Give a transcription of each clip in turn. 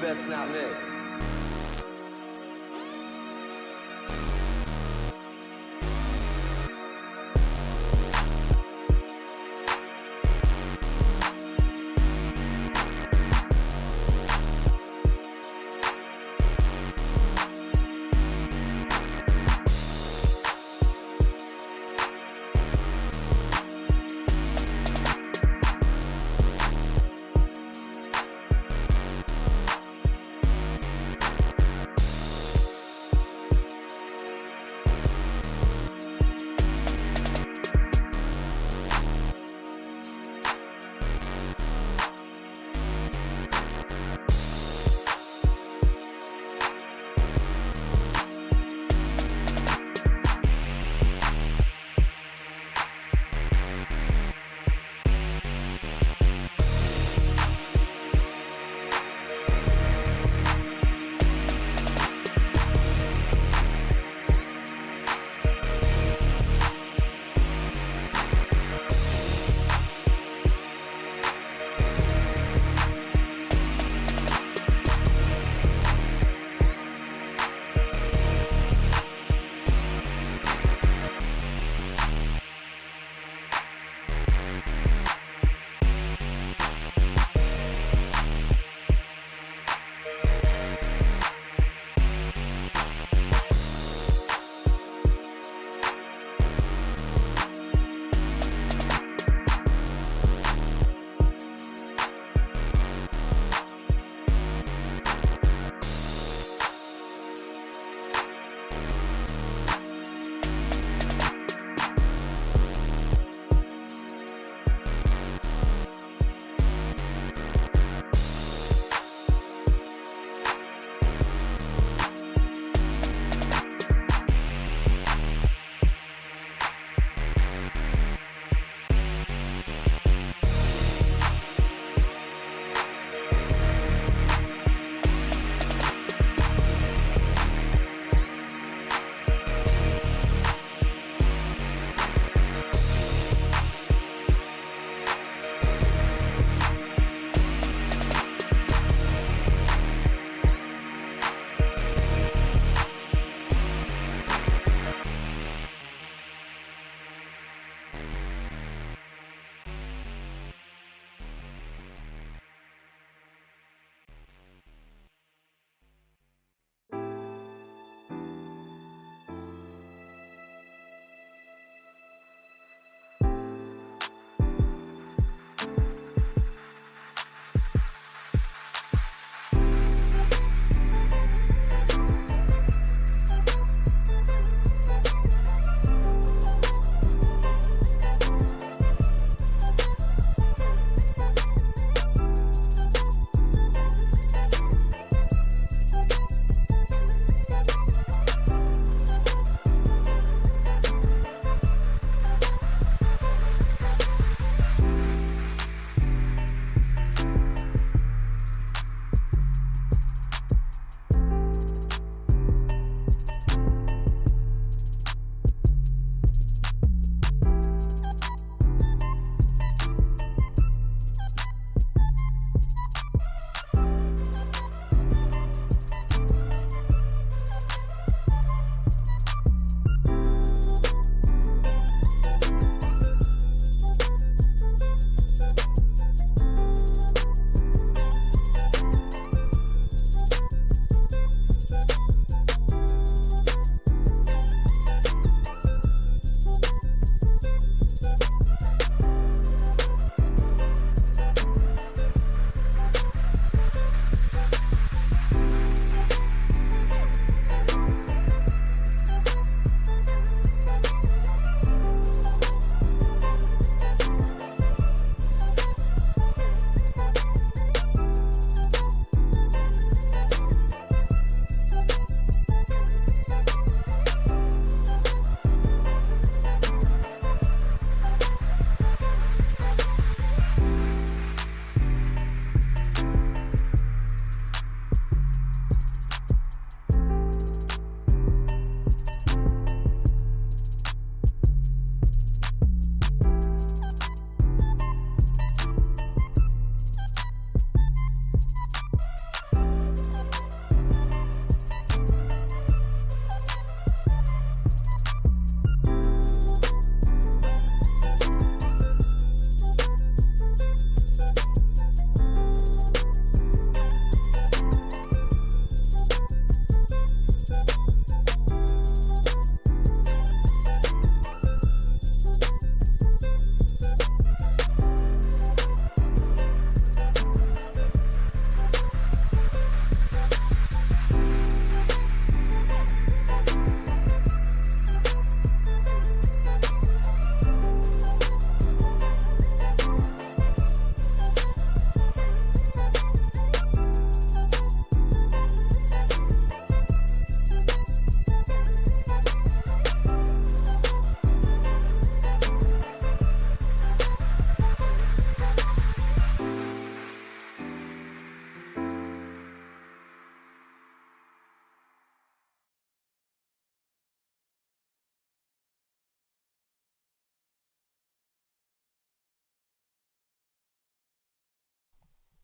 Best not miss.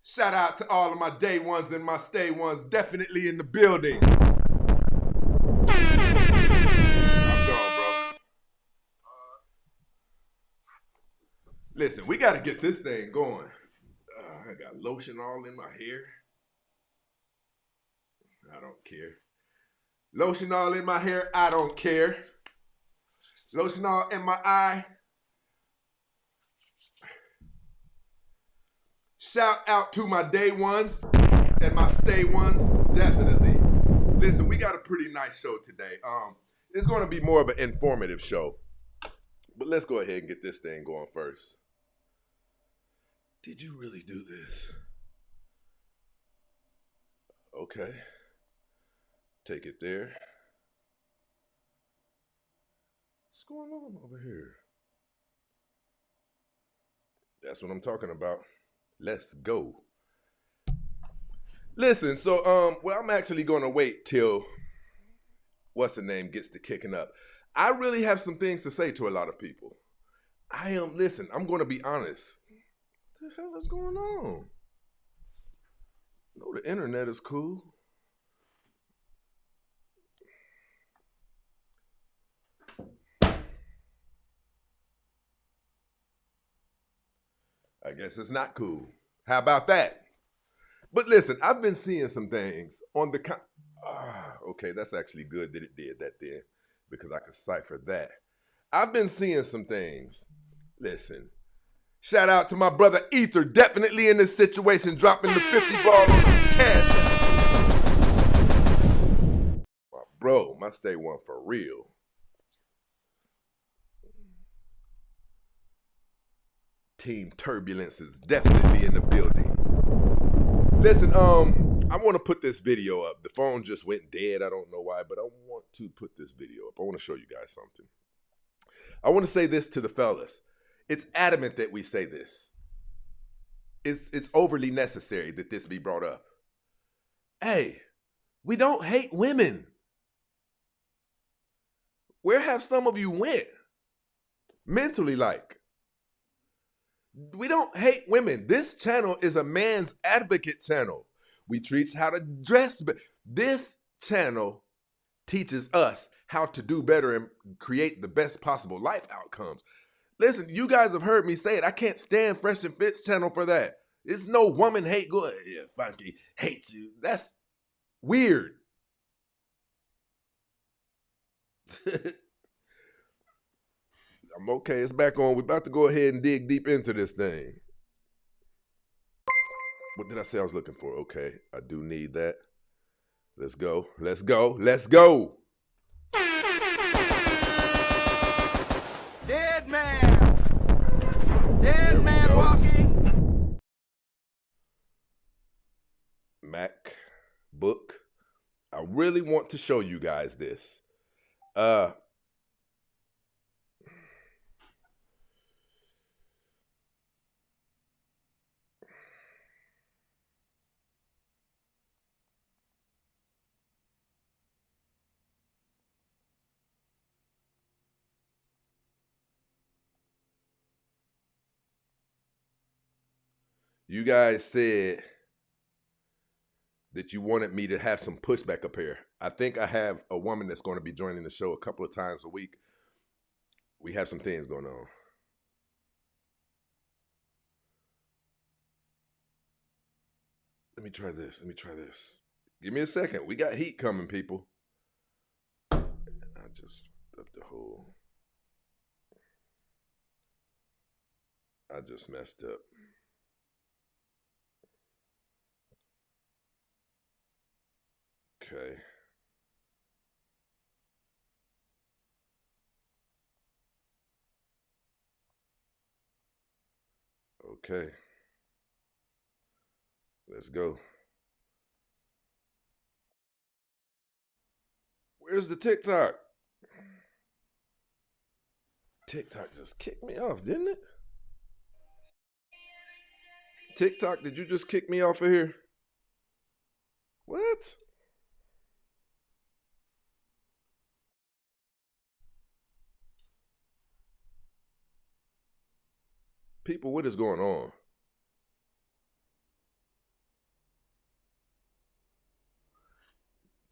Shout out to all of my day ones and my stay ones definitely in the building. I'm gone, bro. Listen, we got to get this thing going. I got lotion all in my hair. I don't care. Lotion all in my hair. I don't care. Lotion all in my eye. Shout out to my day ones and my stay ones, definitely. Listen, we got a pretty nice show today. It's going to be more of an informative show. But let's go ahead and get this thing going first. Did you really do this? Okay. Take it there. What's going on over here? That's what I'm talking about. Let's go. Listen, so well, I'm actually gonna wait till what's the name gets to kicking up. I really have some things to say to a lot of people. Listen, I'm gonna be honest. What the hell is going on? No, the internet is cool. I guess it's not cool. How about that? But listen, I've been seeing some things on the... okay, that's actually good that it did that there because I could cipher that. I've been seeing some things. Listen, shout out to my brother Ether, definitely in this situation, dropping the 50 ball on the cash. My bro, my stay one for real. Team Turbulence is definitely in the building. Listen, I want to put this video up. The phone just went dead. I don't know why, but I want to put this video up. I want to show you guys something. I want to say this to the fellas. It's adamant that we say this. It's overly necessary that this be brought up. Hey, we don't hate women. Where have some of you went? Mentally like. We don't hate women. This channel is a man's advocate channel. We teach how to dress. This channel teaches us how to do better and create the best possible life outcomes. Listen, you guys have heard me say it. I can't stand Fresh and Fit's channel for that. It's no woman hate good. Yeah, Funky hates you. That's weird. I'm okay. It's back on. We're about to go ahead and dig deep into this thing. What did I say I was looking for? Okay, I do need that. Let's go. Let's go. Let's go. Dead man. Dead man walking. MacBook. I really want to show you guys this. You guys said that you wanted me to have some pushback up here. I think I have a woman that's going to be joining the show a couple of times a week. We have some things going on. Let me try this. Let me try this. Give me a second. We got heat coming, people. I just fucked up the whole... I just messed up. Okay. Okay. Let's go. Where's the TikTok? TikTok just kicked me off, didn't it? TikTok, did you just kick me off of here? What? People, what is going on?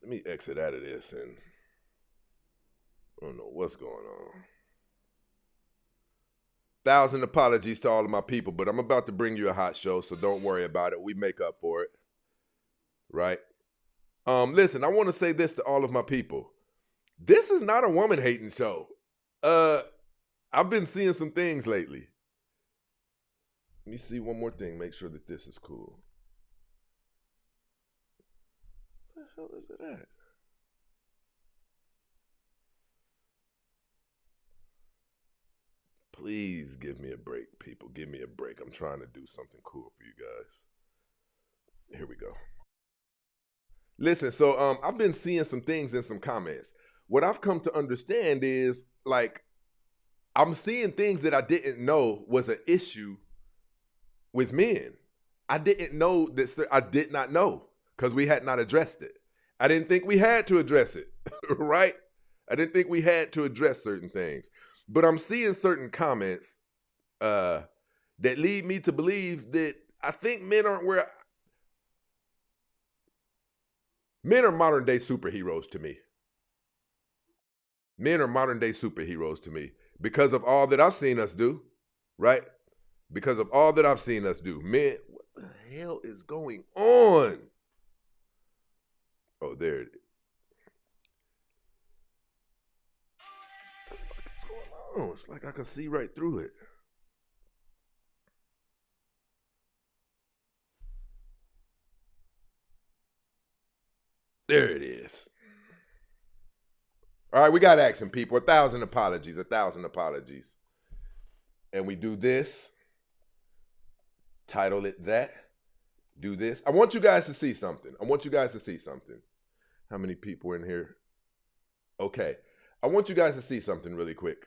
Let me exit out of this, and I don't know what's going on. 1,000 apologies to all of my people, but I'm about to bring you a hot show, so don't worry about it. We make up for it, right? Listen, I want to say this to all of my people. This is not a woman hating show. I've been seeing some things lately. Let me see one more thing. Make sure that this is cool. What the hell is it at? Please give me a break, people. Give me a break. I'm trying to do something cool for you guys. Here we go. Listen, so I've been seeing some things in some comments. What I've come to understand is, like, I'm seeing things that I didn't know was an issue with men. I didn't know that. I did not know because we had not addressed it. I didn't think we had to address it, right? I didn't think we had to address certain things. But I'm seeing certain comments that lead me to believe that I think men aren't where... Men are modern day superheroes to me. Men are modern day superheroes to me because of all that I've seen us do, right? Because of all that I've seen us do. Men, what the hell is going on? Oh, there it is. What the fuck is going on? It's like I can see right through it. There it is. All right, we got action, people. 1,000 apologies, 1,000 apologies. And we do this. Title it that. Do this. I want you guys to see something. I want you guys to see something. How many people in here? Okay. I want you guys to see something really quick.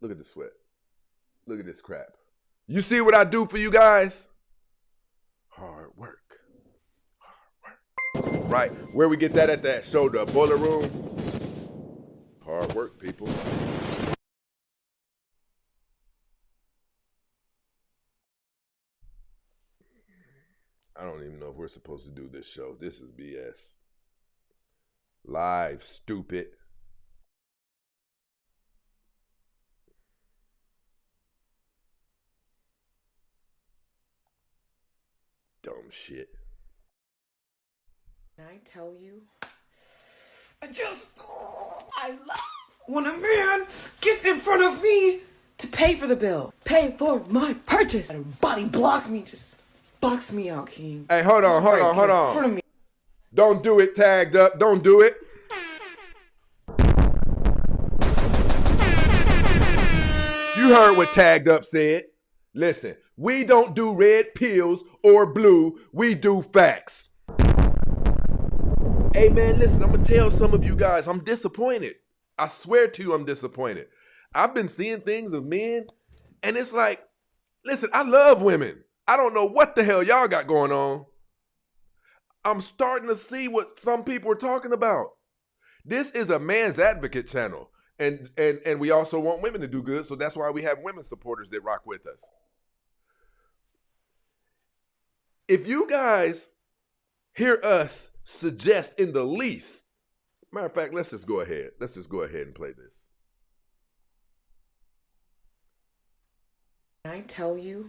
Look at the sweat. Look at this crap. You see what I do for you guys? Hard work. Right, where we get that at that shoulder, boiler room. Hard work, people. I don't even know if we're supposed to do this show. This is BS. Live, stupid. Dumb shit. Can I tell you? I love when a man gets in front of me to pay for the bill, pay for my purchase, and body block me, just box me out, King. Hey, hold on. In front of me. Don't do it, tagged up. Don't do it. You heard what tagged up said. Listen, we don't do red pills or blue. We do facts. Hey, man, listen, I'm going to tell some of you guys, I'm disappointed. I swear to you, I'm disappointed. I've been seeing things of men, and it's like, listen, I love women. I don't know what the hell y'all got going on. I'm starting to see what some people are talking about. This is a man's advocate channel, and we also want women to do good, so that's why we have women supporters that rock with us. If you guys hear us suggest in the least, matter of fact, let's just go ahead. Let's just go ahead and play this. Can I tell you?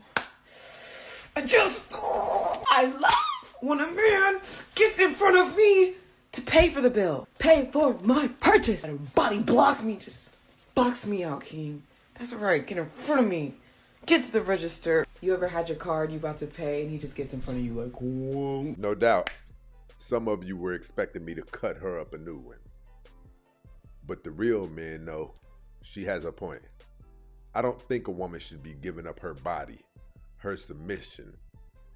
I love when a man gets in front of me to pay for the bill, pay for my purchase, and body block me, just box me out, King. That's right, get in front of me. Get to the register. You ever had your card, you about to pay, and he just gets in front of you like, whoa. No doubt. Some of you were expecting me to cut her up a new one. But the real men know she has a point. I don't think a woman should be giving up her body, her submission,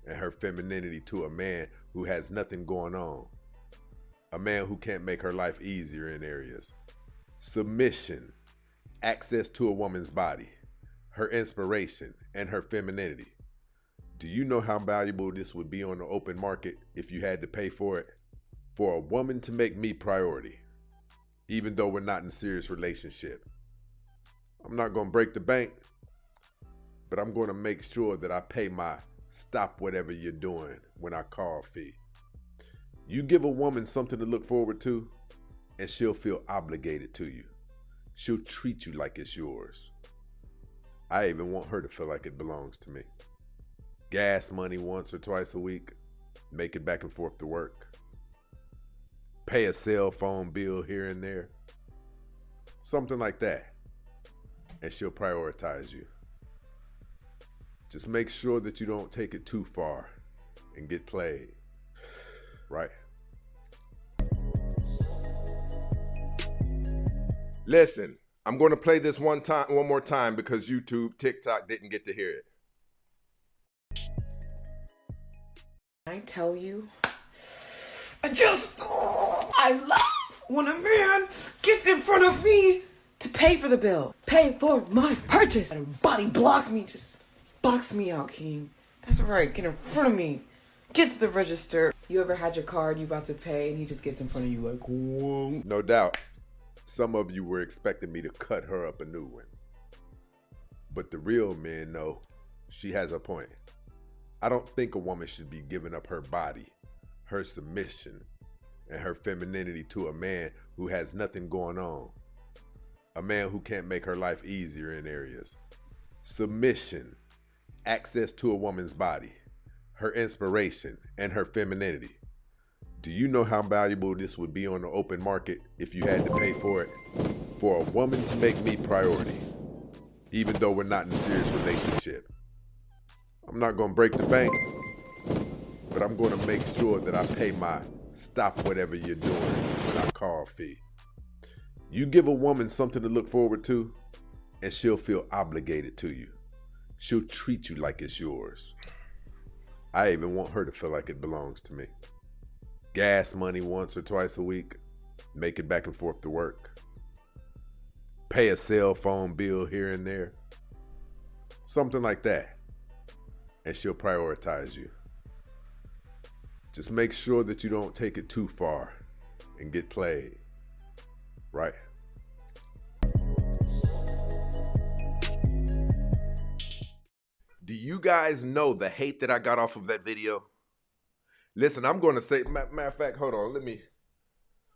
and her femininity to a man who has nothing going on. A man who can't make her life easier in areas. Submission, access to a woman's body, her inspiration, and her femininity. Do you know how valuable this would be on the open market if you had to pay for it? For a woman to make me priority, even though we're not in a serious relationship. I'm not going to break the bank, but I'm going to make sure that I pay my stop whatever you're doing when I call fee. You give a woman something to look forward to, and she'll feel obligated to you. She'll treat you like it's yours. I even want her to feel like it belongs to me. Gas money once or twice a week, make it back and forth to work. Pay a cell phone bill here and there. Something like that. And she'll prioritize you. Just make sure that you don't take it too far and get played. Right? Listen, I'm going to play this one more time because YouTube, TikTok didn't get to hear it. I tell you, I love when a man gets in front of me to pay for the bill, pay for my purchase, and body block me, just box me out, King. That's right, get in front of me, get to the register. You ever had your card, you about to pay, and he just gets in front of you like, whoa. No doubt, some of you were expecting me to cut her up a new one. But the real men know she has a point. I don't think a woman should be giving up her body, her submission, and her femininity to a man who has nothing going on. A man who can't make her life easier in areas. Submission, access to a woman's body, her inspiration, and her femininity. Do you know how valuable this would be on the open market if you had to pay for it? For a woman to make me priority, even though we're not in a serious relationship. I'm not going to break the bank, but I'm going to make sure that I pay my stop whatever you're doing when I call fee. You give a woman something to look forward to, and she'll feel obligated to you. She'll treat you like it's yours. I even want her to feel like it belongs to me. Gas money once or twice a week, make it back and forth to work. Pay a cell phone bill here and there. Something like that. And she'll prioritize you. Just make sure that you don't take it too far and get played. Right? Do you guys know the hate that I got off of that video? Listen, I'm going to say, matter of fact, hold on, let me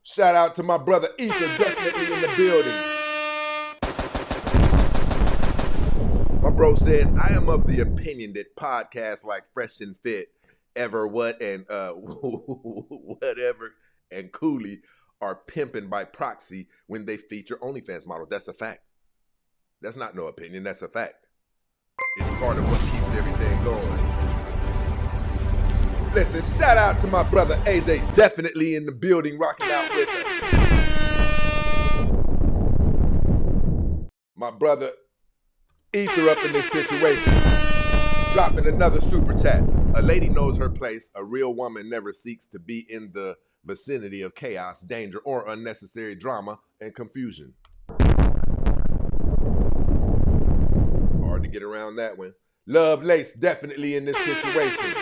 shout out to my brother Ether, definitely in the building. My bro said, I am of the opinion that podcasts like Fresh and Fit, Ever What, and Whatever, and Cooley are pimping by proxy when they feature OnlyFans models. That's a fact. That's not no opinion, that's a fact. It's part of what keeps everything going. Listen, shout out to my brother AJ, definitely in the building, rocking out with us. My brother Ether up in this situation, dropping another super chat. A lady knows her place. A real woman never seeks to be in the vicinity of chaos, danger, or unnecessary drama and confusion. Hard to get around that one. Love Lace definitely in this situation.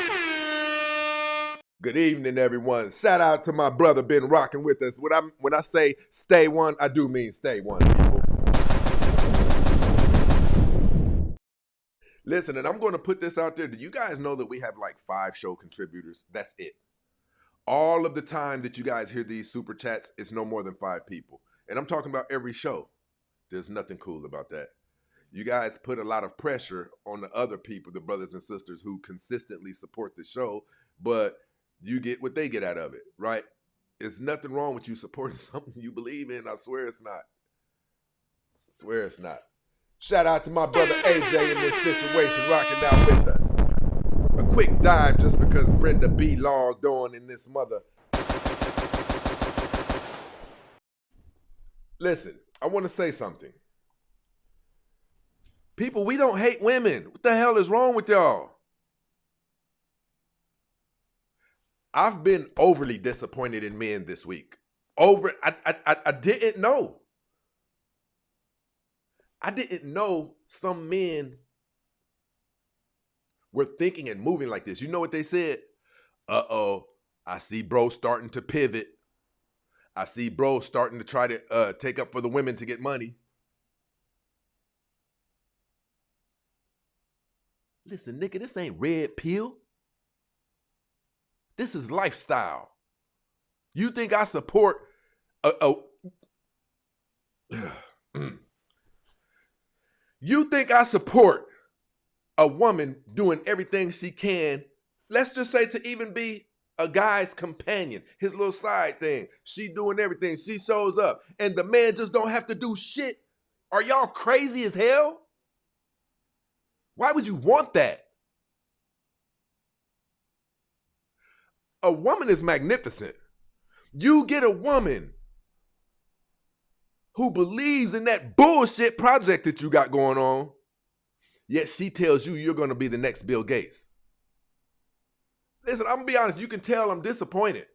Good evening, everyone. Shout out to my brother been rocking with us. When I say stay one, I do mean stay one, people. Listen, and I'm going to put this out there. Do you guys know that we have like 5 show contributors? That's it. All of the time that you guys hear these super chats, it's no more than 5 people. And I'm talking about every show. There's nothing cool about that. You guys put a lot of pressure on the other people, the brothers and sisters who consistently support the show, but you get what they get out of it, right? There's nothing wrong with you supporting something you believe in. I swear it's not. I swear it's not. Shout out to my brother AJ in this situation, rocking out with us. A quick dive just because Brenda B logged on in this mother. Listen, I want to say something. People, we don't hate women. What the hell is wrong with y'all? I've been overly disappointed in men this week. I didn't know. I didn't know some men were thinking and moving like this. You know what they said? Uh-oh, I see bro starting to pivot. I see bro starting to try to take up for the women to get money. Listen, nigga, this ain't red pill. This is lifestyle. You think I support you think I support a woman doing everything she can, let's just say to even be a guy's companion, his little side thing. She doing everything. She shows up. And the man just don't have to do shit. Are y'all crazy as hell? Why would you want that? A woman is magnificent. You get a woman who believes in that bullshit project that you got going on, yet she tells you you're going to be the next Bill Gates. Listen, I'm going to be honest. You can tell I'm disappointed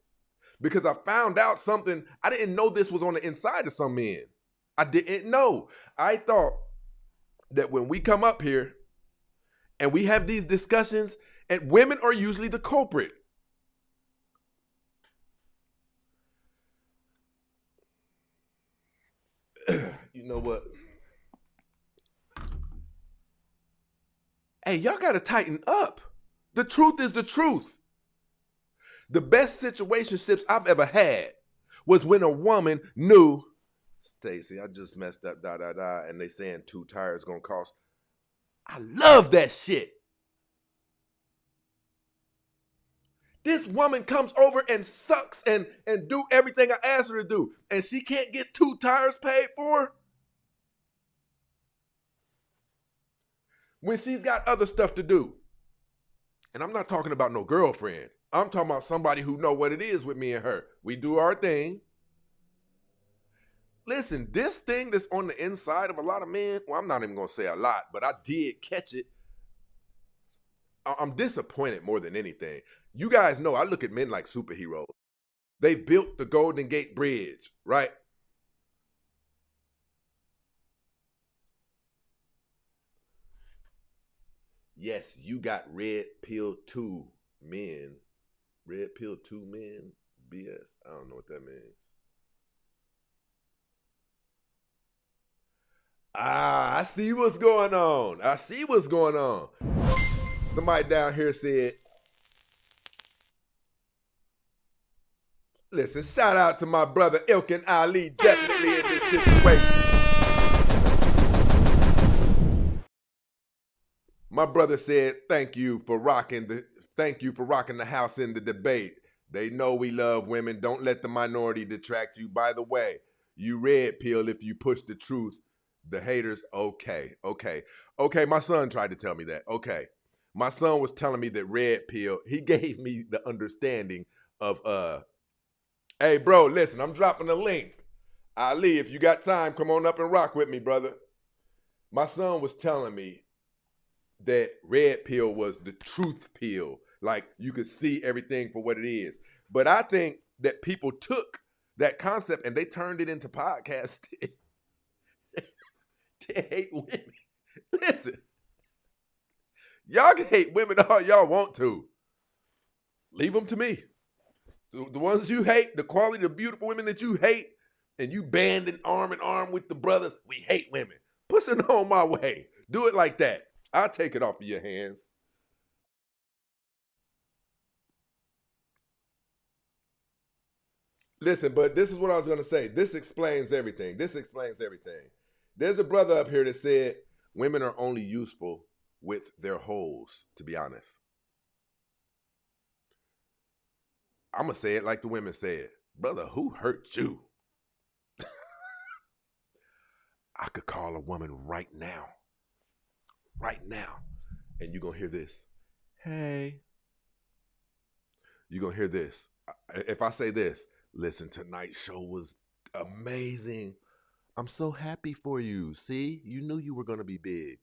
because I found out something. I didn't know this was on the inside of some men. I didn't know. I thought that when we come up here and we have these discussions, and women are usually the culprit. You know what? Hey, y'all got to tighten up. The truth is the truth. The best situationships I've ever had was when a woman knew, Stacy, I just messed up, and they saying 2 tires gonna cost. I love that shit. This woman comes over and sucks and do everything I asked her to do, and she can't get 2 tires paid for when she's got other stuff to do. And I'm not talking about no girlfriend. I'm talking about somebody who know what it is with me and her. We do our thing. Listen, this thing that's on the inside of a lot of men, well, I'm not even going to say a lot, but I did catch it. I'm disappointed more than anything. You guys know I look at men like superheroes. They've built the Golden Gate Bridge, right? Yes, you got red pill 2 men. Red pill 2 men? BS. I don't know what that means. I see what's going on. I see what's going on. Somebody down here said, listen, shout out to my brother Ilkin Ali, definitely in this situation. My brother said, thank you for rocking the house in the debate. They know we love women. Don't let the minority detract you. By the way, you red pill if you push the truth. The haters, okay. My son tried to tell me that. Okay. My son was telling me that red pill, he gave me the understanding of, hey, bro, listen, I'm dropping a link. Ali, if you got time, come on up and rock with me, brother. My son was telling me that red pill was the truth pill. Like, you could see everything for what it is. But I think that people took that concept and they turned it into podcasts to hate women. Listen, y'all can hate women all y'all want to. Leave them to me. The ones you hate, the quality of beautiful women that you hate, and you banding arm in arm with the brothers, we hate women. Push it on my way. Do it like that. I'll take it off of your hands. Listen, but this is what I was going to say. This explains everything. There's a brother up here that said women are only useful with their holes, to be honest. I'm going to say it like the women say it. Brother, who hurt you? I could call a woman right now, and you're going to hear this. Hey. You're going to hear this. If I say this, listen, tonight's show was amazing. I'm so happy for you. See, you knew you were going to be big.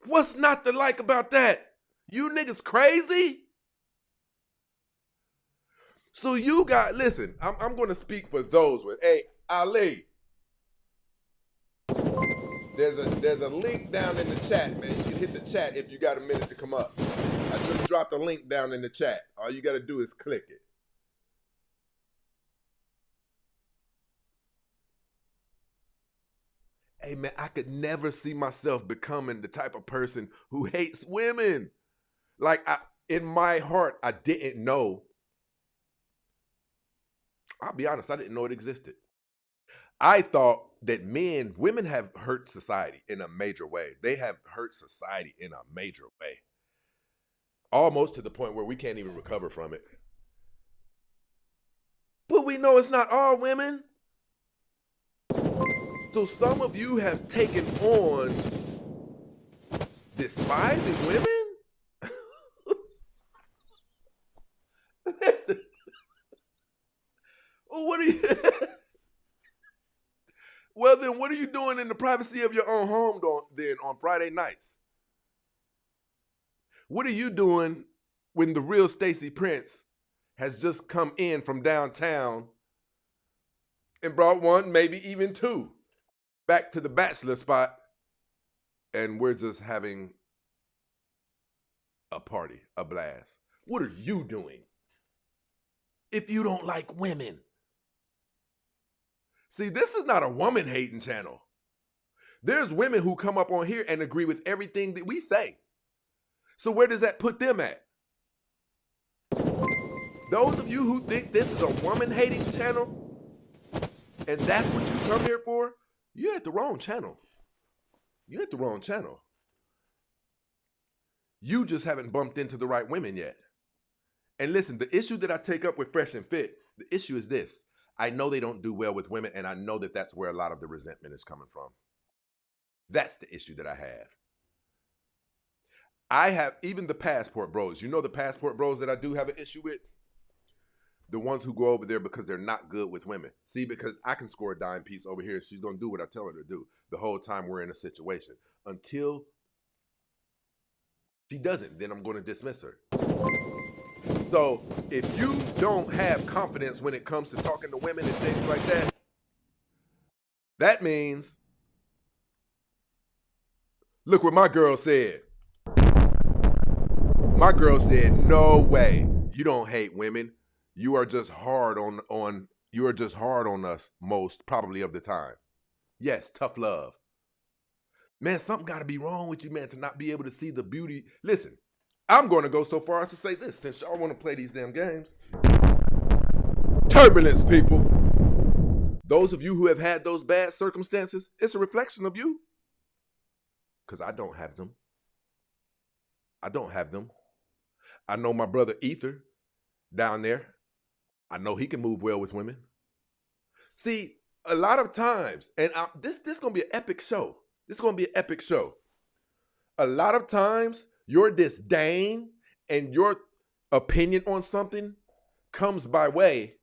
What's not to like about that? You niggas crazy? So you got, listen, I'm going to speak for those with, hey, Ali, there's a link down in the chat, man. You can hit the chat if you got a minute to come up. I just dropped a link down in the chat. All you got to do is click it. Hey, man, I could never see myself becoming the type of person who hates women. Like, in my heart, I didn't know I'll be honest, I didn't know it existed. I thought that women have hurt society in a major way. They have hurt society in a major way. Almost to the point where we can't even recover from it. But we know it's not all women. So some of you have taken on despising women? Listen. Well, what are you? Well, then what are you doing in the privacy of your own home then on Friday nights? What are you doing when the real Stacey Prince has just come in from downtown and brought one, maybe even two, back to the bachelor spot, and we're just having a party, a blast? What are you doing if you don't like women? See, this is not a woman-hating channel. There's women who come up on here and agree with everything that we say. So where does that put them at? Those of you who think this is a woman-hating channel, and that's what you come here for, you're at the wrong channel. You're at the wrong channel. You just haven't bumped into the right women yet. And listen, the issue that I take up with Fresh and Fit, the issue is this. I know they don't do well with women, and I know that that's where a lot of the resentment is coming from. That's the issue that I have. I have even the passport bros. You know the passport bros that I do have an issue with? The ones who go over there because they're not good with women. See, because I can score a dime piece over here, and she's going to do what I tell her to do the whole time we're in a situation. Until she doesn't, then I'm going to dismiss her. So if you don't have confidence when it comes to talking to women and things like that, that means, look what my girl said. My girl said, no way. You don't hate women. You are just hard on us most probably of the time. Yes, tough love. Man, something got to be wrong with you, man, to not be able to see the beauty. Listen, I'm going to go so far as to say this, since y'all want to play these damn games. Turbulence, people. Those of you who have had those bad circumstances, it's a reflection of you. Because I don't have them. I don't have them. I know my brother Ether down there. I know he can move well with women. See, a lot of times, and this is going to be an epic show. This is going to be an epic show. A lot of times, your disdain and your opinion on something comes by way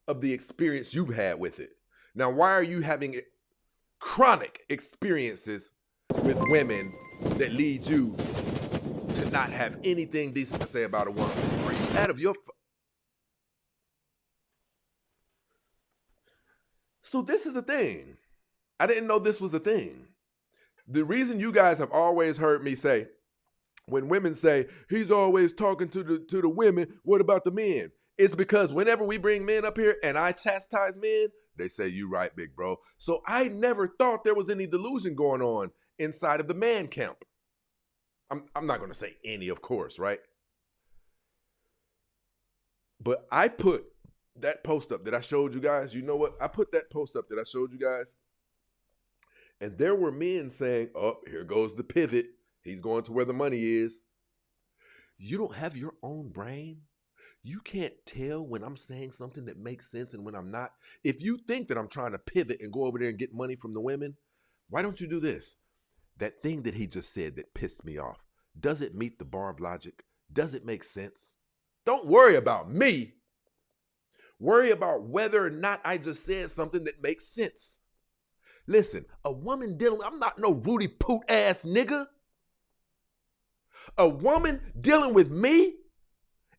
of the experience you've had with it. Now, why are you having chronic experiences with women that lead you to not have anything decent to say about a woman? Are you out of your... So this is a thing. I didn't know this was a thing. The reason you guys have always heard me say, when women say, he's always talking to the women, what about the men? It's because whenever we bring men up here and I chastise men, they say, you right, big bro. So I never thought there was any delusion going on inside of the man camp. I'm not going to say any, of course, right? But I put that post up that I showed you guys. You know what? I put that post up that I showed you guys. And there were men saying, oh, here goes the pivot. He's going to where the money is. You don't have your own brain. You can't tell when I'm saying something that makes sense and when I'm not. If you think that I'm trying to pivot and go over there and get money from the women, why don't you do this? That thing that he just said that pissed me off, does it meet the bar of logic? Does it make sense? Don't worry about me. Worry about whether or not I just said something that makes sense. Listen, a woman I'm not no Rudy Poot ass nigga. A woman dealing with me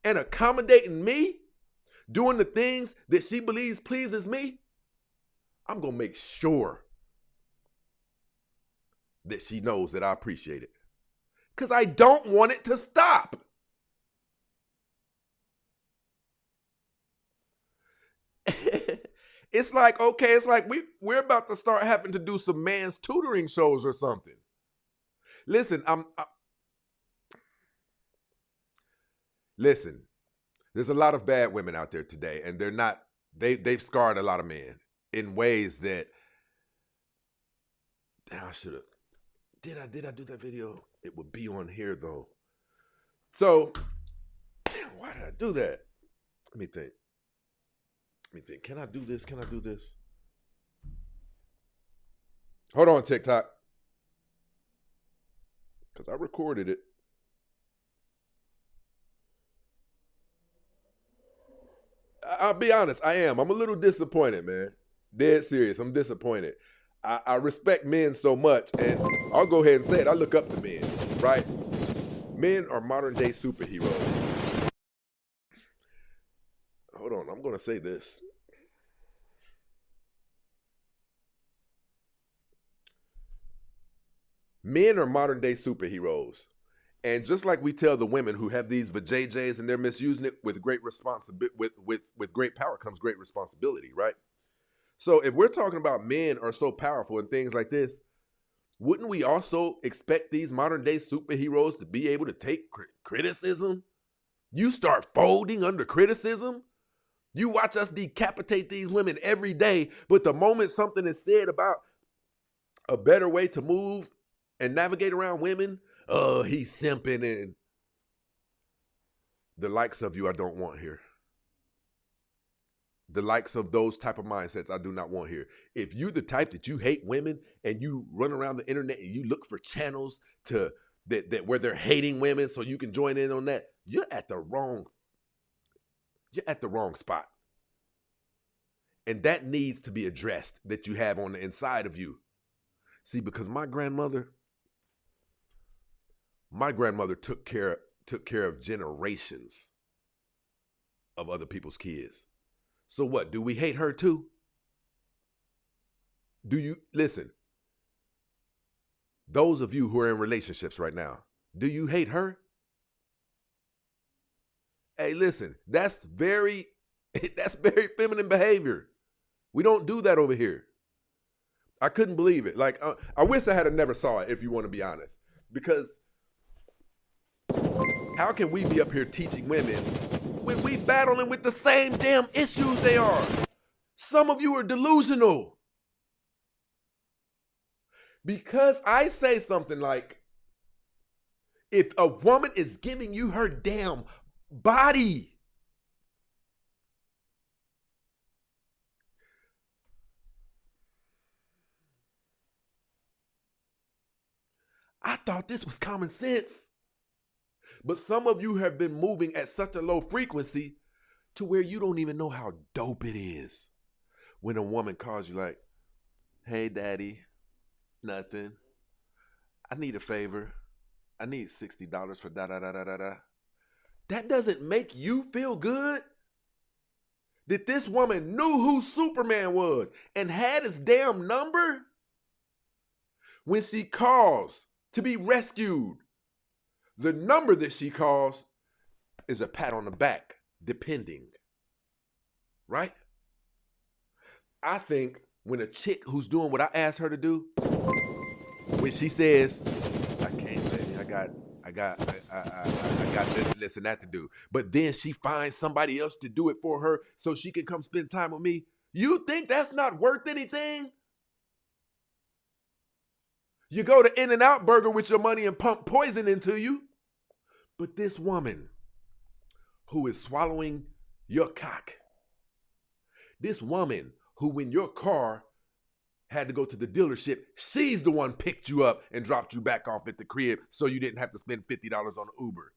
and accommodating me, doing the things that she believes pleases me, I'm going to make sure that she knows that I appreciate it. Because I don't want it to stop. It's like, okay, it's like we're about to start having to do some man's tutoring shows or something. Listen, listen, there's a lot of bad women out there today, and they're not they've scarred a lot of men in ways that, damn, I should have. Did I do that video? It would be on here though. So, damn, why did I do that? Let me think. Can I do this? Hold on, TikTok. Because I recorded it. I'll be honest, I am. I'm a little disappointed, man. Dead serious. I'm disappointed. I respect men so much, and I'll go ahead and say it. I look up to men, right? Men are modern day superheroes. Hold on, I'm going to say this. Men are modern day superheroes. And just like we tell the women who have these vajayjays and they're misusing it, with great with great power comes great responsibility, right? So if we're talking about men are so powerful and things like this, wouldn't we also expect these modern day superheroes to be able to take criticism? You start folding under criticism. You watch us decapitate these women every day, but the moment something is said about a better way to move and navigate around women, oh, he's simping, and the likes of you I don't want here. The likes of those type of mindsets I do not want here. If you the type that you hate women and you run around the internet and you look for channels to that where they're hating women so you can join in on that, you're at the wrong spot. And that needs to be addressed, that you have on the inside of you. See, because my grandmother took care of generations of other people's kids. So what, do we hate her too? Do you, listen, those of you who are in relationships right now, do you hate her? Hey, listen, that's very feminine behavior. We don't do that over here. I couldn't believe it. Like, I wish I had never saw it, if you want to be honest. Because how can we be up here teaching women when we battling with the same damn issues they are? Some of you are delusional. Because I say something like, if a woman is giving you her damn body, I thought this was common sense. But some of you have been moving at such a low frequency to where you don't even know how dope it is when a woman calls you like, hey, daddy, nothing. I need a favor. I need $60 for da-da-da-da-da-da. That doesn't make you feel good? That this woman knew who Superman was and had his damn number? When she calls to be rescued, the number that she calls is a pat on the back, depending. Right? I think when a chick who's doing what I asked her to do, when she says, I can't, baby, I got this and that to do, but then she finds somebody else to do it for her so she can come spend time with me, you think that's not worth anything? You go to In-N-Out Burger with your money and pump poison into you. But this woman who is swallowing your cock, this woman who, when your car had to go to the dealership, she's the one picked you up and dropped you back off at the crib so you didn't have to spend $50 on an Uber.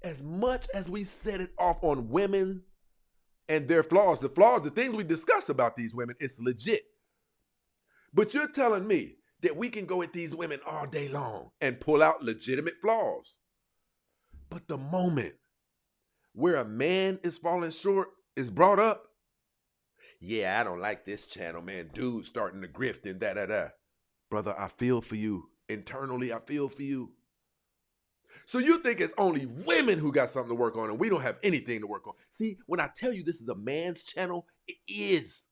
As much as we set it off on women and their flaws, the things we discuss about these women, it's legit. But you're telling me that we can go at these women all day long and pull out legitimate flaws. But the moment where a man is falling short is brought up, yeah, I don't like this channel, man. Dude's starting to grift and da-da-da. Brother, I feel for you. Internally, I feel for you. So you think it's only women who got something to work on and we don't have anything to work on. See, when I tell you this is a man's channel, it is.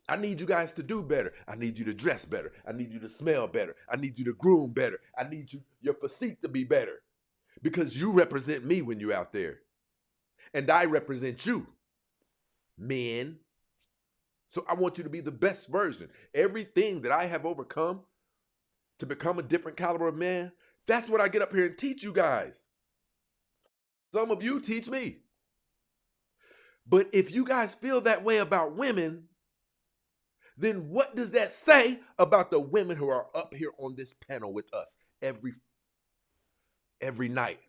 I need you guys to do better. I need you to dress better. I need you to smell better. I need you to groom better. I need your physique to be better because you represent me when you're out there. And I represent you, men. So I want you to be the best version. Everything that I have overcome to become a different caliber of man, that's what I get up here and teach you guys. Some of you teach me. But if you guys feel that way about women, then what does that say about the women who are up here on this panel with us every night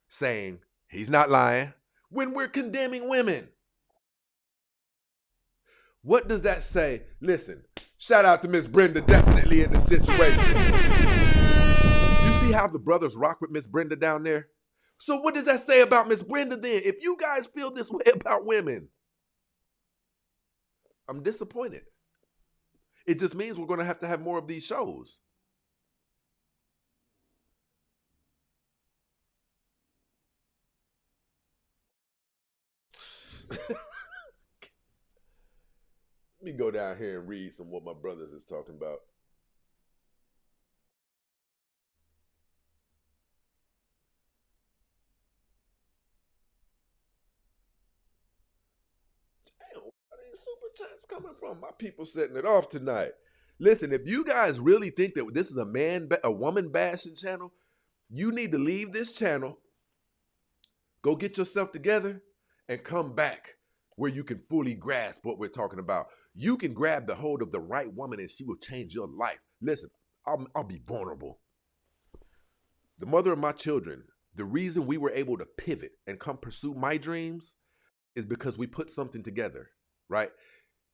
saying he's not lying when we're condemning women? What does that say? Listen, shout out to Miss Brenda, definitely in the situation. You see how the brothers rock with Miss Brenda down there? So what does that say about Miss Brenda then? If you guys feel this way about women, I'm disappointed. It just means we're going to have more of these shows. Let me go down here and read some what my brothers is talking about. Damn, where are these super chats coming from? My people setting it off tonight. Listen, if you guys really think that this is a woman bashing channel, you need to leave this channel, go get yourself together, and come back where you can fully grasp what we're talking about. You can grab the hold of the right woman and she will change your life. Listen, I'll be vulnerable. The mother of my children, the reason we were able to pivot and come pursue my dreams is because we put something together, right?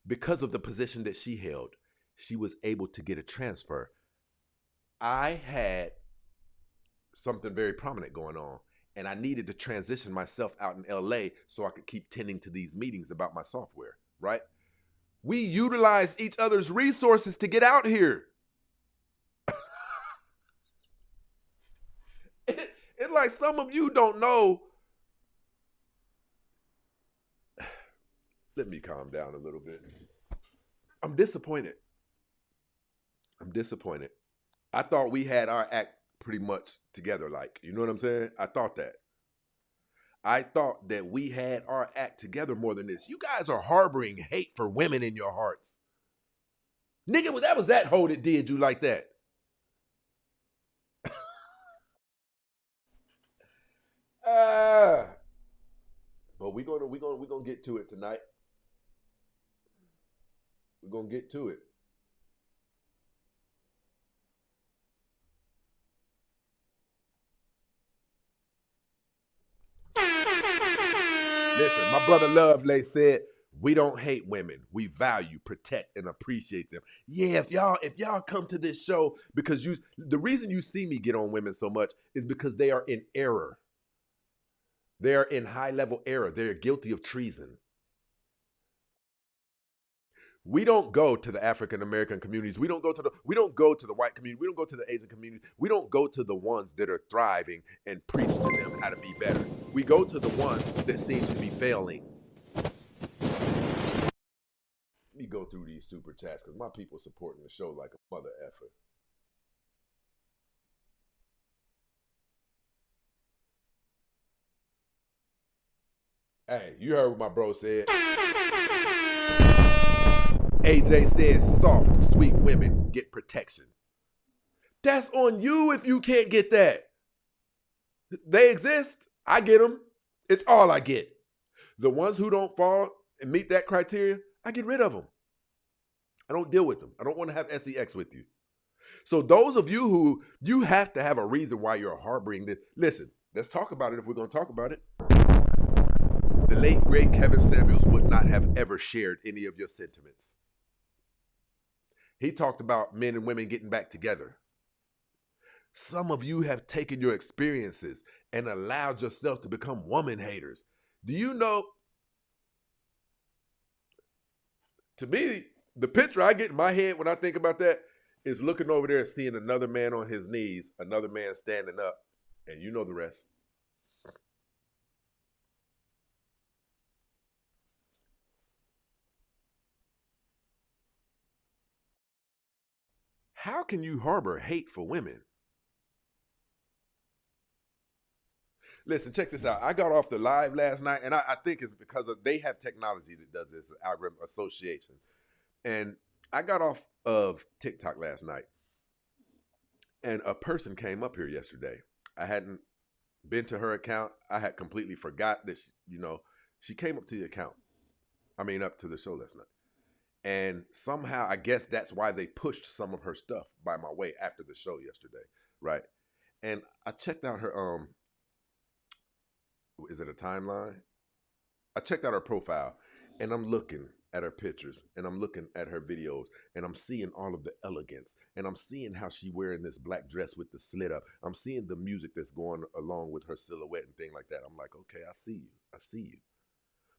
Because of the position that she held, she was able to get a transfer. I had something very prominent going on, and I needed to transition myself out in LA so I could keep tending to these meetings about my software, right? We utilize each other's resources to get out here. It's like some of you don't know. Let me calm down a little bit. I'm disappointed. I thought we had our act pretty much together, like, you know what I'm saying? I thought that we had our act together more than this. You guys are harboring hate for women in your hearts. Nigga, that was that hoe that did you like that. But we're gonna get to it tonight. We're gonna get to it. Listen, my brother Lovelace said, we don't hate women. We value, protect, and appreciate them. Yeah, if y'all come to this show because the reason you see me get on women so much is because they are in error. They are in high-level error. They're guilty of treason. We don't go to the African American communities. We don't go to the white community. We don't go to the Asian community. We don't go to the ones that are thriving and preach to them how to be better. We go to the ones that seem to be failing. Let me go through these super chats because my people supporting the show like a mother effer. Hey, you heard what my bro said. AJ says soft, sweet women get protection. That's on you if you can't get that. They exist. I get them. It's all I get. The ones who don't fall and meet that criteria, I get rid of them. I don't deal with them. I don't want to have sex with you. So those of you who, you have to have a reason why you're harboring this. Listen, let's talk about it if we're going to talk about it. The late, great Kevin Samuels would not have ever shared any of your sentiments. He talked about men and women getting back together. Some of you have taken your experiences and allowed yourself to become woman haters. Do you know? To me, the picture I get in my head when I think about that is looking over there and seeing another man on his knees, another man standing up, and you know the rest. How can you harbor hate for women? Listen, check this out. I got off the live last night, and I think it's because they have technology that does this, algorithm association. And I got off of TikTok last night, and a person came up here yesterday. I hadn't been to her account. I had completely forgot that, she came up to the account. Up to the show last night. And somehow, I guess that's why they pushed some of her stuff by my way after the show yesterday, right? And I checked out her, is it a timeline? I checked out her profile, and I'm looking at her pictures, and I'm looking at her videos, and I'm seeing all of the elegance, and I'm seeing how she wearing this black dress with the slit up. I'm seeing the music that's going along with her silhouette and thing like that. I'm like, okay, I see you. I see you.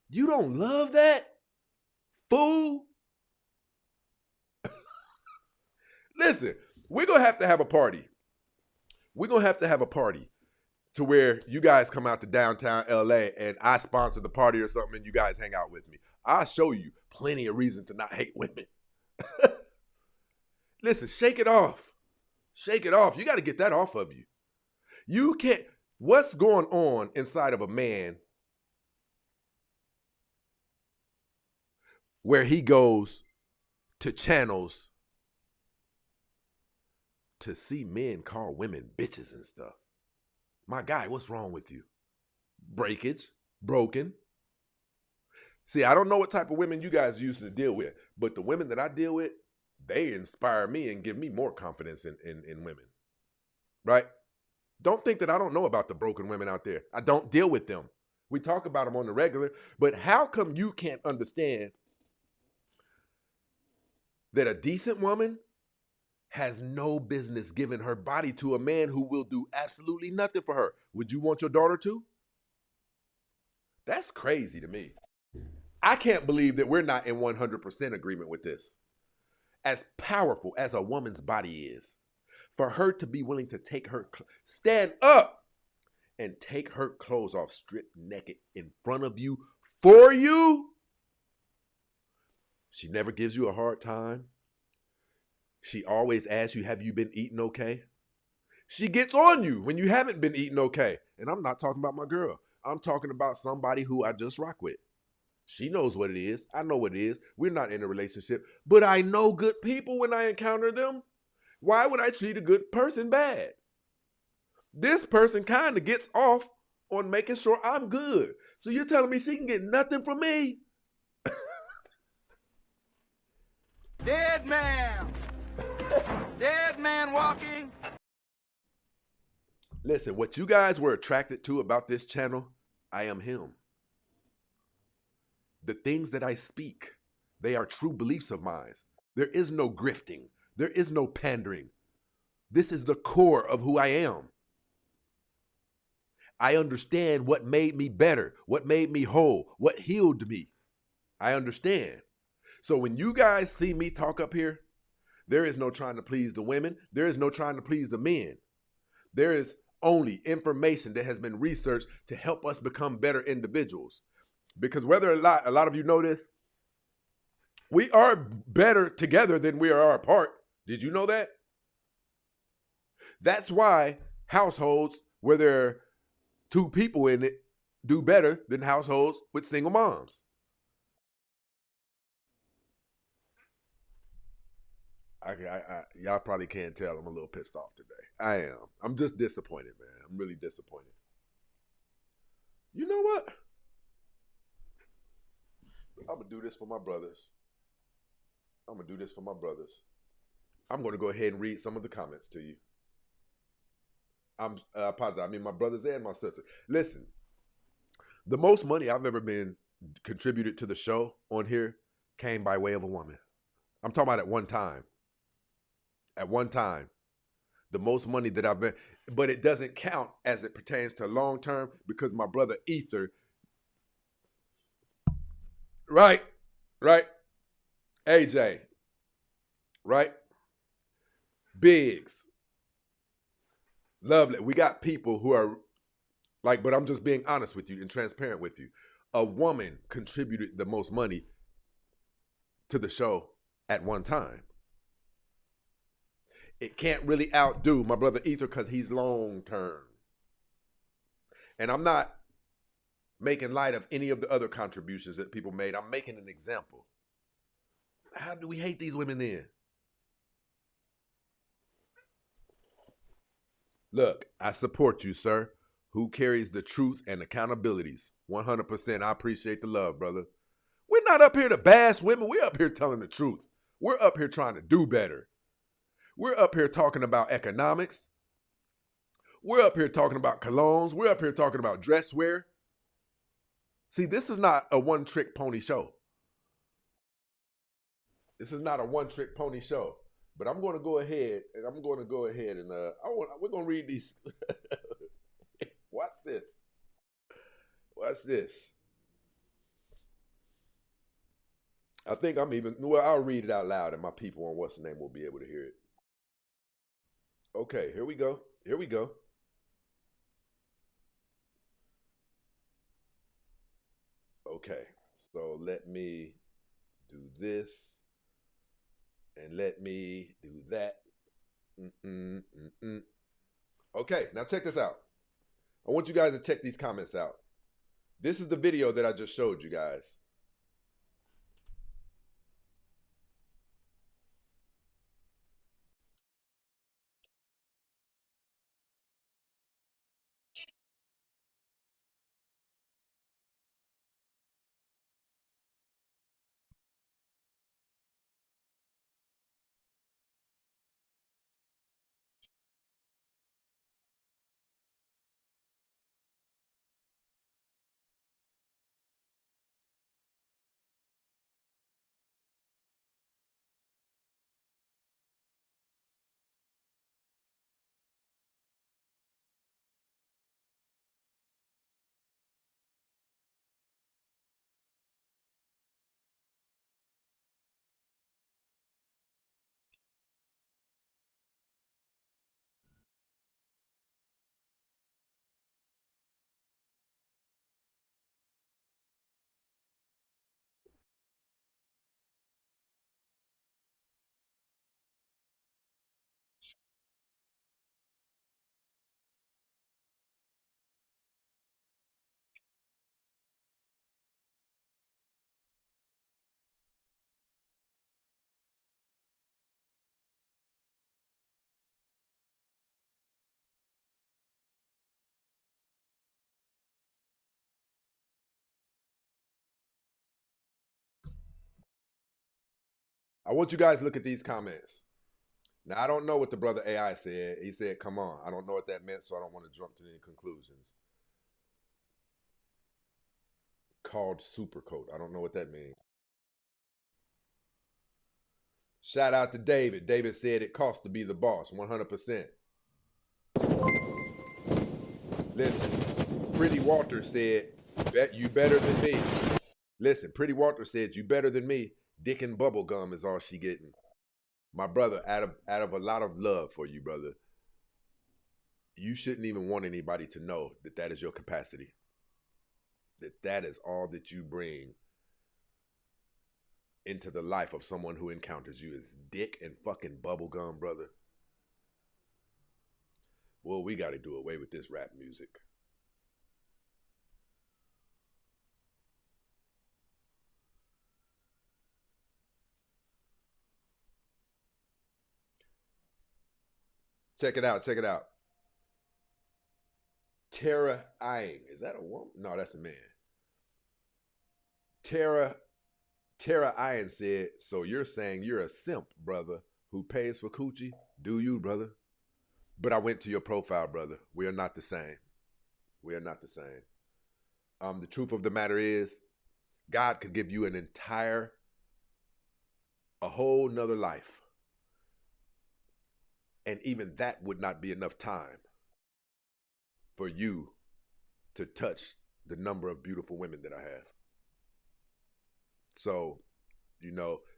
You don't love that? Fool. Listen, we're going to have a party. We're going to have a party to where you guys come out to downtown LA and I sponsor the party or something and you guys hang out with me. I'll show you plenty of reason to not hate women. Listen, shake it off. Shake it off. You got to get that off of you. You can't. What's going on inside of a man where he goes to channels to see men call women bitches and stuff? My guy, what's wrong with you? Breakage, broken. See, I don't know what type of women you guys used to deal with, but the women that I deal with, they inspire me and give me more confidence in women, right? Don't think that I don't know about the broken women out there. I don't deal with them. We talk about them on the regular, but how come you can't understand that a decent woman has no business giving her body to a man who will do absolutely nothing for her? Would you want your daughter to? That's crazy to me. I can't believe that we're not in 100% agreement with this. As powerful as a woman's body is, for her to be willing to stand up and take her clothes off stripped naked in front of you, for you, she never gives you a hard time. She always asks you, have you been eating okay? She gets on you when you haven't been eating okay. And I'm not talking about my girl. I'm talking about somebody who I just rock with. She knows what it is. I know what it is. We're not in a relationship, but I know good people when I encounter them. Why would I treat a good person bad? This person kind of gets off on making sure I'm good. So you're telling me she can get nothing from me? Dead man. Dead man walking. Listen, what you guys were attracted to about this channel, I am him. The things that I speak, they are true beliefs of mine. There is no grifting. There is no pandering. This is the core of who I am. I understand what made me better, what made me whole, what healed me. I understand. So when you guys see me talk up here, there is no trying to please the women. There is no trying to please the men. There is only information that has been researched to help us become better individuals. Because whether a lot of you know this, we are better together than we are apart. Did you know that? That's why households where there are two people in it do better than households with single moms. Y'all probably can't tell I'm a little pissed off today. I am. I'm just disappointed, man. I'm really disappointed. You know what? I'm going to do this for my brothers. I'm going to go ahead and read some of the comments to you. I apologize. I mean, my brothers and my sister. Listen, the most money I've ever been contributed to the show on here came by way of a woman. I'm talking about at one time. At one time. The most money that I've been, but it doesn't count as it pertains to long term because my brother Ether, right, AJ, right, Biggs, Lovely. We got people who are like, but I'm just being honest with you and transparent with you. A woman contributed the most money to the show at one time. It can't really outdo my brother Ether because he's long term. And I'm not making light of any of the other contributions that people made. I'm making an example. How do we hate these women then? Look, I support you, sir, who carries the truth and accountabilities. 100%. I appreciate the love, brother. We're not up here to bash women. We're up here telling the truth. We're up here trying to do better. We're up here talking about economics. We're up here talking about colognes. We're up here talking about dress wear. See, this is not a one-trick pony show. This is not a one-trick pony show. But I'm going to go ahead and we're going to read these. Watch this. Watch this. I think I'll read it out loud and my people on What's the Name will be able to hear it. Okay, here we go. Here we go. Okay, so let me do this and let me do that. Okay, now check this out. I want you guys to check these comments out. This is the video that I just showed you guys. I want you guys to look at these comments. Now, I don't know what the brother AI said. He said, come on. I don't know what that meant, so I don't want to jump to any conclusions. Called Supercoat. I don't know what that means. Shout out to David. David said it costs to be the boss. 100%. Listen, Pretty Walter said, you better than me. Listen, Pretty Walter said, you better than me. Dick and bubble gum is all she getting. My brother, out of a lot of love for you, brother, you shouldn't even want anybody to know that that is your capacity. That is all that you bring into the life of someone who encounters you is dick and fucking bubble gum, brother. Well, we got to do away with this rap music. Check it out. Check it out. Tara Eyeing. Is that a woman? No, that's a man. Tara Eyeing said, so you're saying you're a simp, brother, who pays for coochie? Do you, brother? But I went to your profile, brother. We are not the same. We are not the same. The truth of the matter is, God could give you a whole nother life. And even that would not be enough time for you to touch the number of beautiful women that I have. So,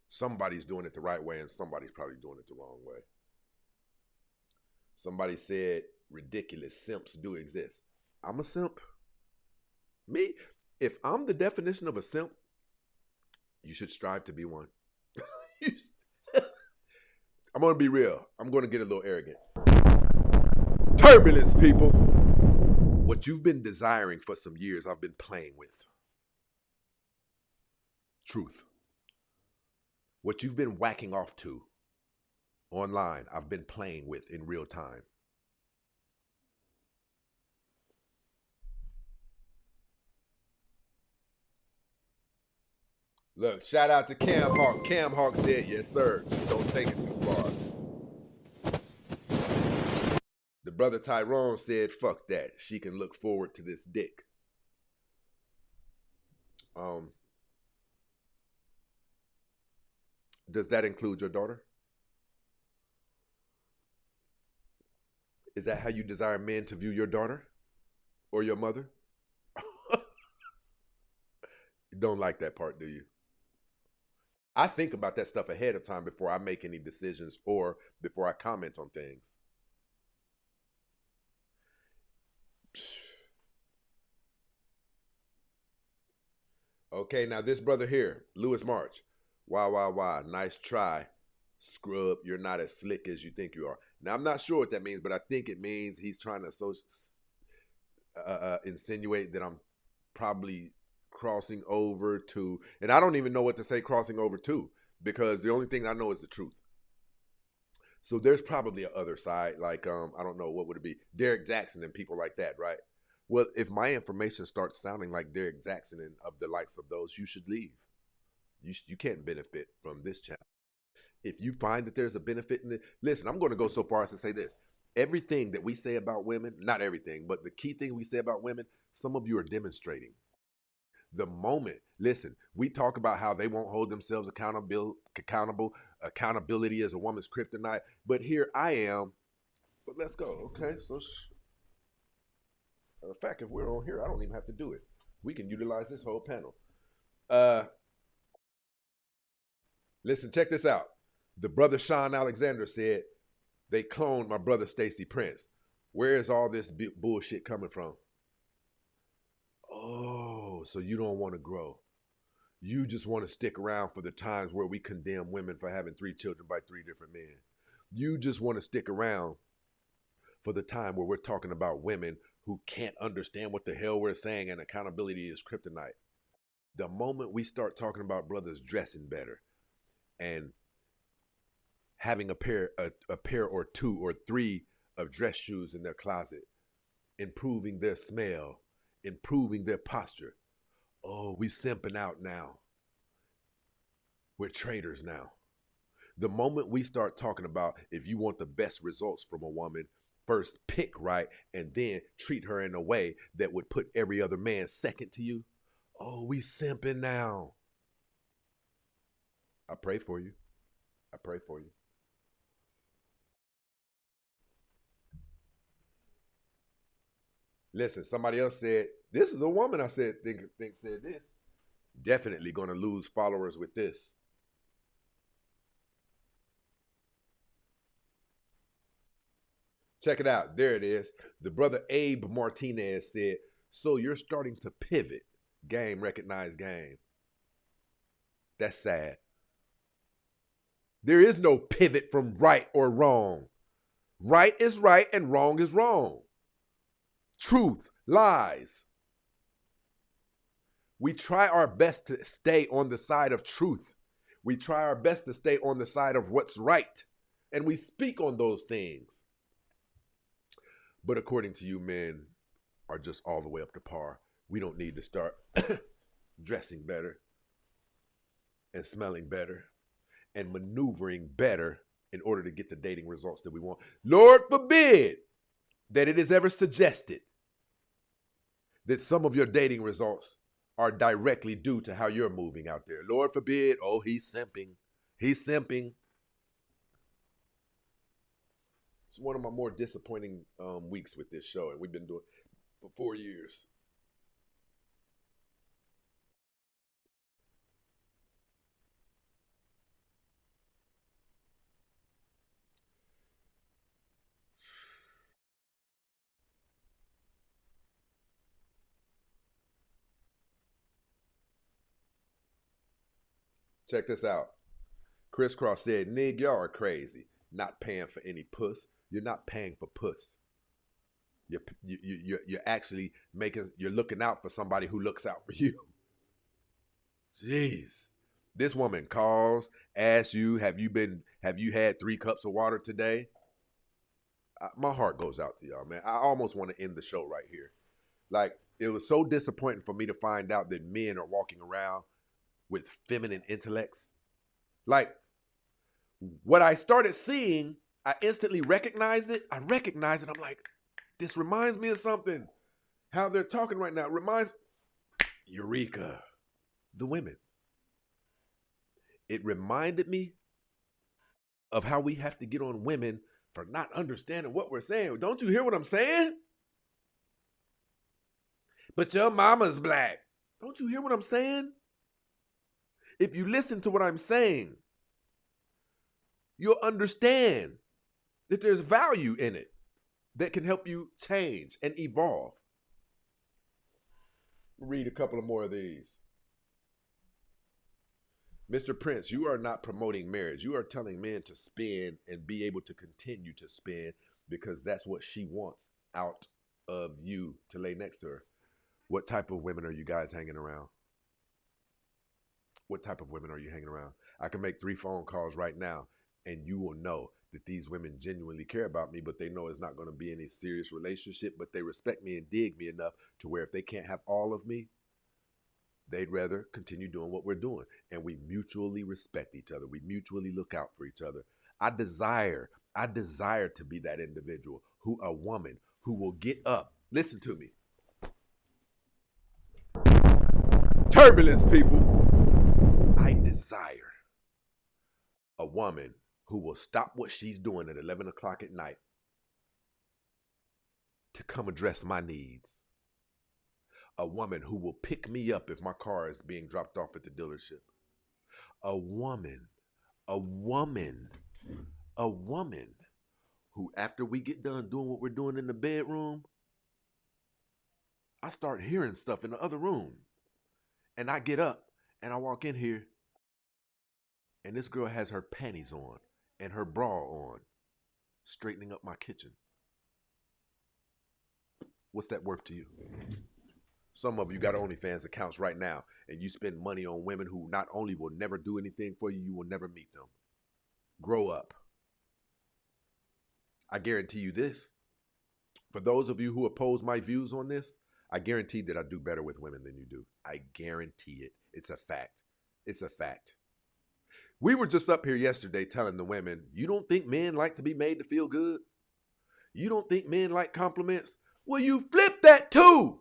somebody's doing it the right way and somebody's probably doing it the wrong way. Somebody said, ridiculous, simps do exist. I'm a simp. Me, if I'm the definition of a simp, you should strive to be one. I'm going to be real. I'm going to get a little arrogant. Turbulence, people. What you've been desiring for some years, I've been playing with. Truth. What you've been whacking off to online, I've been playing with in real time. Look, shout out to Cam Hawk. Cam Hawk said, yes, sir. Just don't take it too far. The brother Tyrone said, fuck that. She can look forward to this dick. Does that include your daughter? Is that how you desire men to view your daughter or your mother? You don't like that part, do you? I think about that stuff ahead of time before I make any decisions or before I comment on things. Okay, now this brother here, Lewis March. Why. Nice try. Scrub, you're not as slick as you think you are. Now, I'm not sure what that means, but I think it means he's trying to insinuate that I'm probably crossing over to, and I don't even know what to say crossing over to, because the only thing I know is the truth. So there's probably a other side, like, I don't know, what would it be? Derek Jackson and people like that, right? Well, if my information starts sounding like Derek Jackson and of the likes of those, you should leave. You can't benefit from this channel. If you find that there's a benefit in it, listen, I'm going to go so far as to say this. Everything that we say about women, not everything, but the key thing we say about women, some of you are demonstrating. The moment, listen, we talk about how they won't hold themselves accountable, accountability is a woman's kryptonite, but here I am. But let's go, okay? So, matter of fact, if we're on here, I don't even have to do it. We can utilize this whole panel. Listen, check this out. The brother Sean Alexander said, they cloned my brother Stacey Prince. Where is all this bullshit coming from? Oh, so you don't want to grow. You just want to stick around for the times where we condemn women for having 3 children by 3 different men. You just want to stick around for the time where we're talking about women who can't understand what the hell we're saying and accountability is kryptonite. The moment we start talking about brothers dressing better and having a pair or 2 or 3 of dress shoes in their closet, improving their smell, improving their posture. Oh, we simping out now. We're traders now. The moment we start talking about if you want the best results from a woman, first pick right and then treat her in a way that would put every other man second to you. Oh, we simping now. I pray for you. I pray for you. Listen, somebody else said, this is a woman I said, think said this. Definitely going to lose followers with this. Check it out. There it is. The brother Abe Martinez said, so you're starting to pivot. Game, recognize game. That's sad. There is no pivot from right or wrong. Right is right and wrong is wrong. Truth, lies. We try our best to stay on the side of truth. We try our best to stay on the side of what's right. And we speak on those things. But according to you, men are just all the way up to par. We don't need to start dressing better and smelling better and maneuvering better in order to get the dating results that we want. Lord forbid that it is ever suggested that some of your dating results are directly due to how you're moving out there. Lord forbid, oh, he's simping. He's simping. It's one of my more disappointing weeks with this show, and we've been doing it for 4 years. Check this out. Chris Cross said, Nig, y'all are crazy. Not paying for any puss. You're not paying for puss. You're actually you're looking out for somebody who looks out for you. Jeez. This woman calls, asks you, have you had 3 cups of water today? My heart goes out to y'all, man. I almost want to end the show right here. Like, it was so disappointing for me to find out that men are walking around with feminine intellects. Like, what I started seeing, I instantly recognized it. I'm like, this reminds me of something. How they're talking right now reminds Eureka, the women. It reminded me of how we have to get on women for not understanding what we're saying. Don't you hear what I'm saying? But your mama's black. Don't you hear what I'm saying? If you listen to what I'm saying, you'll understand that there's value in it that can help you change and evolve. Read a couple of more of these. Mr. Prince, you are not promoting marriage. You are telling men to spend and be able to continue to spend because that's what she wants out of you to lay next to her. What type of women are you guys hanging around? What type of women are you hanging around? I can make 3 phone calls right now and you will know that these women genuinely care about me, but they know it's not going to be any serious relationship, but they respect me and dig me enough to where if they can't have all of me, they'd rather continue doing what we're doing. And we mutually respect each other. We mutually look out for each other. I desire to be that individual a woman who will get up. Listen to me. Turbulence, people. I desire a woman who will stop what she's doing at 11 o'clock at night to come address my needs. A woman who will pick me up if my car is being dropped off at the dealership. A woman who, after we get done doing what we're doing in the bedroom, I start hearing stuff in the other room. And I get up and I walk in here and this girl has her panties on and her bra on, straightening up my kitchen. What's that worth to you? Some of you got OnlyFans accounts right now, and you spend money on women who not only will never do anything for you, you will never meet them. Grow up. I guarantee you this. For those of you who oppose my views on this, I guarantee that I do better with women than you do. I guarantee it. It's a fact. It's a fact. We were just up here yesterday telling the women, you don't think men like to be made to feel good? You don't think men like compliments? Well, you flip that too.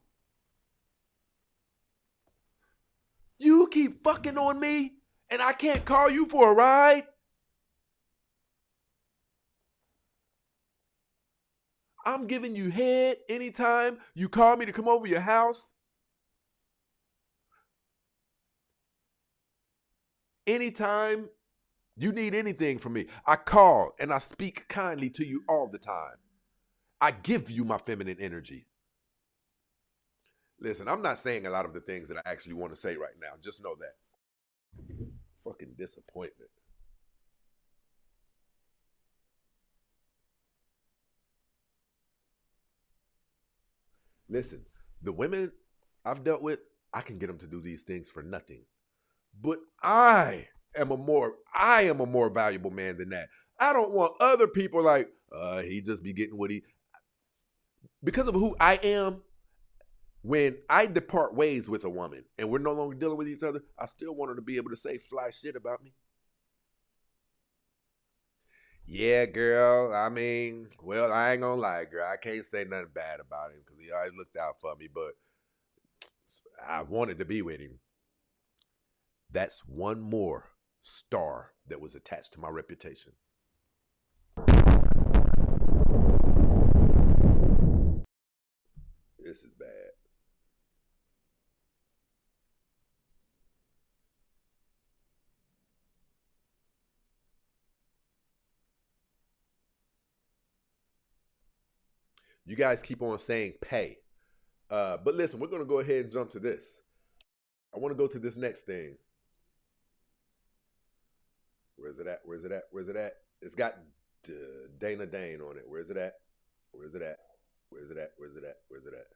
You keep fucking on me and I can't call you for a ride? I'm giving you head anytime you call me to come over your house. Anytime you need anything from me, I call and I speak kindly to you all the time. I give you my feminine energy. Listen, I'm not saying a lot of the things that I actually want to say right now. Just know that. Fucking disappointment. Listen, the women I've dealt with, I can get them to do these things for nothing. But I am a more valuable man than that. I don't want other people like, he just be getting what he... Because of who I am, when I depart ways with a woman and we're no longer dealing with each other, I still want her to be able to say fly shit about me. Yeah, girl, I mean, well, I ain't gonna lie, girl. I can't say nothing bad about him because he always looked out for me, but I wanted to be with him. That's one more star that was attached to my reputation. This is bad. You guys keep on saying pay. But listen, we're going to go ahead and jump to this. I want to go to this next thing. Where's it at? Where's it at? Where's it at? It's got Dana Dane on it. Where's it at? Where's it at? Where's it at? Where's it at? Where's it at?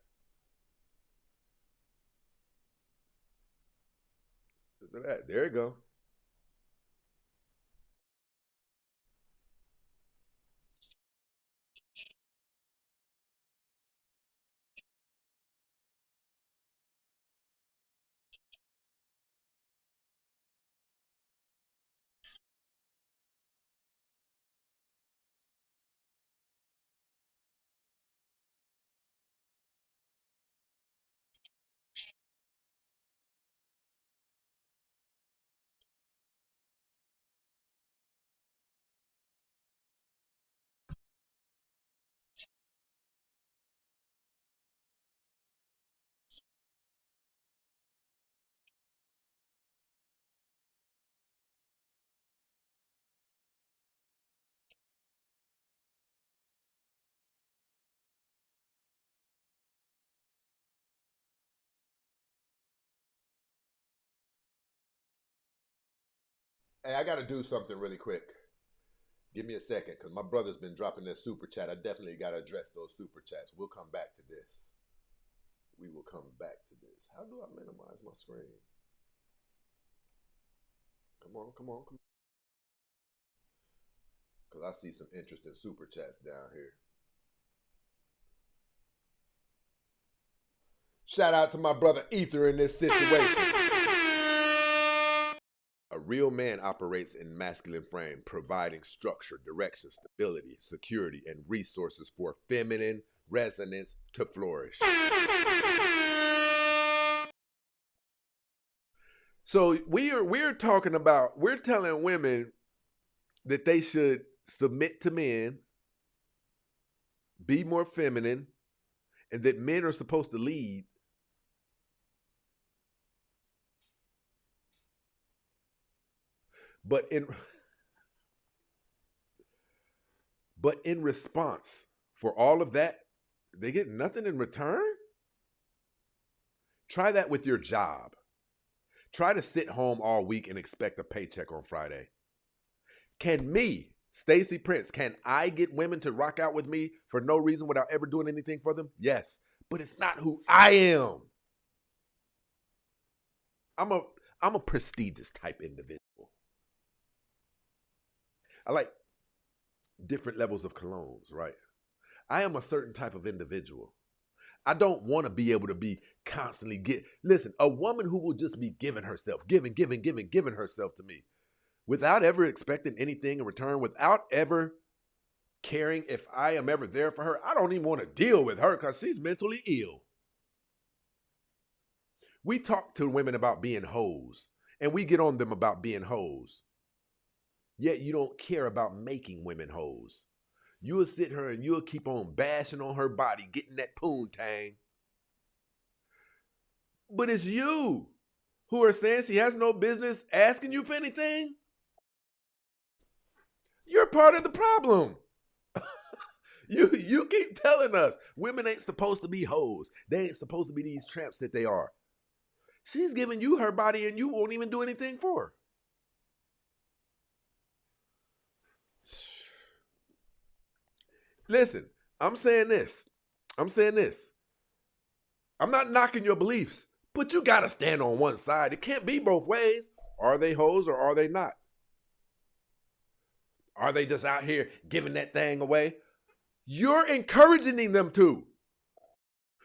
Where's it at? There you go. Hey, I got to do something really quick. Give me a second, because my brother's been dropping that super chat. I definitely got to address those super chats. We'll come back to this. We will come back to this. How do I minimize my screen? Come on, come on, come on. Because I see some interesting super chats down here. Shout out to my brother Ether in this situation. A real man operates in masculine frame, providing structure, direction, stability, security, and resources for feminine resonance to flourish. So we're talking about, we're telling women that they should submit to men, be more feminine, and that men are supposed to lead. But in response for all of that, they get nothing in return? Try that with your job. Try to sit home all week and expect a paycheck on Friday. Can me, Stacey Prince, can I get women to rock out with me for no reason without ever doing anything for them? Yes, but it's not who I am. I'm a prestigious type individual. I like different levels of colognes, right? I am a certain type of individual. I don't want to be able to be constantly listen, a woman who will just be giving herself, giving herself to me without ever expecting anything in return, without ever caring if I am ever there for her. I don't even want to deal with her because she's mentally ill. We talk to women about being hoes, and we get on them about being hoes. Yet you don't care about making women hoes. You'll sit her and you'll keep on bashing on her body, getting that poontang. But it's you who are saying she has no business asking you for anything. You're part of the problem. You keep telling us women ain't supposed to be hoes. They ain't supposed to be these tramps that they are. She's giving you her body and you won't even do anything for her. Listen, I'm saying this. I'm not knocking your beliefs, but you got to stand on one side. It can't be both ways. Are they hoes or are they not? Are they just out here giving that thing away? You're encouraging them to.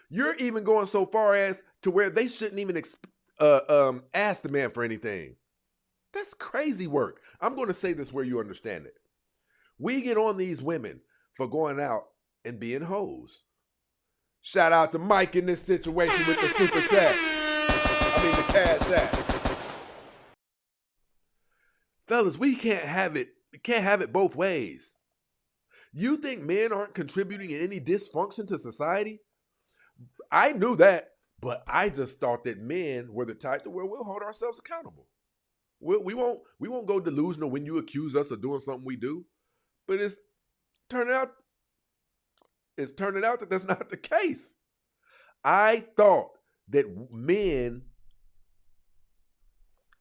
You're even going so far as to where they shouldn't even ask the man for anything. That's crazy work. I'm going to say this where you understand it. We get on these women for going out and being hoes. Shout out to Mike in this situation with the super chat. The cash app. Fellas, we can't have it. We can't have it both ways. You think men aren't contributing in any dysfunction to society? I knew that, but I just thought that men were the type to where we'll hold ourselves accountable. We won't go delusional when you accuse us of doing something we do, but it's turning out that that's not the case. I thought that men,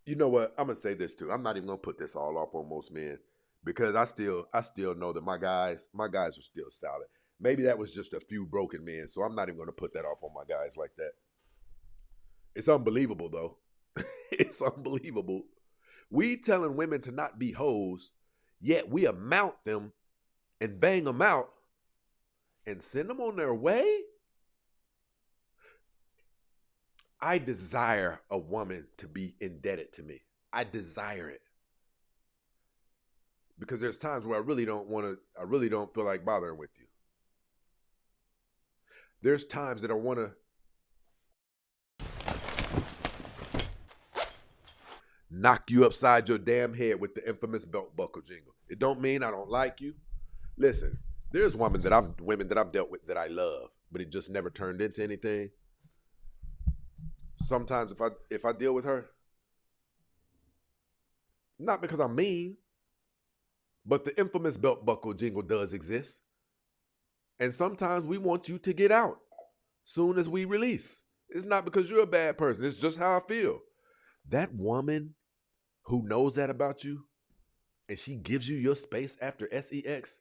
you know what? I'm gonna say this too. I'm not even gonna put this all off on most men because I still know that my guys are still solid. Maybe that was just a few broken men, so I'm not even going to put that off on my guys like that. It's unbelievable, though. It's unbelievable. We telling women to not be hoes, yet we amount them and bang them out and send them on their way? I desire a woman to be indebted to me. I desire it. Because there's times where I really don't feel like bothering with you. There's times that I want to knock you upside your damn head with the infamous belt buckle jingle. It don't mean I don't like you. Listen, there's women that I've dealt with that I love, but it just never turned into anything. Sometimes if I deal with her, not because I'm mean, but the infamous belt buckle jingle does exist. And sometimes we want you to get out soon as we release. It's not because you're a bad person. It's just how I feel. That woman who knows that about you and she gives you your space after sex,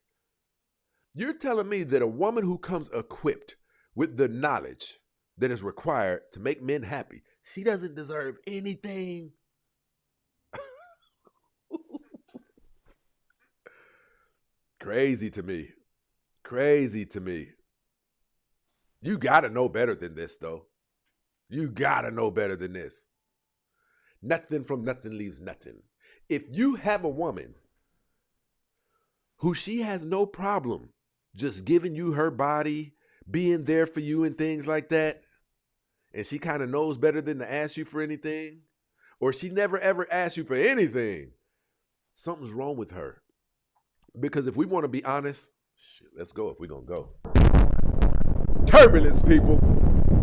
you're telling me that a woman who comes equipped with the knowledge that is required to make men happy, she doesn't deserve anything? Crazy to me. Crazy to me. You got to know better than this, though. You got to know better than this. Nothing from nothing leaves nothing. If you have a woman who she has no problem just giving you her body, being there for you and things like that, and she kind of knows better than to ask you for anything, or she never ever asks you for anything, something's wrong with her. Because if we want to be honest, shit, let's go if we're going to go. Turbulence, people.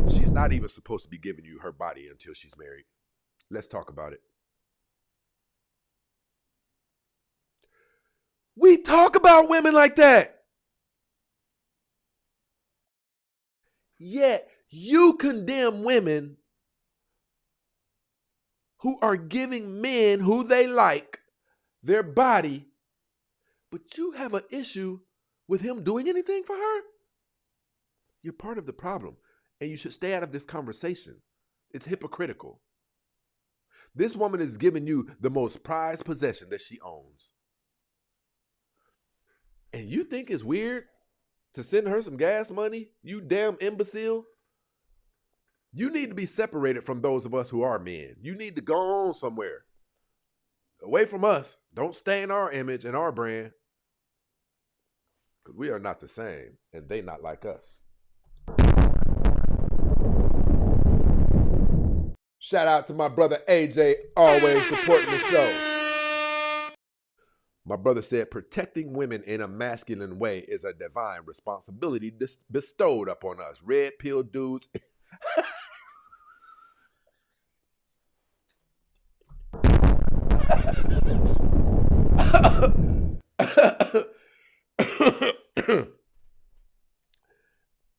She's not even supposed to be giving you her body until she's married. Let's talk about it. We talk about women like that. Yet you condemn women who are giving men who they like their body, but you have an issue with him doing anything for her? You're part of the problem, and you should stay out of this conversation. It's hypocritical. This woman is giving you the most prized possession that she owns. And you think it's weird to send her some gas money? You damn imbecile. You need to be separated from those of us who are men. You need to go on somewhere. Away from us. Don't stain our image and our brand. Because we are not the same, and they not like us. Shout out to my brother AJ, always supporting the show. My brother said, protecting women in a masculine way is a divine responsibility bestowed upon us. Red pill dudes.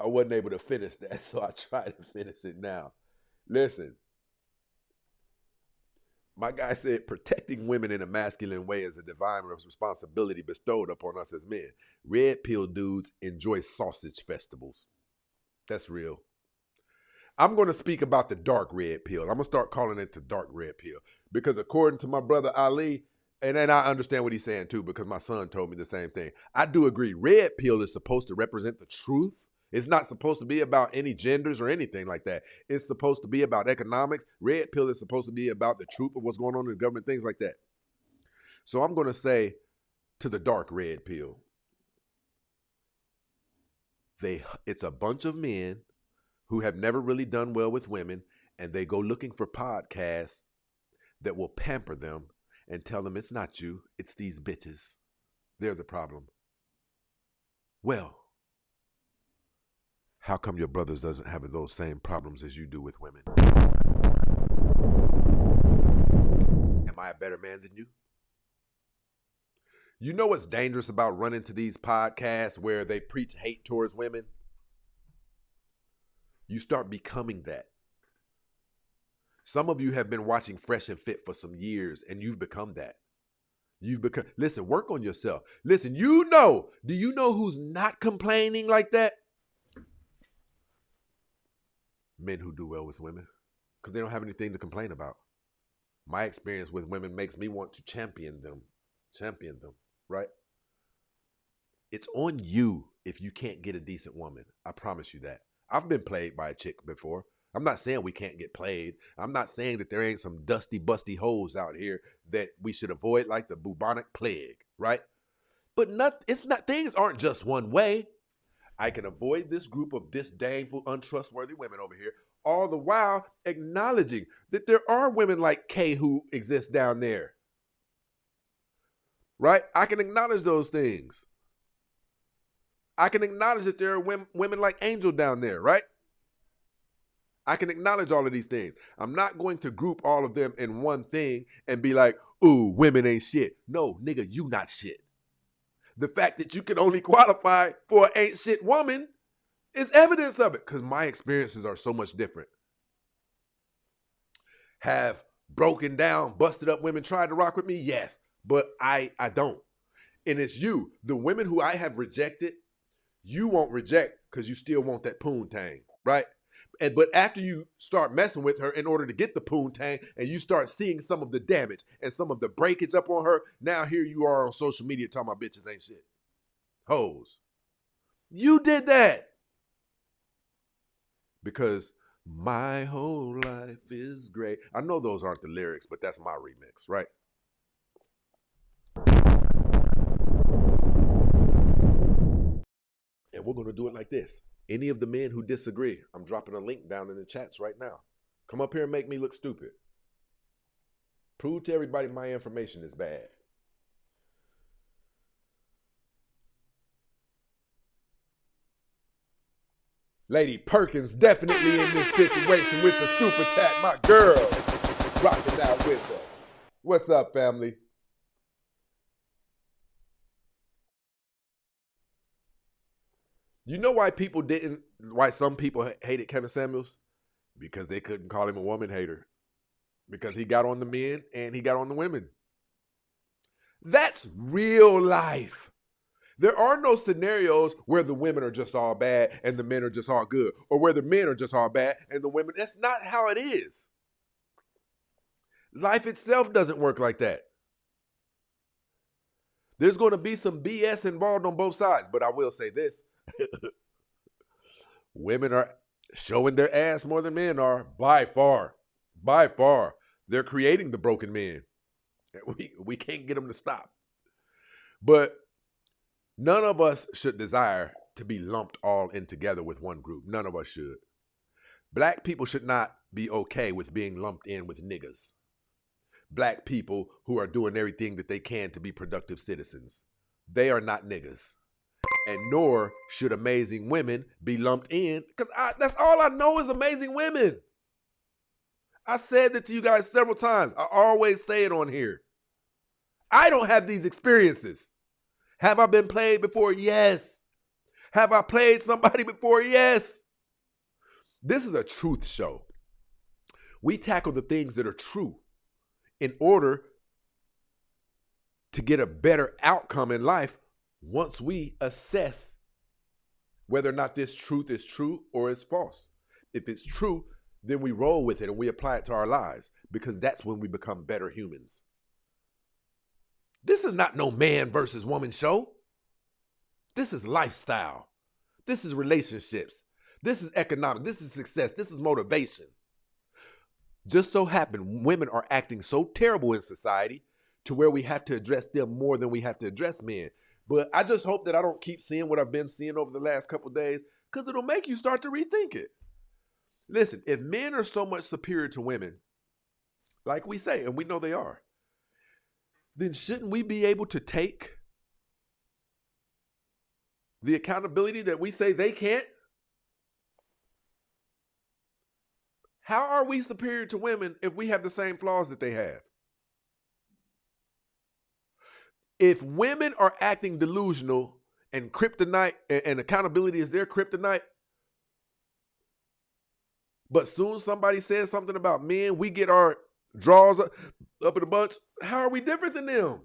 I wasn't able to finish that, so I tried to finish it now. Listen. My guy said, protecting women in a masculine way is a divine responsibility bestowed upon us as men. Red pill dudes enjoy sausage festivals. That's real. I'm going to speak about the dark red pill. I'm going to start calling it the dark red pill. Because according to my brother Ali, and then I understand what he's saying too, because my son told me the same thing. I do agree. Red pill is supposed to represent the truth. It's not supposed to be about any genders or anything like that. It's supposed to be about economics. Red pill is supposed to be about the truth of what's going on in the government, things like that. So I'm going to say to the dark red pill, it's a bunch of men who have never really done well with women, and they go looking for podcasts that will pamper them and tell them it's not you, it's these bitches. They're the problem. Well, how come your brothers doesn't have those same problems as you do with women? Am I a better man than you? You know what's dangerous about running to these podcasts where they preach hate towards women? You start becoming that. Some of you have been watching Fresh and Fit for some years, and you've become that. You've become, listen, work on yourself. Listen, do you know who's not complaining like that? Men who do well with women, because they don't have anything to complain about. My experience with women makes me want to champion them, right? It's on you if you can't get a decent woman. I promise you that. I've been played by a chick before. I'm not saying we can't get played. I'm not saying that there ain't some dusty, busty hoes out here that we should avoid like the bubonic plague, right? But things aren't just one way. I can avoid this group of disdainful, untrustworthy women over here, all the while acknowledging that there are women like Kay who exist down there. Right? I can acknowledge those things. I can acknowledge that there are women like Angel down there, right? I can acknowledge all of these things. I'm not going to group all of them in one thing and be like, ooh, women ain't shit. No, nigga, you not shit. The fact that you can only qualify for an ain't shit woman is evidence of it, because my experiences are so much different. Have broken down, busted up women tried to rock with me? Yes, but I don't. And it's you, the women who I have rejected, you won't reject because you still want that poontang, right? But after you start messing with her in order to get the poontang and you start seeing some of the damage and some of the breakage up on her, now here you are on social media talking about bitches ain't shit. Hoes. You did that. Because my whole life is great. I know those aren't the lyrics, but that's my remix, right? And we're going to do it like this. Any of the men who disagree, I'm dropping a link down in the chats right now. Come up here and make me look stupid. Prove to everybody my information is bad. Lady Perkins definitely in this situation with the super chat. My girl rocking out with us. What's up, family? You know why some people hated Kevin Samuels? Because they couldn't call him a woman hater. Because he got on the men and he got on the women. That's real life. There are no scenarios where the women are just all bad and the men are just all good, or where the men are just all bad and the women. That's not how it is. Life itself doesn't work like that. There's going to be some BS involved on both sides, but I will say this. Women are showing their ass more than men are, by far. By far. They're creating the broken men. We can't get them to stop. But none of us should desire to be lumped all in together with one group. None of us should. Black people should not be okay with being lumped in with niggas. Black people who are doing everything that they can to be productive citizens. They are not niggas. And nor should amazing women be lumped in, because that's all I know is amazing women. I said that to you guys several times. I always say it on here. I don't have these experiences. Have I been played before? Yes. Have I played somebody before? Yes. This is a truth show. We tackle the things that are true in order to get a better outcome in life once we assess whether or not this truth is true or is false. If it's true, then we roll with it and we apply it to our lives, because that's when we become better humans. This is not no man versus woman show. This is lifestyle. This is relationships. This is economic. This is success. This is motivation. Just so happen, women are acting so terrible in society to where we have to address them more than we have to address men. But I just hope that I don't keep seeing what I've been seeing over the last couple of days, because it'll make you start to rethink it. Listen, if men are so much superior to women, like we say, and we know they are, then shouldn't we be able to take the accountability that we say they can't? How are we superior to women if we have the same flaws that they have? If women are acting delusional and kryptonite and accountability is their kryptonite, but soon somebody says something about men, we get our draws up in a bunch. How are we different than them?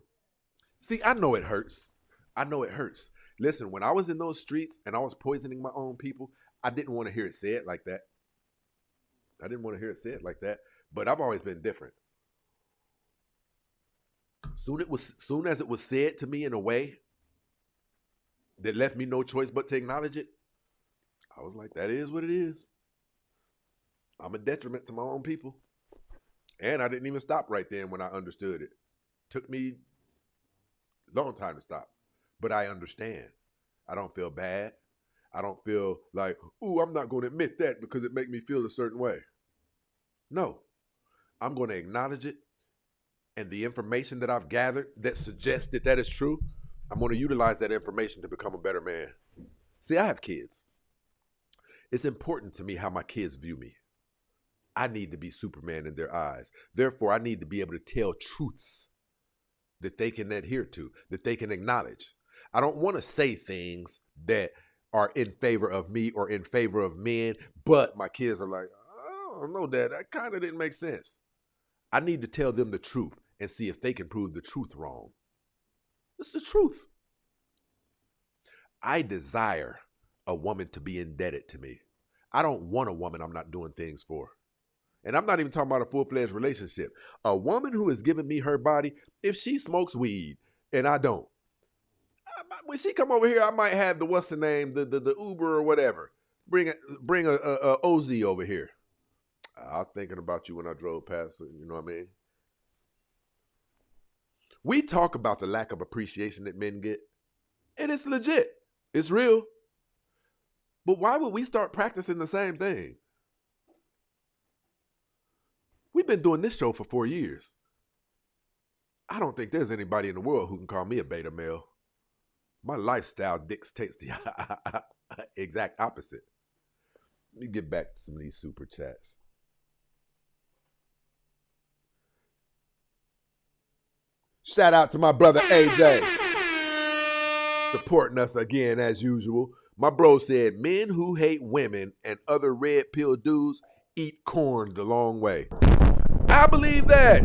See, I know it hurts. I know it hurts. Listen, when I was in those streets and I was poisoning my own people, I didn't want to hear it said like that. I didn't want to hear it said like that. But I've always been different. Soon as it was said to me in a way that left me no choice but to acknowledge it, I was like, that is what it is. I'm a detriment to my own people. And I didn't even stop right then when I understood it. Took me a long time to stop. But I understand. I don't feel bad. I don't feel like, ooh, I'm not going to admit that because it makes me feel a certain way. No. I'm going to acknowledge it. And the information that I've gathered that suggests that that is true, I'm going to utilize that information to become a better man. See, I have kids. It's important to me how my kids view me. I need to be Superman in their eyes. Therefore, I need to be able to tell truths that they can adhere to, that they can acknowledge. I don't want to say things that are in favor of me or in favor of men, but my kids are like, I don't know, Dad, that kind of didn't make sense. I need to tell them the truth and see if they can prove the truth wrong. It's the truth. I desire a woman to be indebted to me. I don't want a woman I'm not doing things for. And I'm not even talking about a full-fledged relationship. A woman who is giving me her body, if she smokes weed and I don't, when she come over here, I might have the, what's the name, the Uber or whatever. Bring a OZ over here. I was thinking about you when I drove past, you know what I mean? We talk about the lack of appreciation that men get, and it's legit. It's real. But why would we start practicing the same thing? We've been doing this show for 4 years. I don't think there's anybody in the world who can call me a beta male. My lifestyle dictates the exact opposite. Let me get back to some of these super chats. Shout out to my brother AJ. Supporting us again as usual. My bro said, men who hate women and other red pill dudes eat corn the long way. I believe that.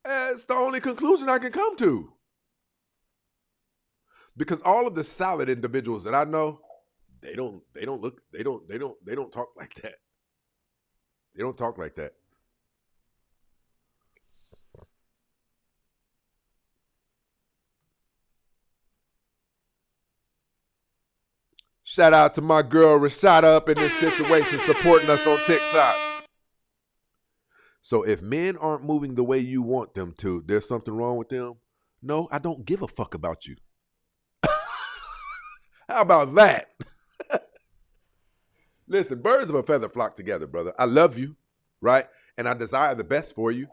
That's the only conclusion I can come to. Because all of the solid individuals that I know, they don't talk like that. They don't talk like that. Shout out to my girl Rashada up in this situation supporting us on TikTok. So if men aren't moving the way you want them to, there's something wrong with them? No, I don't give a fuck about you. How about that? Listen, birds of a feather flock together, brother. I love you, right? And I desire the best for you,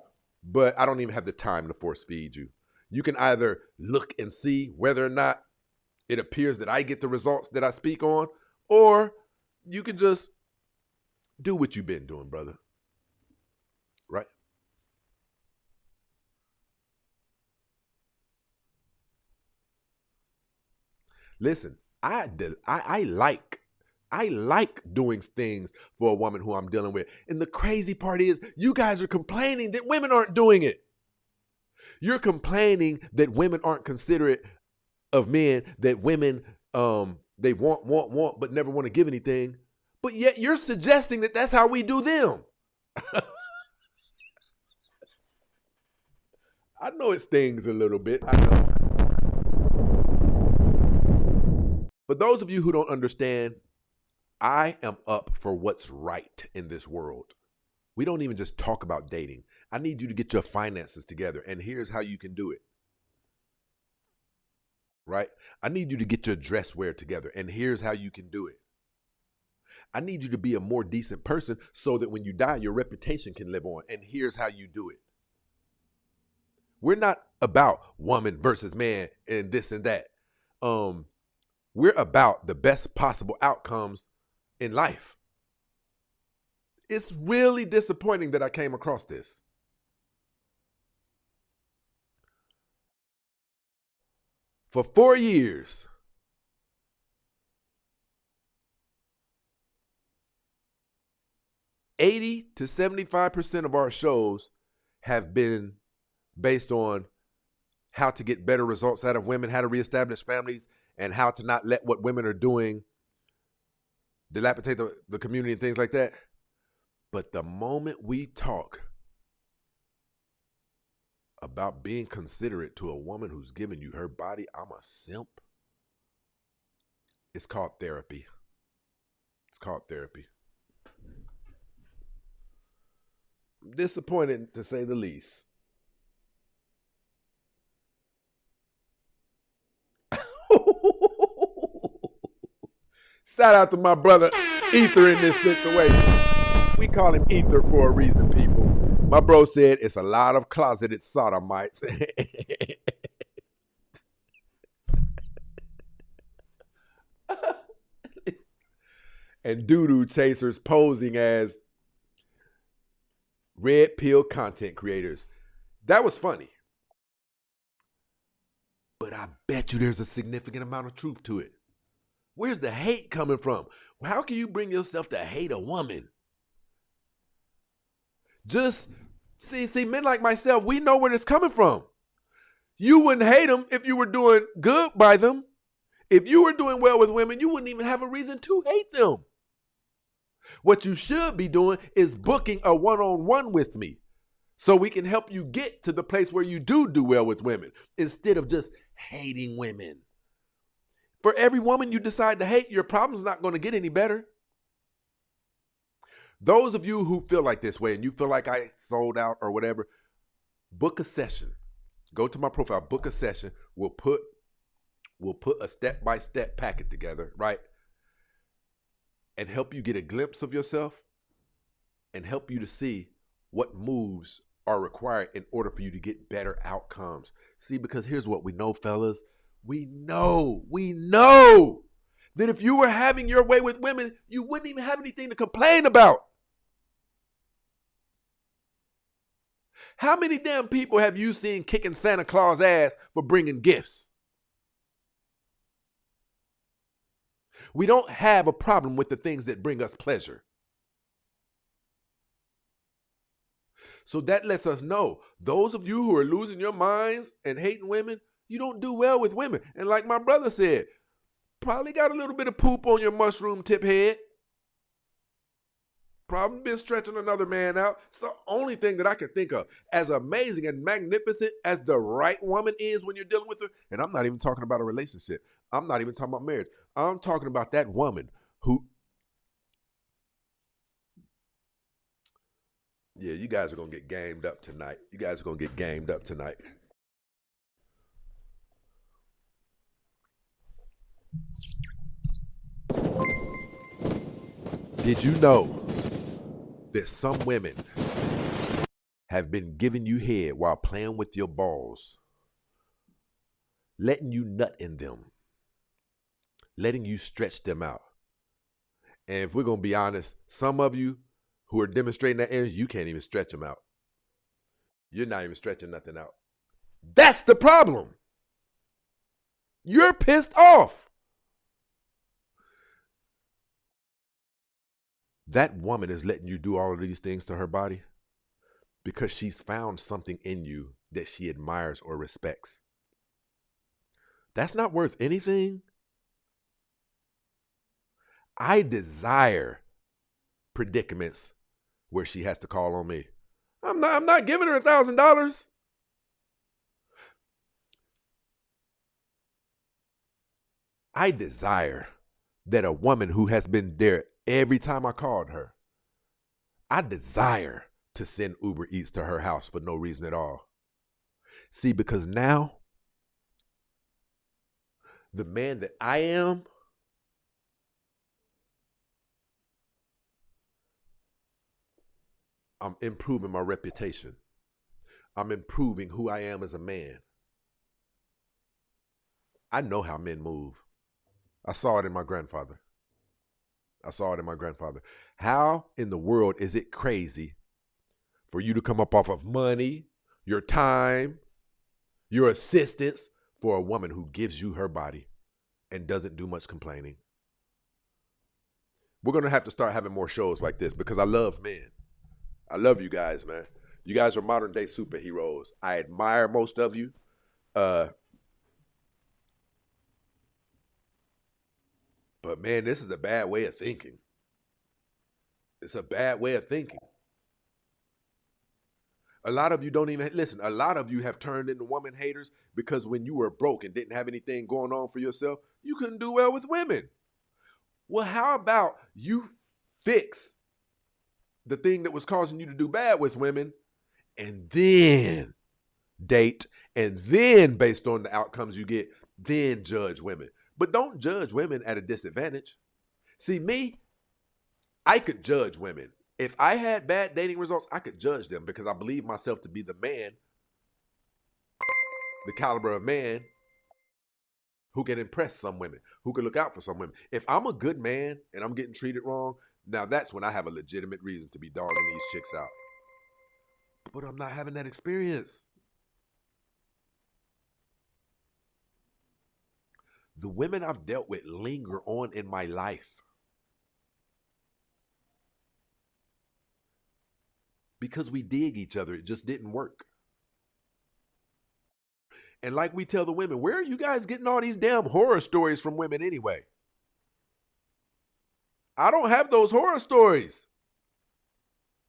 but I don't even have the time to force feed you. You can either look and see whether or not it appears that I get the results that I speak on, or you can just do what you've been doing, brother. Right? Listen, I like doing things for a woman who I'm dealing with. And the crazy part is, you guys are complaining that women aren't doing it. You're complaining that women aren't considerate of men, that women, they want, but never want to give anything. But yet you're suggesting that that's how we do them. I know it stings a little bit. I know. For those of you who don't understand, I am up for what's right in this world. We don't even just talk about dating. I need you to get your finances together, and here's how you can do it. Right? I need you to get your dress wear together, and here's how you can do it. I need you to be a more decent person so that when you die, your reputation can live on, and here's how you do it. We're not about woman versus man and this and that. We're about the best possible outcomes in life. It's really disappointing that I came across this. For 4 years, 80 to 75% of our shows have been based on how to get better results out of women, how to reestablish families, and how to not let what women are doing dilapidate the community and things like that. But the moment we talk about being considerate to a woman who's giving you her body, I'm a simp. It's called therapy. It's called therapy. I'm disappointed, to say the least. Shout out to my brother Ether in this situation. We call him Ether for a reason, people. My bro said it's a lot of closeted sodomites. And doo-doo chasers posing as red pill content creators. That was funny. But I bet you there's a significant amount of truth to it. Where's the hate coming from? How can you bring yourself to hate a woman? Just see, men like myself, we know where it's coming from. You wouldn't hate them if you were doing good by them. If you were doing well with women, you wouldn't even have a reason to hate them. What you should be doing is booking a one-on-one with me so we can help you get to the place where you do well with women instead of just hating women. For every woman you decide to hate, your problem's not going to get any better. Those of you who feel like this way and you feel like I sold out or whatever, book a session. Go to my profile, book a session. We'll put a step-by-step packet together, right? And help you get a glimpse of yourself and help you to see what moves are required in order for you to get better outcomes. See, because here's what we know, fellas. We know that if you were having your way with women, you wouldn't even have anything to complain about. How many damn people have you seen kicking Santa Claus' ass for bringing gifts? We don't have a problem with the things that bring us pleasure. So that lets us know, those of you who are losing your minds and hating women, you don't do well with women. And like my brother said, probably got a little bit of poop on your mushroom tip head. Probably been stretching another man out. It's the only thing that I can think of. As amazing and magnificent as the right woman is when you're dealing with her, and I'm not even talking about a relationship. I'm not even talking about marriage. I'm talking about that woman who, yeah, you guys are going to get gamed up tonight. You guys are going to get gamed up tonight. Did you know that some women have been giving you head while playing with your balls, letting you nut in them, letting you stretch them out? And if we're going to be honest, some of you who are demonstrating that energy, you can't even stretch them out. You're not even stretching nothing out. That's the problem. You're pissed off. That woman is letting you do all of these things to her body because she's found something in you that she admires or respects. That's not worth anything. I desire predicaments where she has to call on me. I'm not giving her $1,000. I desire that a woman who has been there every time I called her, I desire to send Uber Eats to her house for no reason at all. See, because now, the man that I am, I'm improving my reputation. I'm improving who I am as a man. I know how men move. I saw it in my grandfather. How in the world is it crazy for you to come up off of money, your time, your assistance for a woman who gives you her body and doesn't do much complaining? We're going to have to start having more shows like this because I love men. I love you guys, man. You guys are modern day superheroes. I admire most of you. But man, this is a bad way of thinking. It's a bad way of thinking. A lot of you don't even listen. A lot of you have turned into woman haters because when you were broke and didn't have anything going on for yourself, you couldn't do well with women. Well, how about you fix the thing that was causing you to do bad with women and then date, and then based on the outcomes you get, then judge women. But don't judge women at a disadvantage. See, me, I could judge women. If I had bad dating results, I could judge them because I believe myself to be the man, the caliber of man who can impress some women, who can look out for some women. If I'm a good man and I'm getting treated wrong, now that's when I have a legitimate reason to be dogging these chicks out. But I'm not having that experience. The women I've dealt with linger on in my life. Because we dig each other. It just didn't work. And like we tell the women, where are you guys getting all these damn horror stories from women anyway? I don't have those horror stories.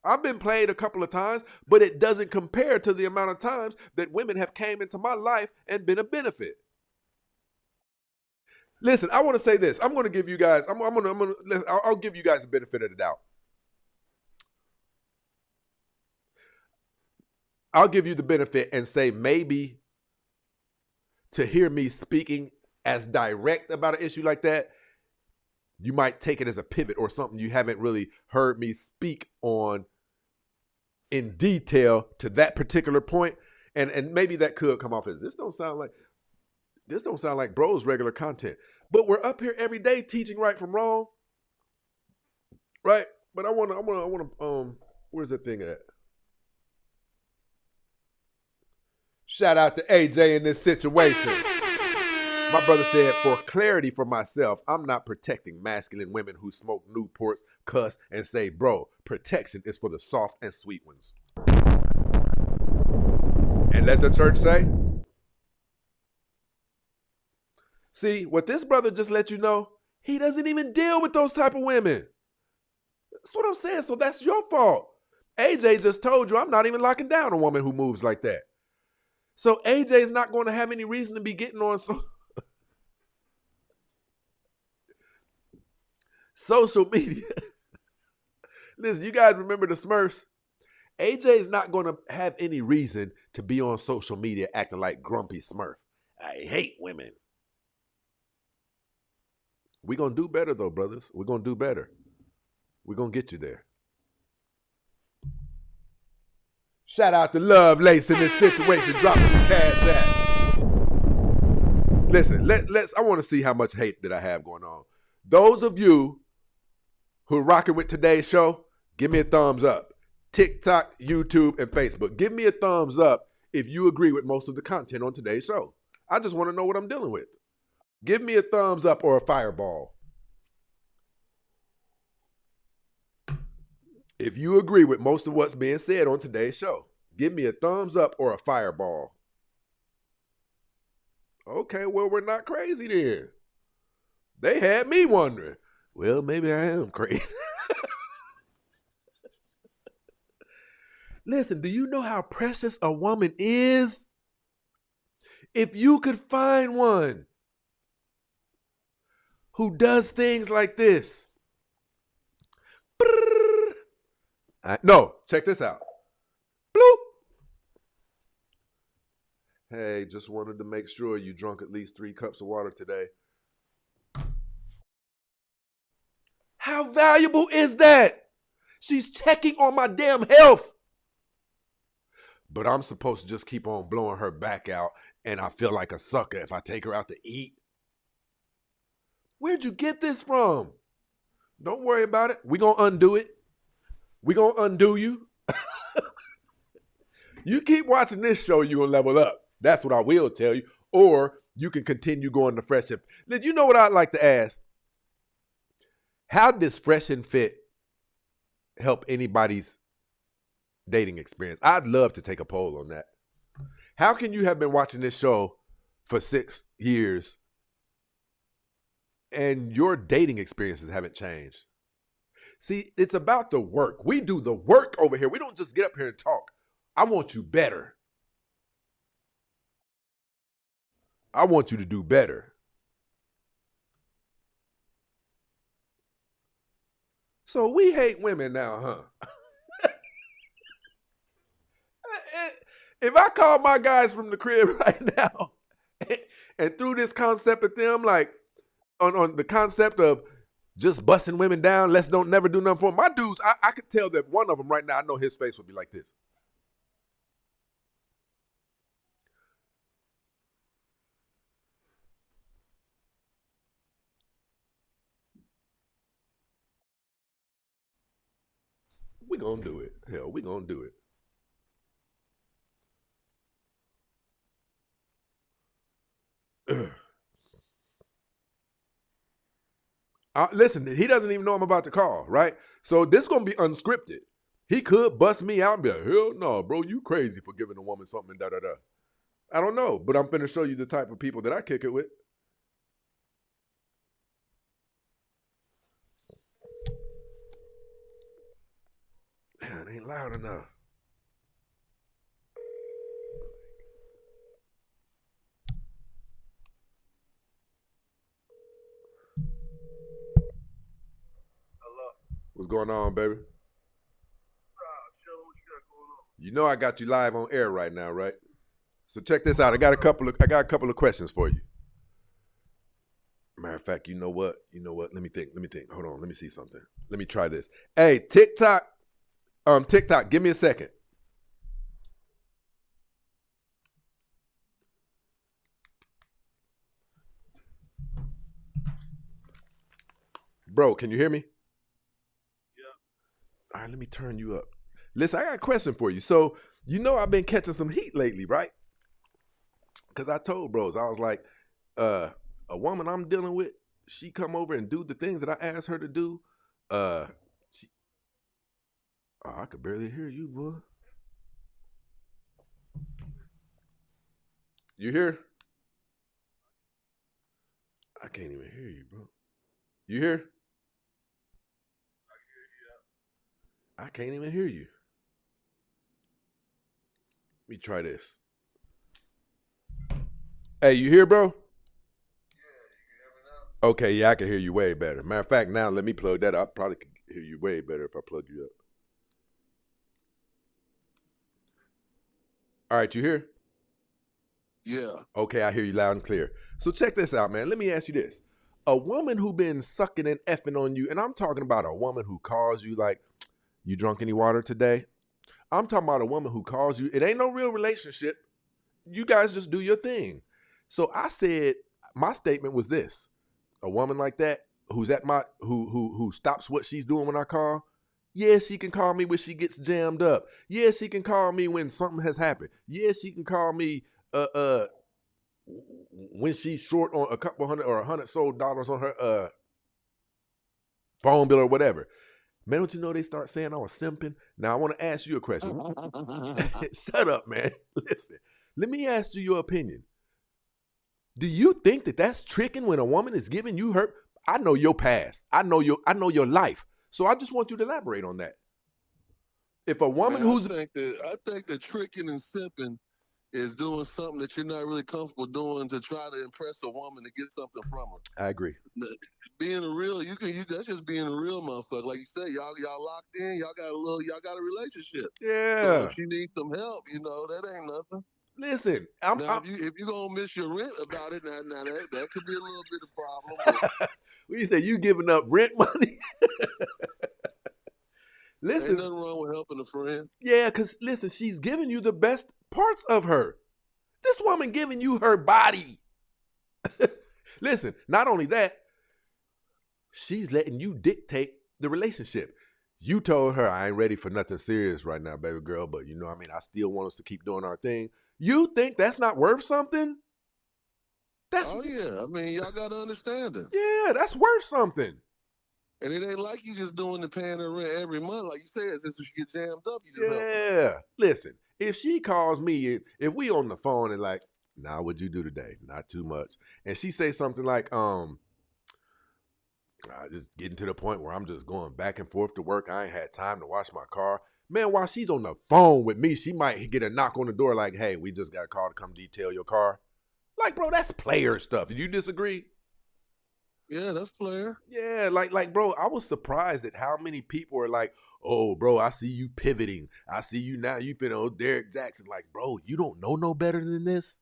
I've been played a couple of times, but it doesn't compare to the amount of times that women have came into my life and been a benefit. Listen, I want to say this. I'm going to give you guys, I'll give you guys the benefit of the doubt. I'll give you the benefit and say maybe to hear me speaking as direct about an issue like that, you might take it as a pivot or something you haven't really heard me speak on in detail to that particular point. And maybe that could come off as this don't sound like bro's regular content. But we're up here every day teaching right from wrong. Right? But I wanna where's that thing at? Shout out to AJ in this situation. My brother said, for clarity for myself, I'm not protecting masculine women who smoke Newports, cuss, and say, bro, protection is for the soft and sweet ones. And let the church say. See, what this brother just let you know, he doesn't even deal with those type of women. That's what I'm saying. So that's your fault. AJ just told you I'm not even locking down a woman who moves like that. So AJ is not going to have any reason to be getting on social media. Listen, you guys remember the Smurfs? AJ is not going to have any reason to be on social media acting like Grumpy Smurf. I hate women. We're going to do better though, brothers. We're going to do better. We're going to get you there. Shout out to Love Lace in this situation, dropping the cash app. Listen, I want to see how much hate that I have going on. Those of you who are rocking with today's show, give me a thumbs up. TikTok, YouTube, and Facebook. Give me a thumbs up if you agree with most of the content on today's show. I just want to know what I'm dealing with. Give me a thumbs up or a fireball. If you agree with most of what's being said on today's show, give me a thumbs up or a fireball. Okay, well, we're not crazy then. They had me wondering, well, maybe I am crazy. Listen, do you know how precious a woman is? If you could find one who does things like this. No, check this out. Bloop. Hey, just wanted to make sure you drunk at least 3 cups of water today. How valuable is that? She's checking on my damn health. But I'm supposed to just keep on blowing her back out, and I feel like a sucker if I take her out to eat. Where'd you get this from? Don't worry about it. We're going to undo it. We're going to undo you. You keep watching this show, you're going to level up. That's what I will tell you. Or you can continue going to Fresh Hip. Now, you know what I'd like to ask? How does Fresh and Fit help anybody's dating experience? I'd love to take a poll on that. How can you have been watching this show for 6 years and your dating experiences haven't changed? See, it's about the work. We do the work over here. We don't just get up here and talk. I want you better. I want you to do better. So we hate women now, huh? If I call my guys from the crib right now and threw this concept at them, like on the concept of just busting women down, let's don't never do nothing for them. My dudes, I could tell that one of them right now, I know his face would be like this. We gonna do it. Hell, we gonna do it. Listen, he doesn't even know I'm about to call, right? So this gonna be unscripted. He could bust me out and be like, hell no, bro, you crazy for giving a woman something, da-da-da. I don't know, but I'm finna show you the type of people that I kick it with. Man, it ain't loud enough. Hello. What's going on, baby? You know I got you live on air right now, right? So check this out. I got a couple of questions for you. Matter of fact, you know what? Let me think. Hold on. Let me see something. Let me try this. Hey, TikTok, give me a second. Bro, can you hear me? Yeah. All right, let me turn you up. Listen, I got a question for you. So, you know I've been catching some heat lately, right? Because I told bros, I was like, a woman I'm dealing with, she come over and do the things that I asked her to do. I could barely hear you, boy. You hear? I can't even hear you, bro. You hear? I can't even hear you. Let me try this. Hey, you here, bro? Yeah, you can hear me now? Okay, yeah, I can hear you way better. Matter of fact, now let me plug that up. I probably could hear you way better if I plug you up. All right, you here? Yeah. Okay, I hear you loud and clear. So check this out, man. Let me ask you this. A woman who been sucking and effing on you, and I'm talking about a woman who calls you like, you drunk any water today? I'm talking about a woman who calls you. It ain't no real relationship. You guys just do your thing. So I said, my statement was this. A woman like that, who's at my, who stops what she's doing when I call, yeah, she can call me when she gets jammed up. Yeah, she can call me when something has happened. Yeah, she can call me when she's short on a couple hundred or $100 sold dollars on her phone bill or whatever. Man, don't you know they start saying I was simping? Now I want to ask you a question. Shut up, man. Listen, let me ask you your opinion. Do you think that that's tricking when a woman is giving you her? I know your past. I know your life. So I just want you to elaborate on that. If a woman who's I think that tricking and simping is doing something that you're not really comfortable doing to try to impress a woman to get something from her. I agree. Being a real, that's just being a real motherfucker. Like you said, y'all locked in, y'all got a relationship. Yeah. So if she needs some help, that ain't nothing. Listen, if you gonna miss your rent about it, now that could be a little bit of problem. What you say? You giving up rent money? Listen, ain't nothing wrong with helping a friend. Yeah, because listen, she's giving you the best parts of her. This woman giving you her body. Listen, not only that, she's letting you dictate the relationship. You told her, I ain't ready for nothing serious right now, baby girl, but I still want us to keep doing our thing. You think that's not worth something? Oh, yeah. Y'all got to understand it. Yeah, that's worth something. And it ain't like you just doing the paying her rent every month. Like you said, since she get jammed up, you just help her. Yeah. Listen, if she calls me, if we on the phone and like, nah, what'd you do today? Not too much. And she say something like, just getting to the point where I'm just going back and forth to work. I ain't had time to wash my car. Man, while she's on the phone with me, she might get a knock on the door like, hey, we just got a call to come detail your car. Like, bro, that's player stuff. Did you disagree? Yeah, that's player. Yeah, like, bro, I was surprised at how many people are like, oh, bro, I see you pivoting. I see you now. You been on Derek Jackson. Like, bro, you don't know no better than this.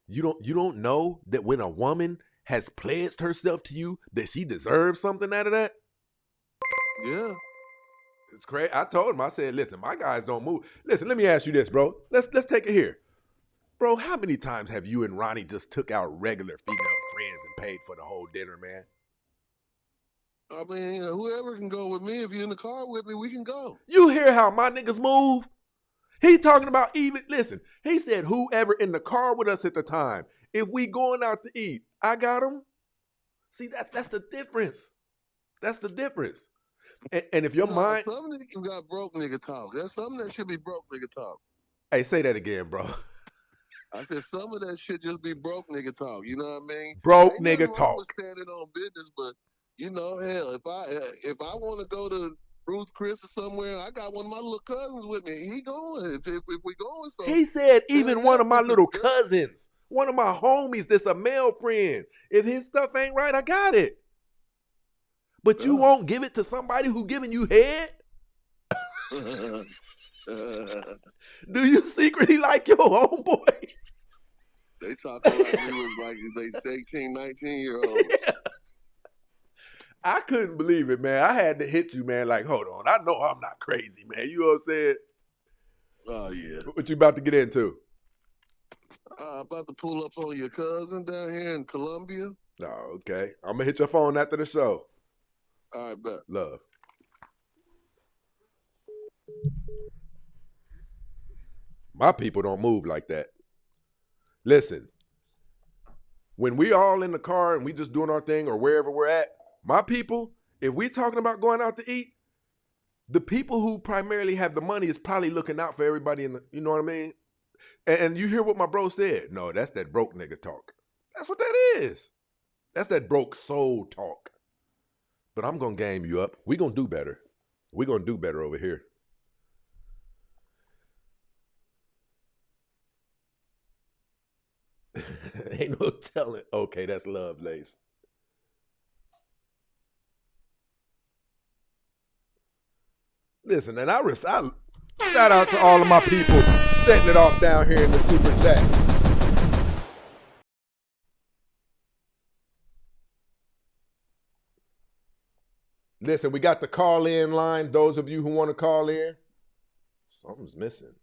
You don't know that when a woman has pledged herself to you that she deserves something out of that? Yeah. It's crazy. I told him, I said, listen, my guys don't move. Listen, let me ask you this, bro. Let's take it here. Bro, how many times have you and Ronnie just took out regular female friends and paid for the whole dinner, man? I mean, whoever can go with me, if you're in the car with me, we can go. You hear how my niggas move? He talking about even, listen, he said whoever in the car with us at the time. If we going out to eat, I got him. See, that's the difference. That's the difference. And if your mind... Some niggas got broke nigga talk. That's something that should be broke nigga talk. Hey, say that again, bro. I said some of that shit just be broke nigga talk. You know what I mean? Broke Ain't nigga nothing wrong talk. with standing on business, but you know, hell, if I want to go to Ruth Chris or somewhere, I got one of my little cousins with me. He going if we going. So He said even one of my little cousins, one of my homies that's a male friend, if his stuff ain't right, I got it. But you won't give it to somebody who giving you head? Do you secretly like your homeboy? They talking like we was like they 18, 19-year-olds. Yeah. I couldn't believe it, man. I had to hit you, man. Like, hold on. I know I'm not crazy, man. You know what I'm saying? Oh, yeah. What you about to get into? About to pull up on your cousin down here in Columbia. Oh, okay. I'm going to hit your phone after the show. All right, bet. Love. My people don't move like that. Listen, when we all in the car and we just doing our thing or wherever we're at, my people, if we talking about going out to eat, the people who primarily have the money is probably looking out for everybody in the, you know what I mean? And you hear what my bro said. No, that's that broke nigga talk. That's what that is. That's that broke soul talk. But I'm going to game you up. We going to do better. We going to do better over here. Ain't no telling. Okay, that's love, Lace. Listen, and I shout out to all of my people setting it off down here in the super chat. Listen, we got the call-in line. Those of you who want to call in, something's missing.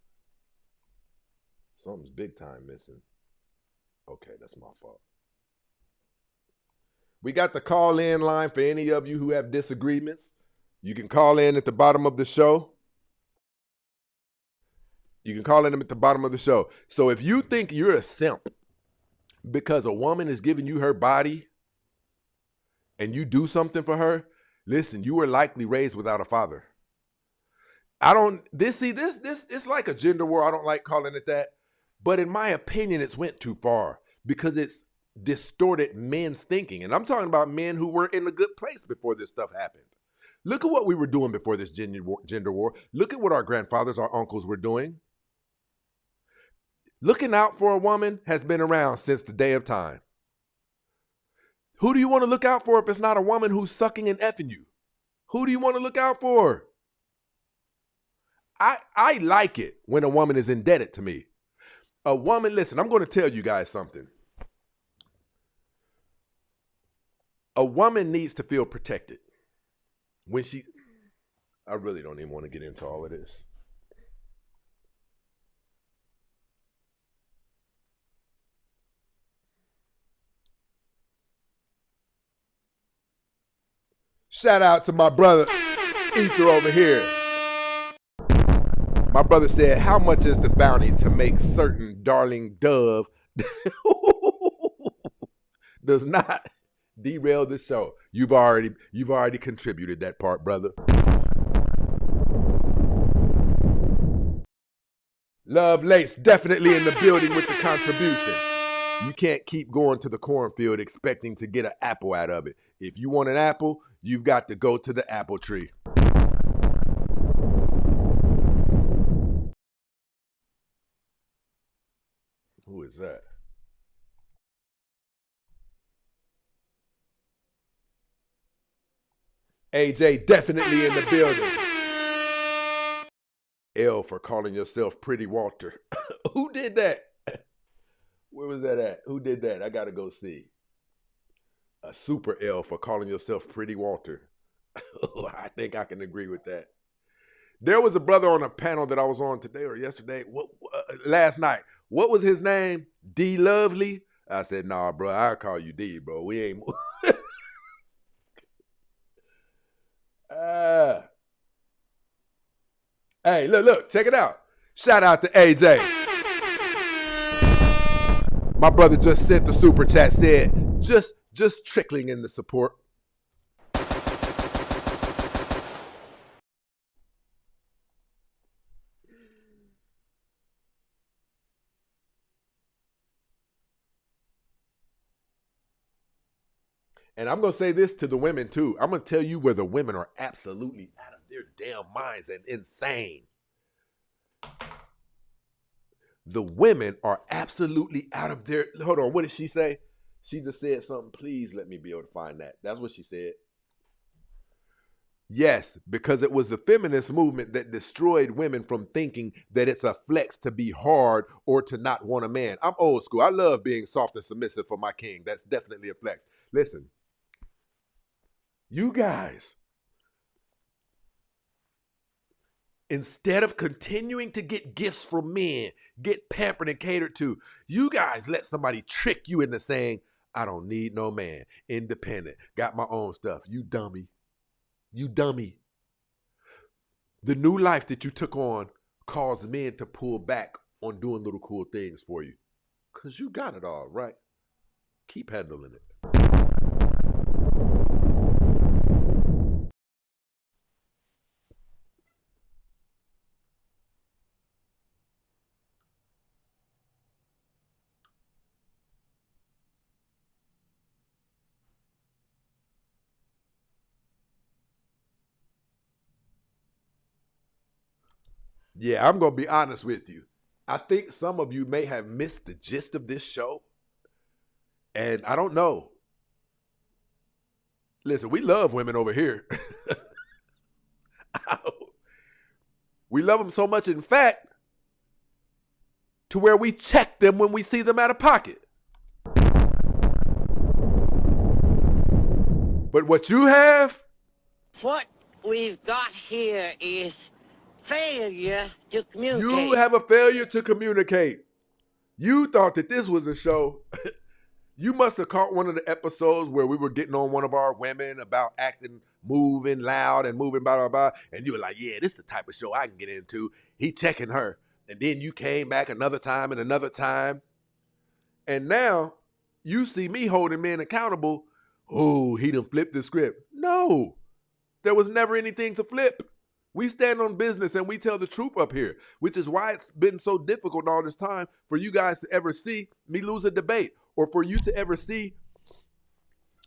Something's big time missing. Okay, that's my fault. We got the call-in line for any of you who have disagreements. You can call in at the bottom of the show. You can call in at the bottom of the show. So if you think you're a simp because a woman is giving you her body and you do something for her, listen, you were likely raised without a father. This it's like a gender war. I don't like calling it that. But in my opinion, it's went too far because it's distorted men's thinking. And I'm talking about men who were in a good place before this stuff happened. Look at what we were doing before this gender war. Look at what our grandfathers, our uncles were doing. Looking out for a woman has been around since the day of time. Who do you want to look out for if it's not a woman who's sucking and effing you? Who do you want to look out for? I like it when a woman is indebted to me. A woman, listen, I'm going to tell you guys something. A woman needs to feel protected. I really don't even want to get into all of this. Shout out to my brother, Ether over here. My brother said, how much is the bounty to make certain darling dove does not derail the show. You've already contributed that part, brother. Love Lace definitely in the building with the contribution. You can't keep going to the cornfield expecting to get an apple out of it. If you want an apple, you've got to go to the apple tree. Who is that? AJ definitely in the building. L for calling yourself Pretty Walter. Who did that? Where was that at? Who did that? I gotta go see. A super L for calling yourself Pretty Walter. I think I can agree with that. There was a brother on a panel that I was on today or yesterday, last night. What was his name? D Lovely? I said, nah, bro, I'll call you D, bro. We ain't... Hey, look, check it out. Shout out to AJ. My brother just sent the super chat, said, just trickling in the support. And I'm going to say this to the women too. I'm going to tell you where the women are absolutely out of their damn minds and insane. The women are absolutely out of their... Hold on, what did she say? She just said something. Please let me be able to find that. That's what she said. Yes, because it was the feminist movement that destroyed women from thinking that it's a flex to be hard or to not want a man. I'm old school. I love being soft and submissive for my king. That's definitely a flex. Listen, you guys, instead of continuing to get gifts from men, get pampered and catered to, you guys let somebody trick you into saying, I don't need no man, independent, got my own stuff. You dummy. You dummy. The new life that you took on caused men to pull back on doing little cool things for you. Because you got it all, right? Keep handling it. Yeah, I'm going to be honest with you. I think some of you may have missed the gist of this show. And I don't know. Listen, we love women over here. We love them so much, in fact, to where we check them when we see them out of pocket. But what you have? What we've got here is failure to communicate. You have a failure to communicate. You thought that this was a show. You must have caught one of the episodes where we were getting on one of our women about acting, moving loud and moving blah, blah, blah. And you were like, yeah, this is the type of show I can get into. He checking her. And then you came back another time and another time. And now you see me holding men accountable. Oh, he done flipped the script. No, there was never anything to flip. We stand on business and we tell the truth up here, which is why it's been so difficult all this time for you guys to ever see me lose a debate or for you to ever see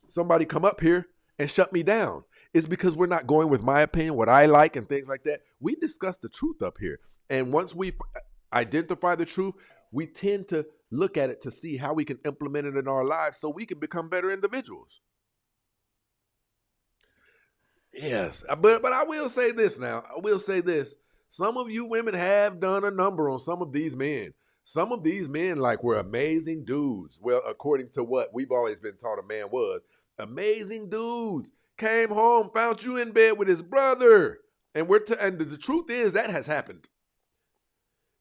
somebody come up here and shut me down. It's because we're not going with my opinion, what I like and things like that. We discuss the truth up here. And once we identify the truth, we tend to look at it to see how we can implement it in our lives so we can become better individuals. Yes, but I will say this now. I will say this. Some of you women have done a number on some of these men. Some of these men were amazing dudes. Well, according to what we've always been taught a man was. Amazing dudes. Came home, found you in bed with his brother. And the truth is that has happened.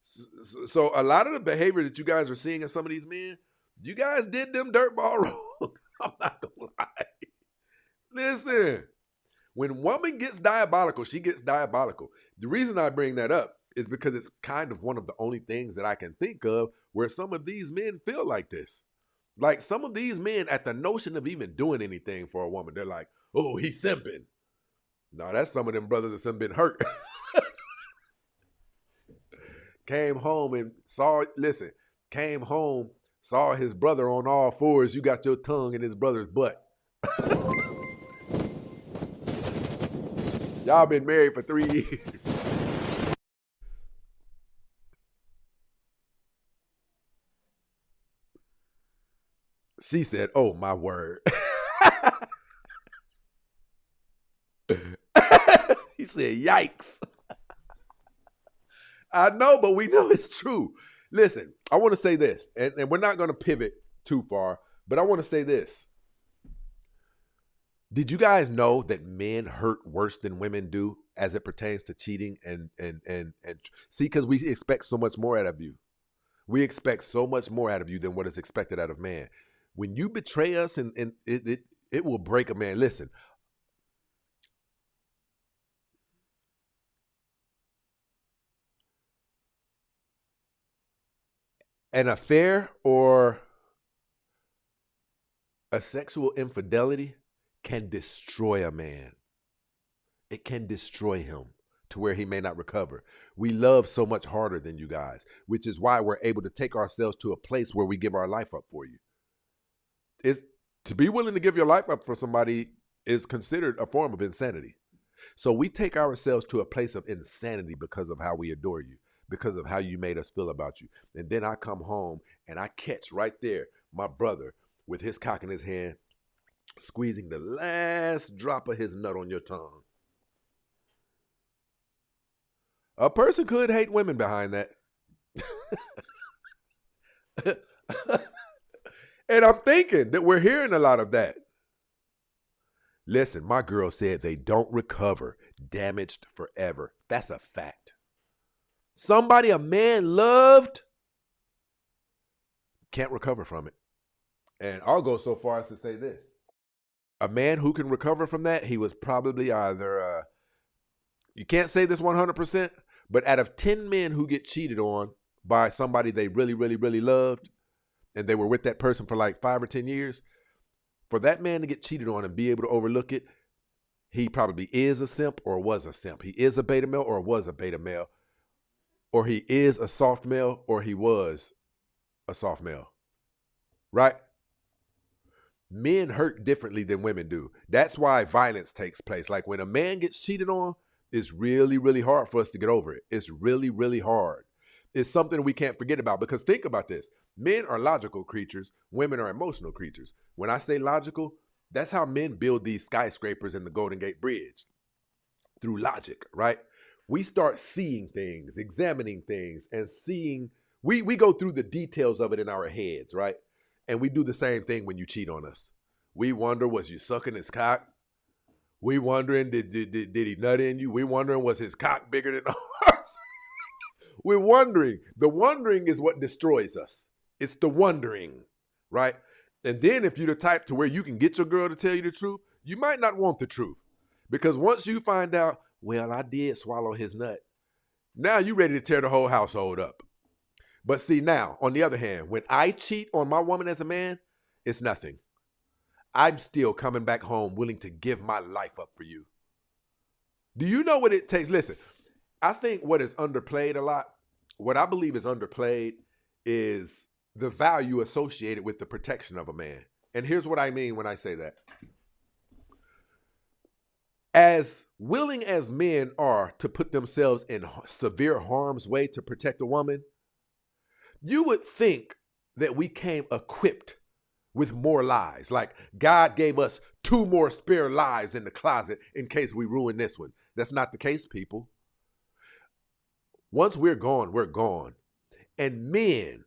So a lot of the behavior that you guys are seeing in some of these men, you guys did them dirtball wrong. I'm not going to lie. Listen. When woman gets diabolical, she gets diabolical. The reason I bring that up is because it's kind of one of the only things that I can think of where some of these men feel like this. Like some of these men, at the notion of even doing anything for a woman, they're like, oh, he's simping. No, that's some of them brothers that's been hurt. Came home and saw his brother on all fours. You got your tongue in his brother's butt. Y'all been married for 3 years. She said, oh, my word. He said, yikes. I know, but we know it's true. Listen, I want to say this, and we're not going to pivot too far, but I want to say this. Did you guys know that men hurt worse than women do as it pertains to cheating and see, because we expect so much more out of you. We expect so much more out of you than what is expected out of man. When you betray us, and it will break a man. Listen, an affair or a sexual infidelity can destroy a man. It can destroy him to where he may not recover. We love so much harder than you guys, which is why we're able to take ourselves to a place where we give our life up for you. It's, to be willing to give your life up for somebody is considered a form of insanity. So we take ourselves to a place of insanity because of how we adore you, because of how you made us feel about you. And then I come home and I catch right there my brother with his cock in his hand, squeezing the last drop of his nut on your tongue. A person could hate women behind that. And I'm thinking that we're hearing a lot of that. Listen, my girl said they don't recover, damaged forever. That's a fact. Somebody a man loved can't recover from it. And I'll go so far as to say this. A man who can recover from that, he was probably either, you can't say this 100%, but out of 10 men who get cheated on by somebody they really, really, really loved, and they were with that person for like 5 or 10 years, for that man to get cheated on and be able to overlook it, he probably is a simp or was a simp. He is a beta male or was a beta male. Or he is a soft male or he was a soft male. Right? Men hurt differently than women do. That's why violence takes place. Like when a man gets cheated on, it's really, really hard for us to get over it. It's really, really hard. It's something we can't forget about, because think about this. Men are logical creatures. Women are emotional creatures. When I say logical, that's how men build these skyscrapers in the Golden Gate Bridge. Through logic, right? We start seeing things, examining things, and seeing, we go through the details of it in our heads, right? And we do the same thing when you cheat on us. We wonder, was you sucking his cock? We wondering, did he nut in you? We wondering, was his cock bigger than ours? We're wondering. The wondering is what destroys us. It's the wondering, right? And then if you're the type to where you can get your girl to tell you the truth, you might not want the truth. Because once you find out, well, I did swallow his nut, now you're ready to tear the whole household up. But see, now, on the other hand, when I cheat on my woman as a man, it's nothing. I'm still coming back home willing to give my life up for you. Do you know what it takes? Listen, I think what is underplayed a lot, what I believe is underplayed is the value associated with the protection of a man. And here's what I mean when I say that. As willing as men are to put themselves in severe harm's way to protect a woman, you would think that we came equipped with more lives. Like God gave us 2 more spare lives in the closet in case we ruin this one. That's not the case, people. Once we're gone, we're gone. And men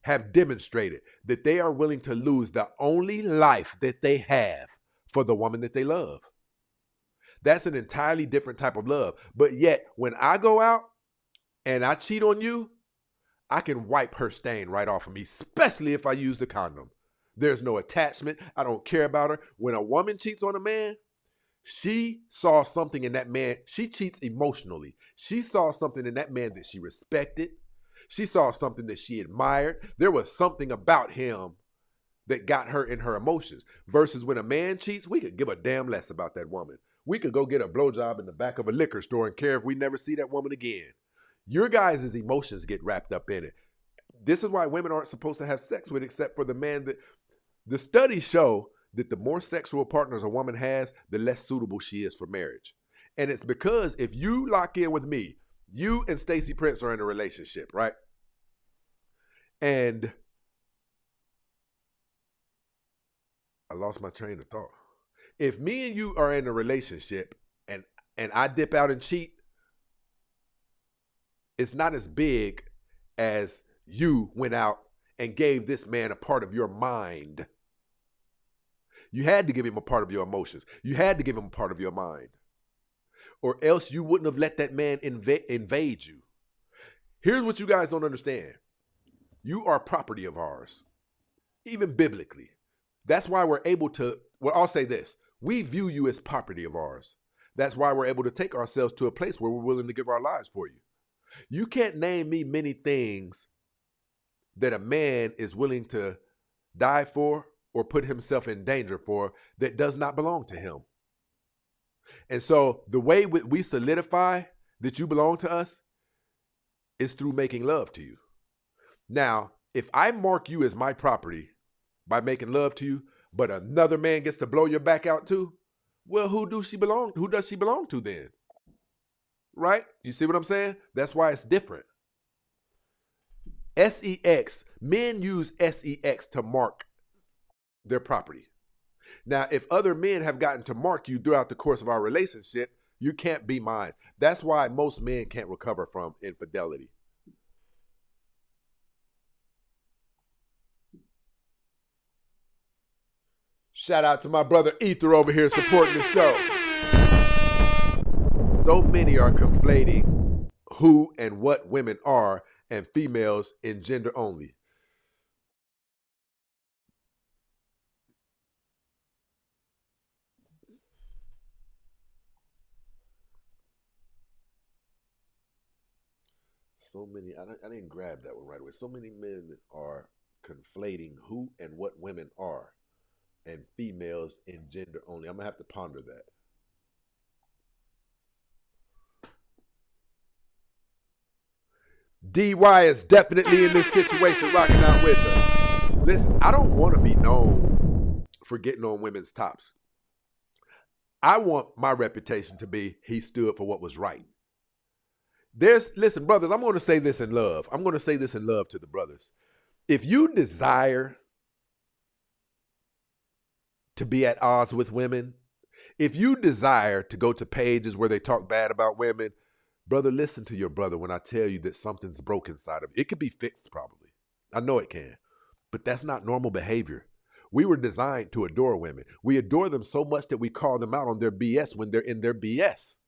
have demonstrated that they are willing to lose the only life that they have for the woman that they love. That's an entirely different type of love. But yet, when I go out and I cheat on you, I can wipe her stain right off of me, especially if I use the condom. There's no attachment. I don't care about her. When a woman cheats on a man, she saw something in that man. She cheats emotionally. She saw something in that man that she respected. She saw something that she admired. There was something about him that got her in her emotions. Versus when a man cheats, we could give a damn less about that woman. We could go get a blowjob in the back of a liquor store and care if we never see that woman again. Your guys' emotions get wrapped up in it. This is why women aren't supposed to have sex with except for the man that... The studies show that the more sexual partners a woman has, the less suitable she is for marriage. And it's because if you lock in with me, you and Stacey Prince are in a relationship, right? And I lost my train of thought. If me and you are in a relationship and I dip out and cheat, it's not as big as you went out and gave this man a part of your mind. You had to give him a part of your emotions. You had to give him a part of your mind. Or else you wouldn't have let that man invade you. Here's what you guys don't understand. You are property of ours, even biblically. That's why we're able to, well, I'll say this. We view you as property of ours. That's why we're able to take ourselves to a place where we're willing to give our lives for you. You can't name me many things that a man is willing to die for or put himself in danger for that does not belong to him. And so the way we solidify that you belong to us is through making love to you. Now, if I mark you as my property by making love to you, but another man gets to blow your back out too, well, who does she belong to then? Right? You see what I'm saying? That's why it's different. SEX, men use SEX to mark their property. Now, if other men have gotten to mark you throughout the course of our relationship, you can't be mine. That's why most men can't recover from infidelity. Shout out to my brother Ether over here supporting the show. So many are conflating who and what women are and females in gender only. So many, I didn't grab that one right away. So many men are conflating who and what women are and females in gender only. I'm going to have to ponder that. DY is definitely in this situation rocking out with us. Listen, I don't want to be known for getting on women's tops. I want my reputation to be he stood for what was right. Listen, brothers, I'm going to say this in love. I'm going to say this in love to the brothers. If you desire to be at odds with women, if you desire to go to pages where they talk bad about women, brother, listen to your brother when I tell you that something's broken inside of you. It could be fixed probably. I know it can, but that's not normal behavior. We were designed to adore women. We adore them so much that we call them out on their BS when they're in their BS.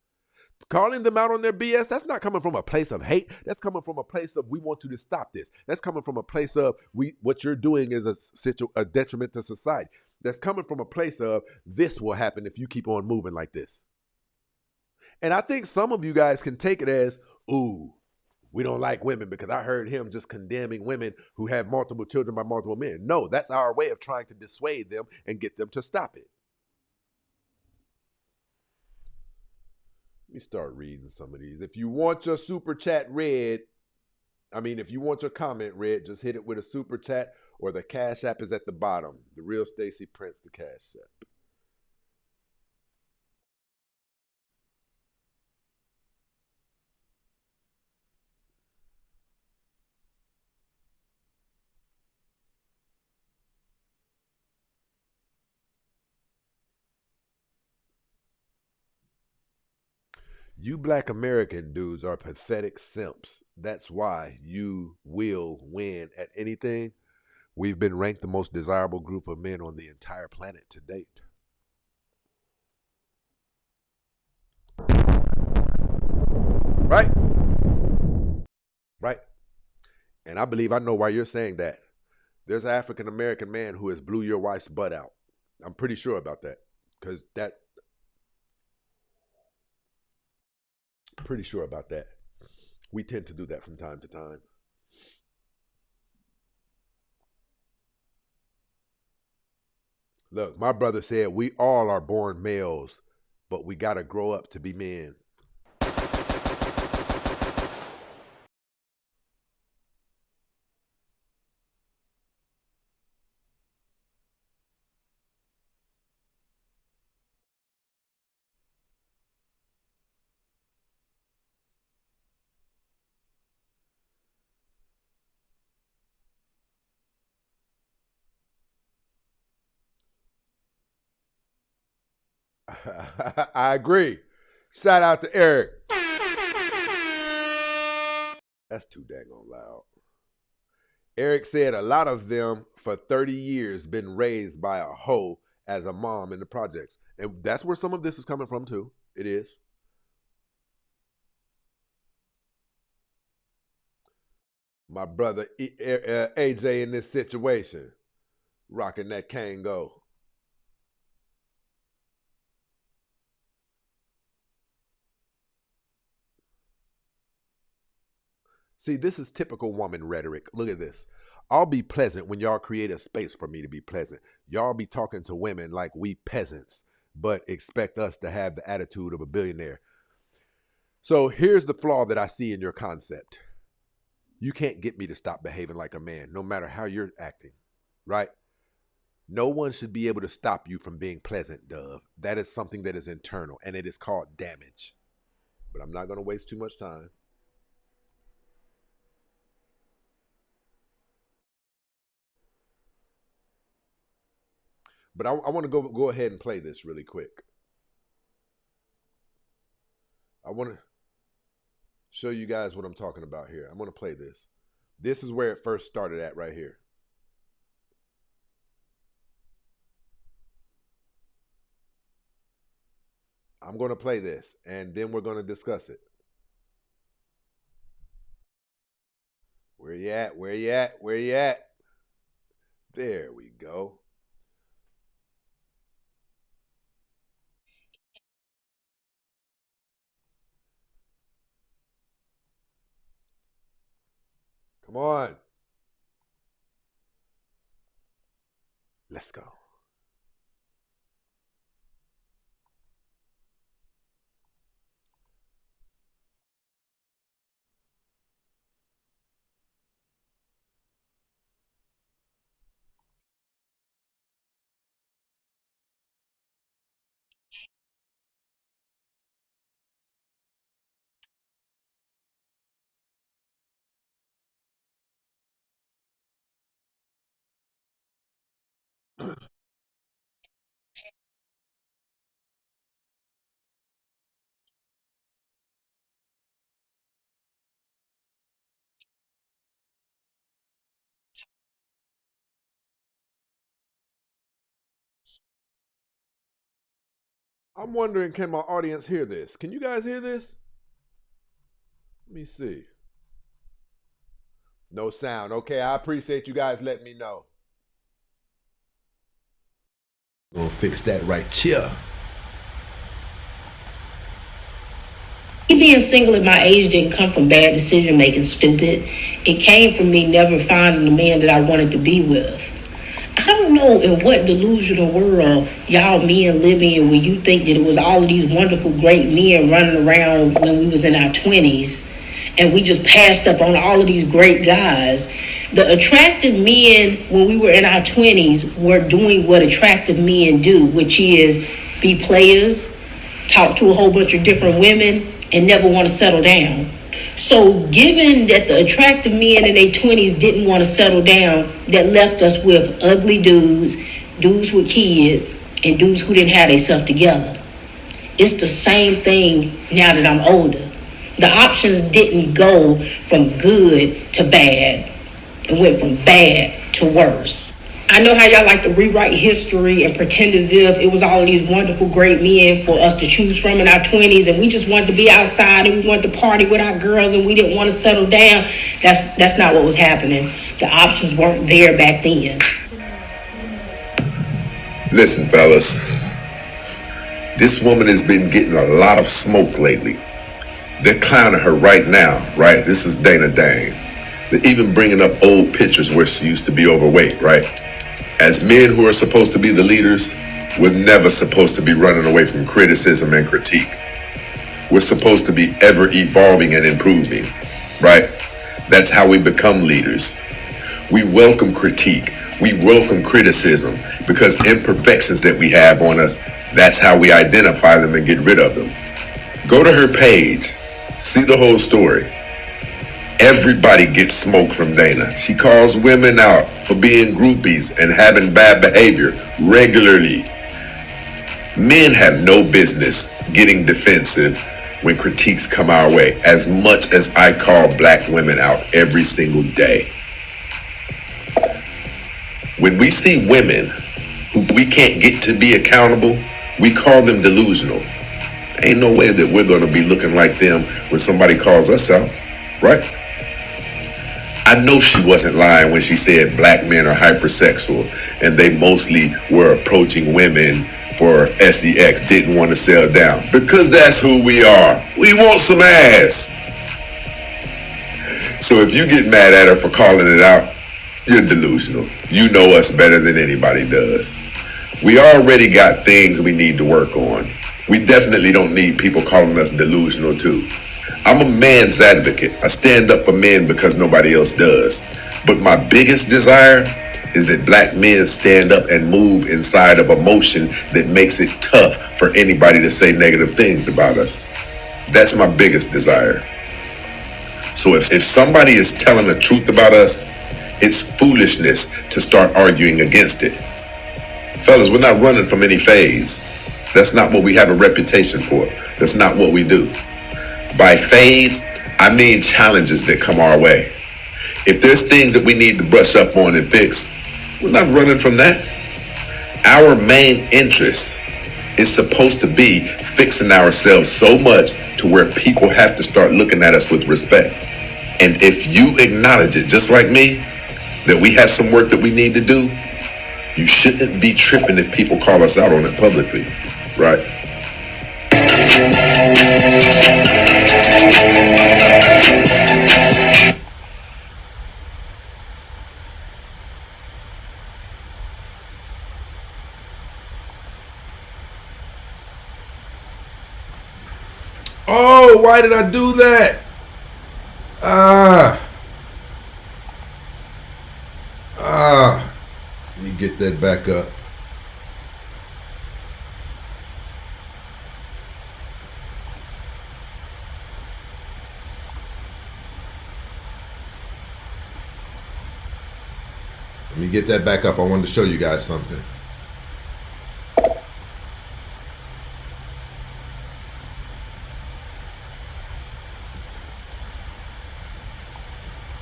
Calling them out on their BS, that's not coming from a place of hate. That's coming from a place of we want you to stop this. That's coming from a place of what you're doing is a detriment to society. That's coming from a place of this will happen if you keep on moving like this. And I think some of you guys can take it as, ooh, we don't like women because I heard him just condemning women who have multiple children by multiple men. No, that's our way of trying to dissuade them and get them to stop it. Let me start reading some of these. If you want your super chat read, if you want your comment read, just hit it with a super chat or the Cash App is at the bottom. The real Stacey Prince, the Cash App. You black American dudes are pathetic simps. That's why you will win at anything. We've been ranked the most desirable group of men on the entire planet to date. Right? Right. And I believe I know why you're saying that. There's an African American man who has blew your wife's butt out. I'm pretty sure about that. Pretty sure about that. We tend to do that from time to time. Look, my brother said we all are born males, but we gotta grow up to be men. I agree. Shout out to Eric. That's too dang on loud. Eric said a lot of them for 30 years been raised by a hoe as a mom in the projects. And that's where some of this is coming from too. It is. My brother AJ in this situation. Rocking that Kango. See, this is typical woman rhetoric. Look at this. I'll be pleasant when y'all create a space for me to be pleasant. Y'all be talking to women like we peasants, but expect us to have the attitude of a billionaire. So here's the flaw that I see in your concept. You can't get me to stop behaving like a man, no matter how you're acting, right? No one should be able to stop you from being pleasant, Dove. That is something that is internal, and it is called damage. But I'm not going to waste too much time. But I want to go ahead and play this really quick. I want to show you guys what I'm talking about here. I'm going to play this. This is where it first started at right here. I'm going to play this, and then we're going to discuss it. Where you at? Where you at? Where you at? There we go. Come on. Let's go. I'm wondering, can my audience hear this? Can you guys hear this? Let me see. No sound. Okay, I appreciate you guys letting me know. Gonna fix that right here. Me being single at my age didn't come from bad decision making, stupid. It came from me never finding the man that I wanted to be with. I don't know in what delusional world y'all men live in where you think that it was all of these wonderful, great men running around when we was in our 20s and we just passed up on all of these great guys. The attractive men when we were in our 20s were doing what attractive men do, which is be players, talk to a whole bunch of different women, and never want to settle down. So given that the attractive men in their 20s didn't want to settle down, that left us with ugly dudes, dudes with kids, and dudes who didn't have themselves together. It's the same thing now that I'm older. The options didn't go from good to bad. It went from bad to worse. I know how y'all like to rewrite history and pretend as if it was all of these wonderful, great men for us to choose from in our 20s, and we just wanted to be outside and we wanted to party with our girls and we didn't want to settle down. That's not what was happening. The options weren't there back then. Listen, fellas, this woman has been getting a lot of smoke lately. They're clowning her right now, right? This is Dana Dang. They're even bringing up old pictures where she used to be overweight, right? As men who are supposed to be the leaders, we're never supposed to be running away from criticism and critique. We're supposed to be ever evolving and improving, right? That's how we become leaders. We welcome critique. We welcome criticism because imperfections that we have on us, that's how we identify them and get rid of them. Go to her page, see the whole story. Everybody gets smoke from Dana. She calls women out for being groupies and having bad behavior regularly. Men have no business getting defensive when critiques come our way, as much as I call black women out every single day. When we see women who we can't get to be accountable, we call them delusional. Ain't no way that we're gonna be looking like them when somebody calls us out, right? I know she wasn't lying when she said black men are hypersexual and they mostly were approaching women for sex, didn't want to sell down. Because that's who we are. We want some ass. So if you get mad at her for calling it out, you're delusional. You know us better than anybody does. We already got things we need to work on. We definitely don't need people calling us delusional too. I'm a man's advocate. I stand up for men because nobody else does. But my biggest desire is that black men stand up and move inside of emotion that makes it tough for anybody to say negative things about us. That's my biggest desire. So if somebody is telling the truth about us, it's foolishness to start arguing against it. Fellas, we're not running from any phase. That's not what we have a reputation for. That's not what we do. By phase, I mean challenges that come our way. If there's things that we need to brush up on and fix, we're not running from that. Our main interest is supposed to be fixing ourselves so much to where people have to start looking at us with respect. And if you acknowledge it, just like me, that we have some work that we need to do, you shouldn't be tripping if people call us out on it publicly, right? Oh, why did I do that? Let me get that back up. Let me get that back up. I wanted to show you guys something.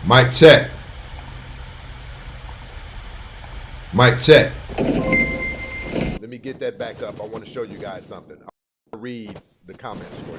Mic check. Mic check. Let me get that back up. I want to show you guys something. I'll read the comments for you.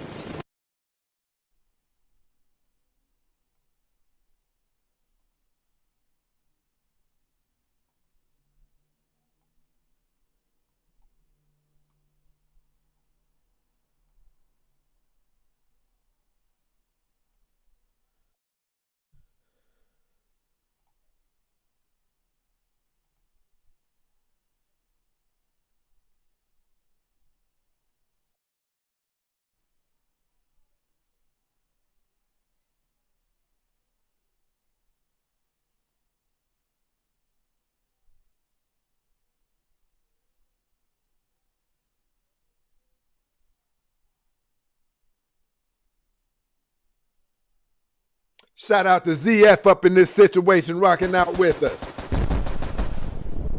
Shout out to ZF up in this situation, rocking out with us.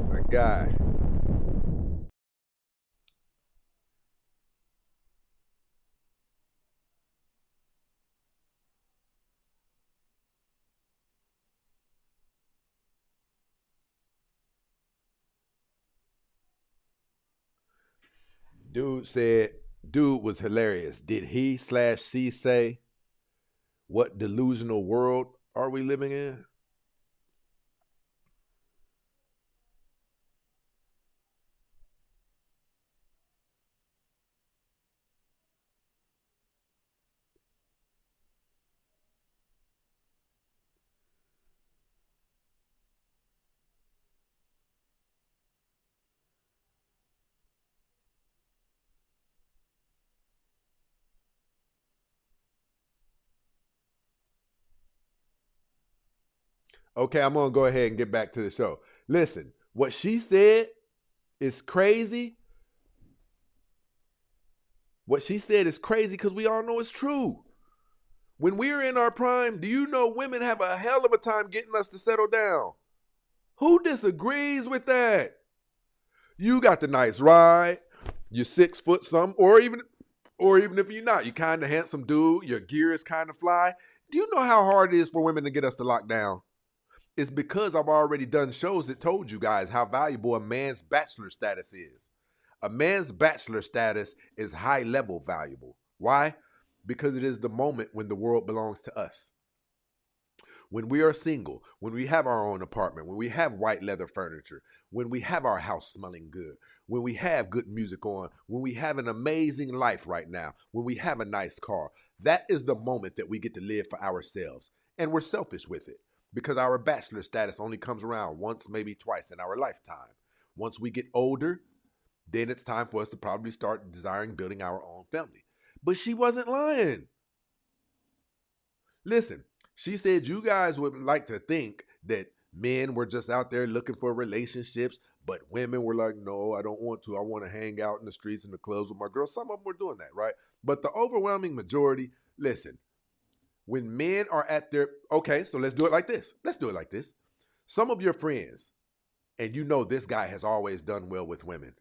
My guy. Dude was hilarious. Did he/she say, what delusional world are we living in? Okay, I'm going to go ahead and get back to the show. Listen, what she said is crazy. What she said is crazy because we all know it's true. When we're in our prime, do you know women have a hell of a time getting us to settle down? Who disagrees with that? You got the nice ride, you're 6 foot something, or even if you're not, you're kind of handsome dude, your gear is kind of fly. Do you know how hard it is for women to get us to lock down? It's because I've already done shows that told you guys how valuable a man's bachelor status is. A man's bachelor status is high level valuable. Why? Because it is the moment when the world belongs to us. When we are single, when we have our own apartment, when we have white leather furniture, when we have our house smelling good, when we have good music on, when we have an amazing life right now, when we have a nice car, that is the moment that we get to live for ourselves. And we're selfish with it because our bachelor status only comes around once, maybe twice in our lifetime. Once we get older, then it's time for us to probably start desiring building our own family. But she wasn't lying. Listen, she said you guys would like to think that men were just out there looking for relationships, but women were like, no, I don't want to. I want to hang out in the streets and the clubs with my girls. Some of them were doing that, right? But the overwhelming majority, listen, when men are at their, okay, so let's do it like this. Let's do it like this. Some of your friends, and you know this guy has always done well with women.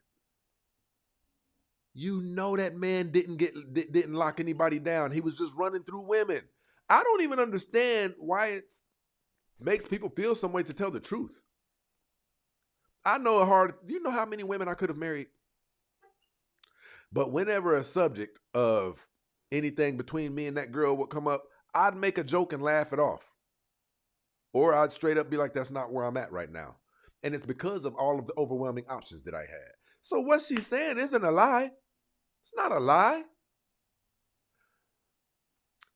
You know that man didn't lock anybody down. He was just running through women. I don't even understand why it makes people feel some way to tell the truth. I know you know how many women I could have married? But whenever a subject of anything between me and that girl would come up, I'd make a joke and laugh it off. Or I'd straight up be like, that's not where I'm at right now. And it's because of all of the overwhelming options that I had. So what she's saying isn't a lie. It's not a lie.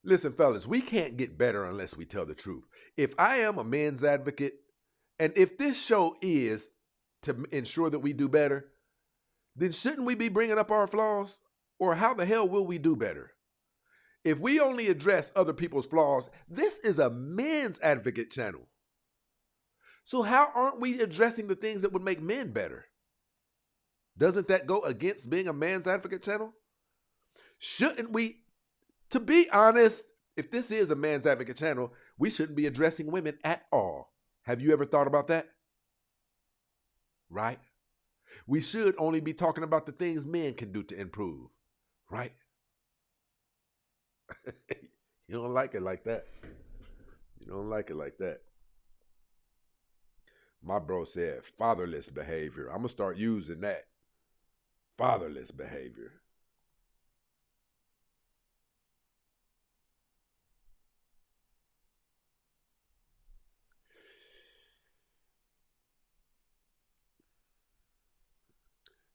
Listen, fellas, we can't get better unless we tell the truth. If I am a man's advocate, and if this show is to ensure that we do better, then shouldn't we be bringing up our flaws? Or how the hell will we do better? If we only address other people's flaws, this is a men's advocate channel. So how aren't we addressing the things that would make men better? Doesn't that go against being a man's advocate channel? Shouldn't we, to be honest, if this is a man's advocate channel, we shouldn't be addressing women at all. Have you ever thought about that? Right? We should only be talking about the things men can do to improve. Right? You don't like it like that. You don't like it like that. My bro said fatherless behavior. I'm going to start using that. Fatherless behavior.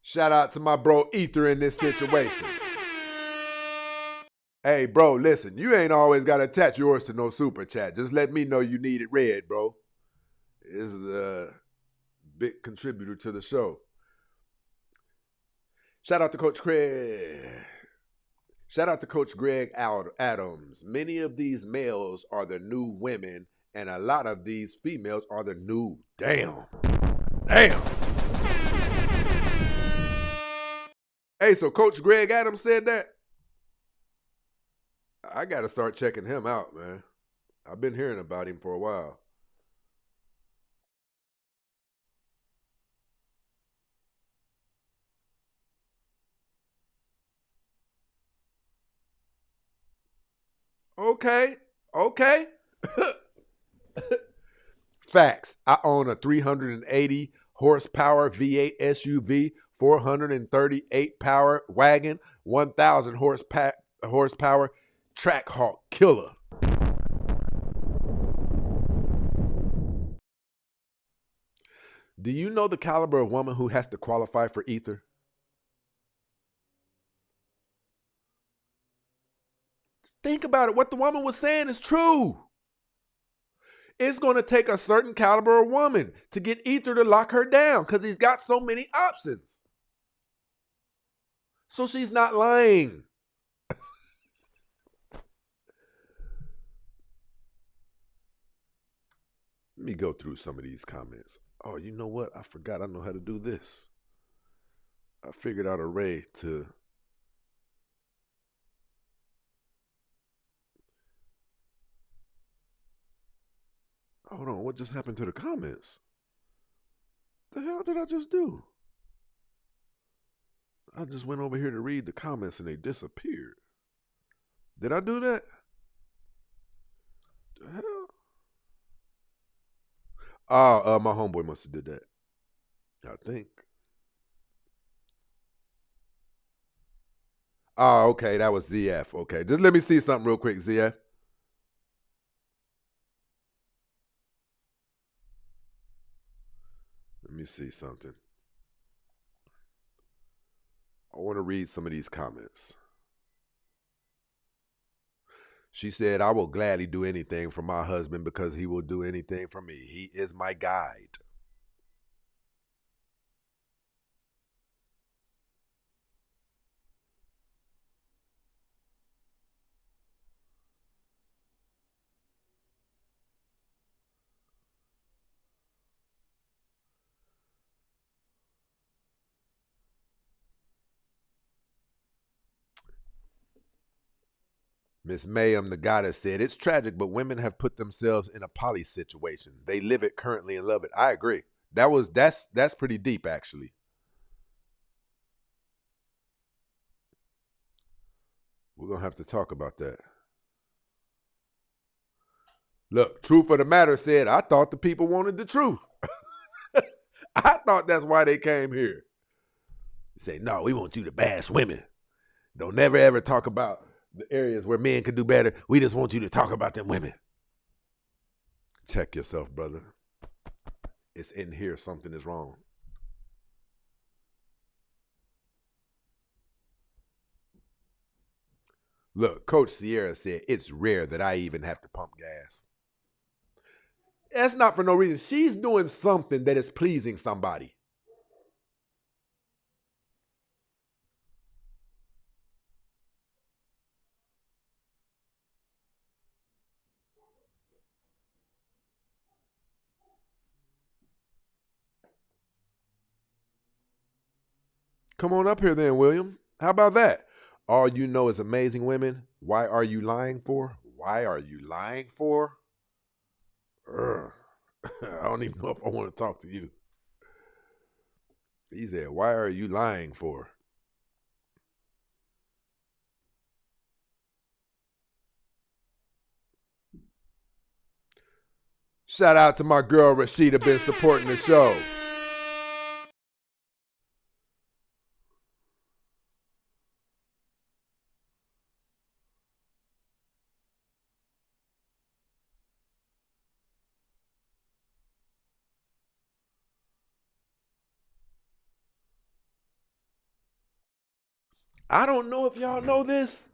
Shout out to my bro Ether in this situation. Hey, bro, listen, you ain't always got to attach yours to no super chat. Just let me know you need it read, bro. This is a big contributor to the show. Shout out to Coach Craig. Shout out to Coach Greg Adams. Many of these males are the new women, and a lot of these females are the new damn. Hey, so Coach Greg Adams said that? I got to start checking him out, man. I've been hearing about him for a while. Okay. Facts. I own a 380 horsepower V8 SUV, 438 power wagon, 1,000 horsepower Trackhawk killer. Do you know the caliber of woman who has to qualify for Ether? Think about it. What the woman was saying is true. It's going to take a certain caliber of woman to get Ether to lock her down because he's got so many options. So she's not lying. Let me go through some of these comments. Oh, you know what? I forgot I know how to do this. I figured out a way to hold on, what just happened to the comments? The hell did I just do? I just went over here to read the comments and they disappeared. Did I do that? The hell? Oh, my homeboy must have did that. I think. Oh, okay, that was ZF. Okay, just let me see something real quick, ZF. Let me see something. I want to read some of these comments. She said, I will gladly do anything for my husband because he will do anything for me. He is my guide. Miss Mayhem, the goddess, said, it's tragic, but women have put themselves in a poly situation. They live it currently and love it. I agree. That's pretty deep, actually. We're going to have to talk about that. Look, truth of the matter said, I thought the people wanted the truth. I thought that's why they came here. They say, no, we want you to bash women. Don't never ever talk about the areas where men can do better. We just want you to talk about them women. Check yourself, brother. It's in here. Something is wrong. Look, Coach Sierra said, it's rare that I even have to pump gas. That's not for no reason. She's doing something that is pleasing somebody. Come on up here then, William. How about that? All you know is amazing women. Why are you lying for? Why are you lying for? I don't even know if I want to talk to you. He said, why are you lying for? Shout out to my girl Rashida, been supporting the show. I don't know if y'all know this.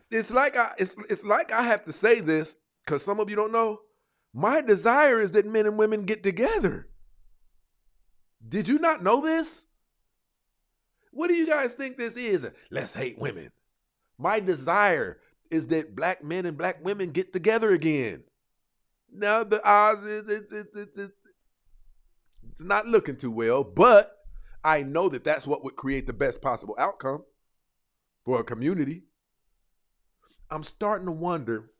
It's like I have to say this because some of you don't know. My desire is that men and women get together. Did you not know this? What do you guys think this is? Let's hate women. My desire is that black men and black women get together again. Now the odds it's not looking too well, but I know that that's what would create the best possible outcome for a community. I'm starting to wonder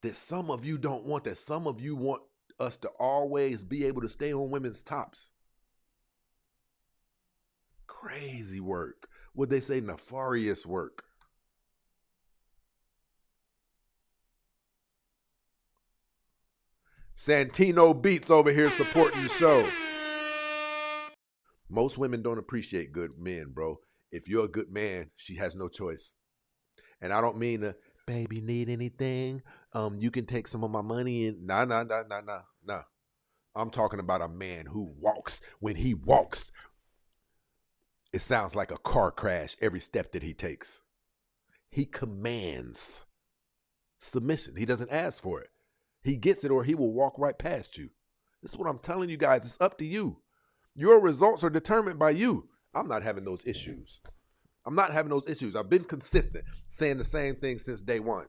that some of you don't want that. Some of you want us to always be able to stay on women's tops. Crazy work. Would they say nefarious work? Santino Beats over here supporting the show. Most women don't appreciate good men, bro. If you're a good man, she has no choice. And I don't mean to, baby, need anything? You can take some of my money and nah. I'm talking about a man who walks. When he walks, it sounds like a car crash every step that he takes. He commands submission. He doesn't ask for it. He gets it or he will walk right past you. This is what I'm telling you guys. It's up to you. Your results are determined by you. I'm not having those issues. I've been consistent, saying the same thing since day one.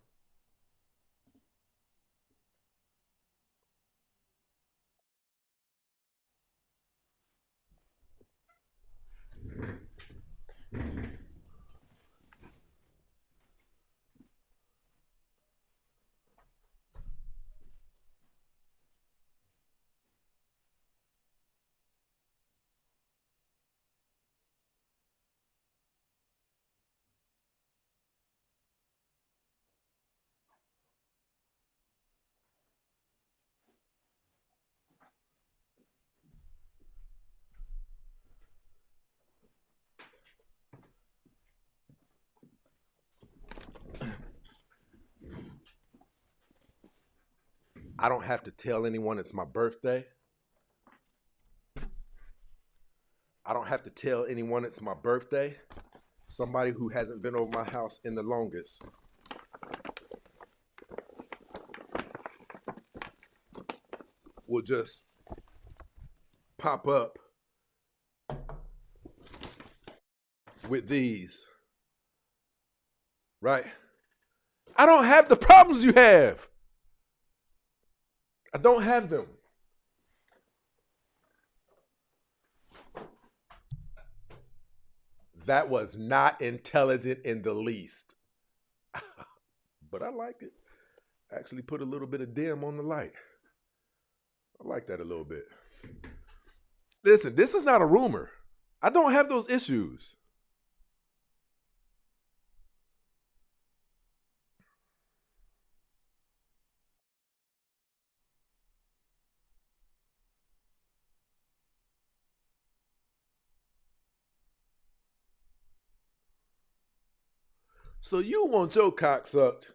I don't have to tell anyone it's my birthday. I don't have to tell anyone it's my birthday. Somebody who hasn't been over my house in the longest will just pop up with these, right? I don't have the problems you have. I don't have them. That was not intelligent in the least. But I like it. Actually put a little bit of dim on the light. I like that a little bit. Listen, this is not a rumor. I don't have those issues. So you want your cock sucked.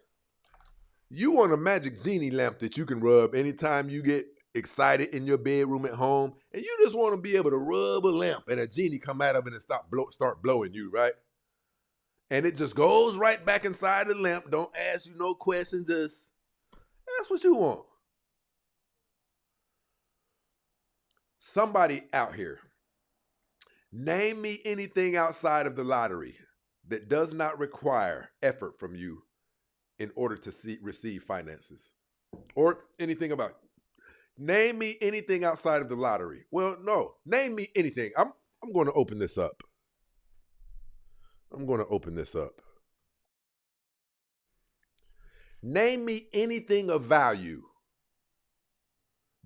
You want a magic genie lamp that you can rub anytime you get excited in your bedroom at home, and you just want to be able to rub a lamp and a genie come out of it and start blowing you, right? And it just goes right back inside the lamp. Don't ask you no questions. Just that's what you want. Somebody out here, name me anything outside of the lottery that does not require effort from you in order to receive finances, or anything about it. Name me anything outside of the lottery. Well, no, name me anything. I'm going to open this up. I'm going to open this up. Name me anything of value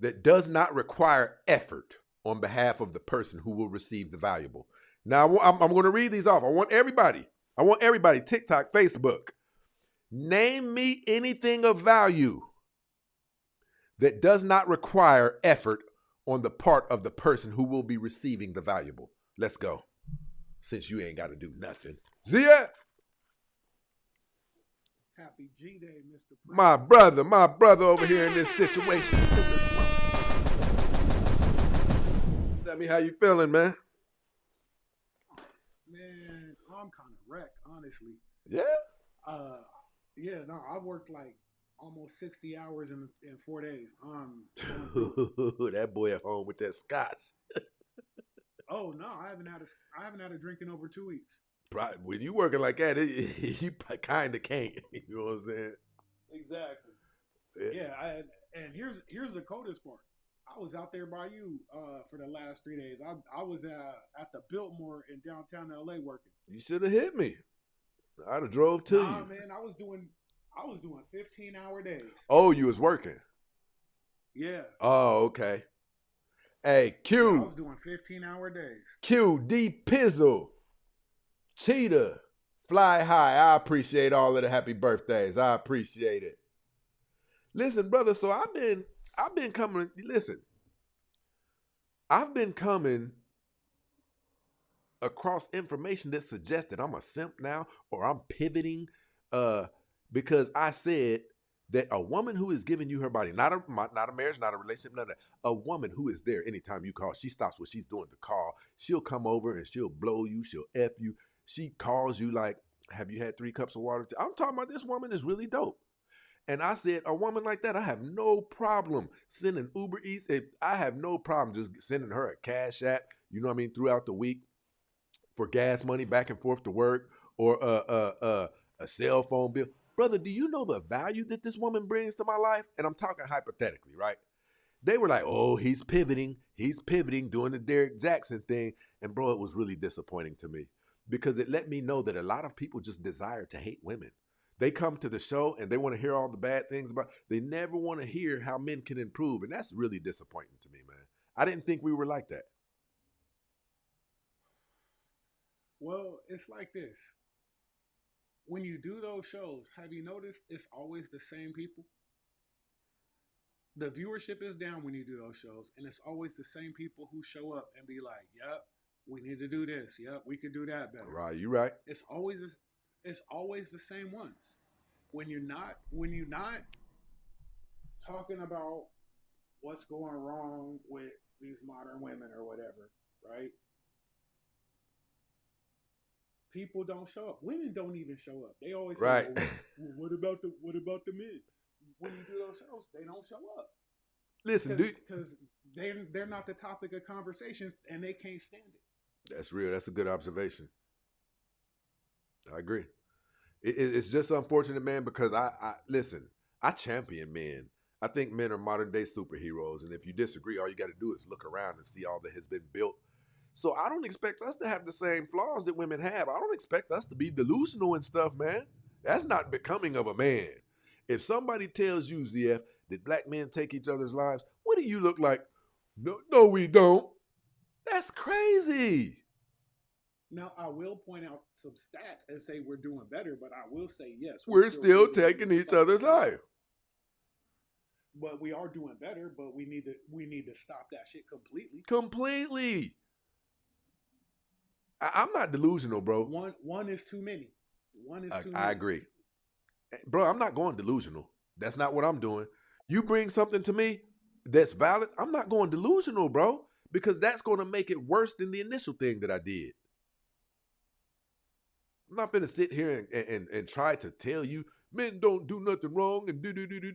that does not require effort on behalf of the person who will receive the valuable. Now, I'm going to read these off. I want everybody, TikTok, Facebook. Name me anything of value that does not require effort on the part of the person who will be receiving the valuable. Let's go. Since you ain't got to do nothing. ZF. Happy G-Day, Mr. Prince. My brother over here in this situation. Tell me how you feeling, man. Man, I'm kind of wrecked, honestly. Yeah? Yeah, no, I worked like almost 60 hours in 4 days. That boy at home with that scotch. Oh no, I haven't had a drink in over 2 weeks. When you working like that, you kind of can't. You know what I'm saying? Exactly. Yeah, and here's the coldest part. I was out there by you for the last 3 days. I was at the Biltmore in downtown LA working. You should have hit me. I'd have drove to you. Man, I was doing 15-hour days. Oh, you was working? Yeah. Oh, okay. Hey, Q. Yeah, I was doing 15-hour days. Q, D Pizzle, Cheetah, Fly High. I appreciate all of the happy birthdays. I appreciate it. Listen, brother, so I've been coming, listen. I've been coming across information that suggests that I'm a simp now, or I'm pivoting because I said that a woman who is giving you her body, not a marriage, not a relationship, none of that, a woman who is there anytime you call, she stops what she's doing to call. She'll come over and she'll blow you, she'll F you. She calls you like, have you had 3 cups of water? I'm talking about this woman is really dope. And I said, a woman like that, I have no problem sending Uber Eats. I have no problem just sending her a Cash App, you know what I mean, throughout the week for gas money back and forth to work, or a cell phone bill. Brother, do you know the value that this woman brings to my life? And I'm talking hypothetically, right? They were like, oh, he's pivoting, doing the Derek Jackson thing. And bro, it was really disappointing to me because it let me know that a lot of people just desire to hate women. They come to the show and they want to hear all the bad things they never want to hear how men can improve. And that's really disappointing to me, man. I didn't think we were like that. Well, it's like this. When you do those shows, have you noticed it's always the same people? The viewership is down when you do those shows, and it's always the same people who show up and be like, yep, we need to do this. Yep, we could do that better. Right, you right. It's always the same ones. When you're not talking about what's going wrong with these modern women or whatever, right? People don't show up. Women don't even show up. They always say, Right. well, what about the men? When you do those shows, they don't show up. Listen, dude. Because they're not the topic of conversations and they can't stand it. That's real. That's a good observation. I agree. It's just unfortunate, man, because listen, I champion men. I think men are modern day superheroes. And if you disagree, all you got to do is look around and see all that has been built. So I don't expect us to have the same flaws that women have. I don't expect us to be delusional and stuff, man. That's not becoming of a man. If somebody tells you, ZF, that black men take each other's lives, what do you look like? No, we don't. That's crazy. Now, I will point out some stats and say we're doing better, but I will say, yes. We're still taking each other's life. But we are doing better, but we need to stop that shit completely. Completely. I'm not delusional, bro. One is too many. One is too many. I agree. Bro, I'm not going delusional. That's not what I'm doing. You bring something to me that's valid, I'm not going delusional, bro, because that's going to make it worse than the initial thing that I did. I'm not going to sit here and try to tell you men don't do nothing wrong and do.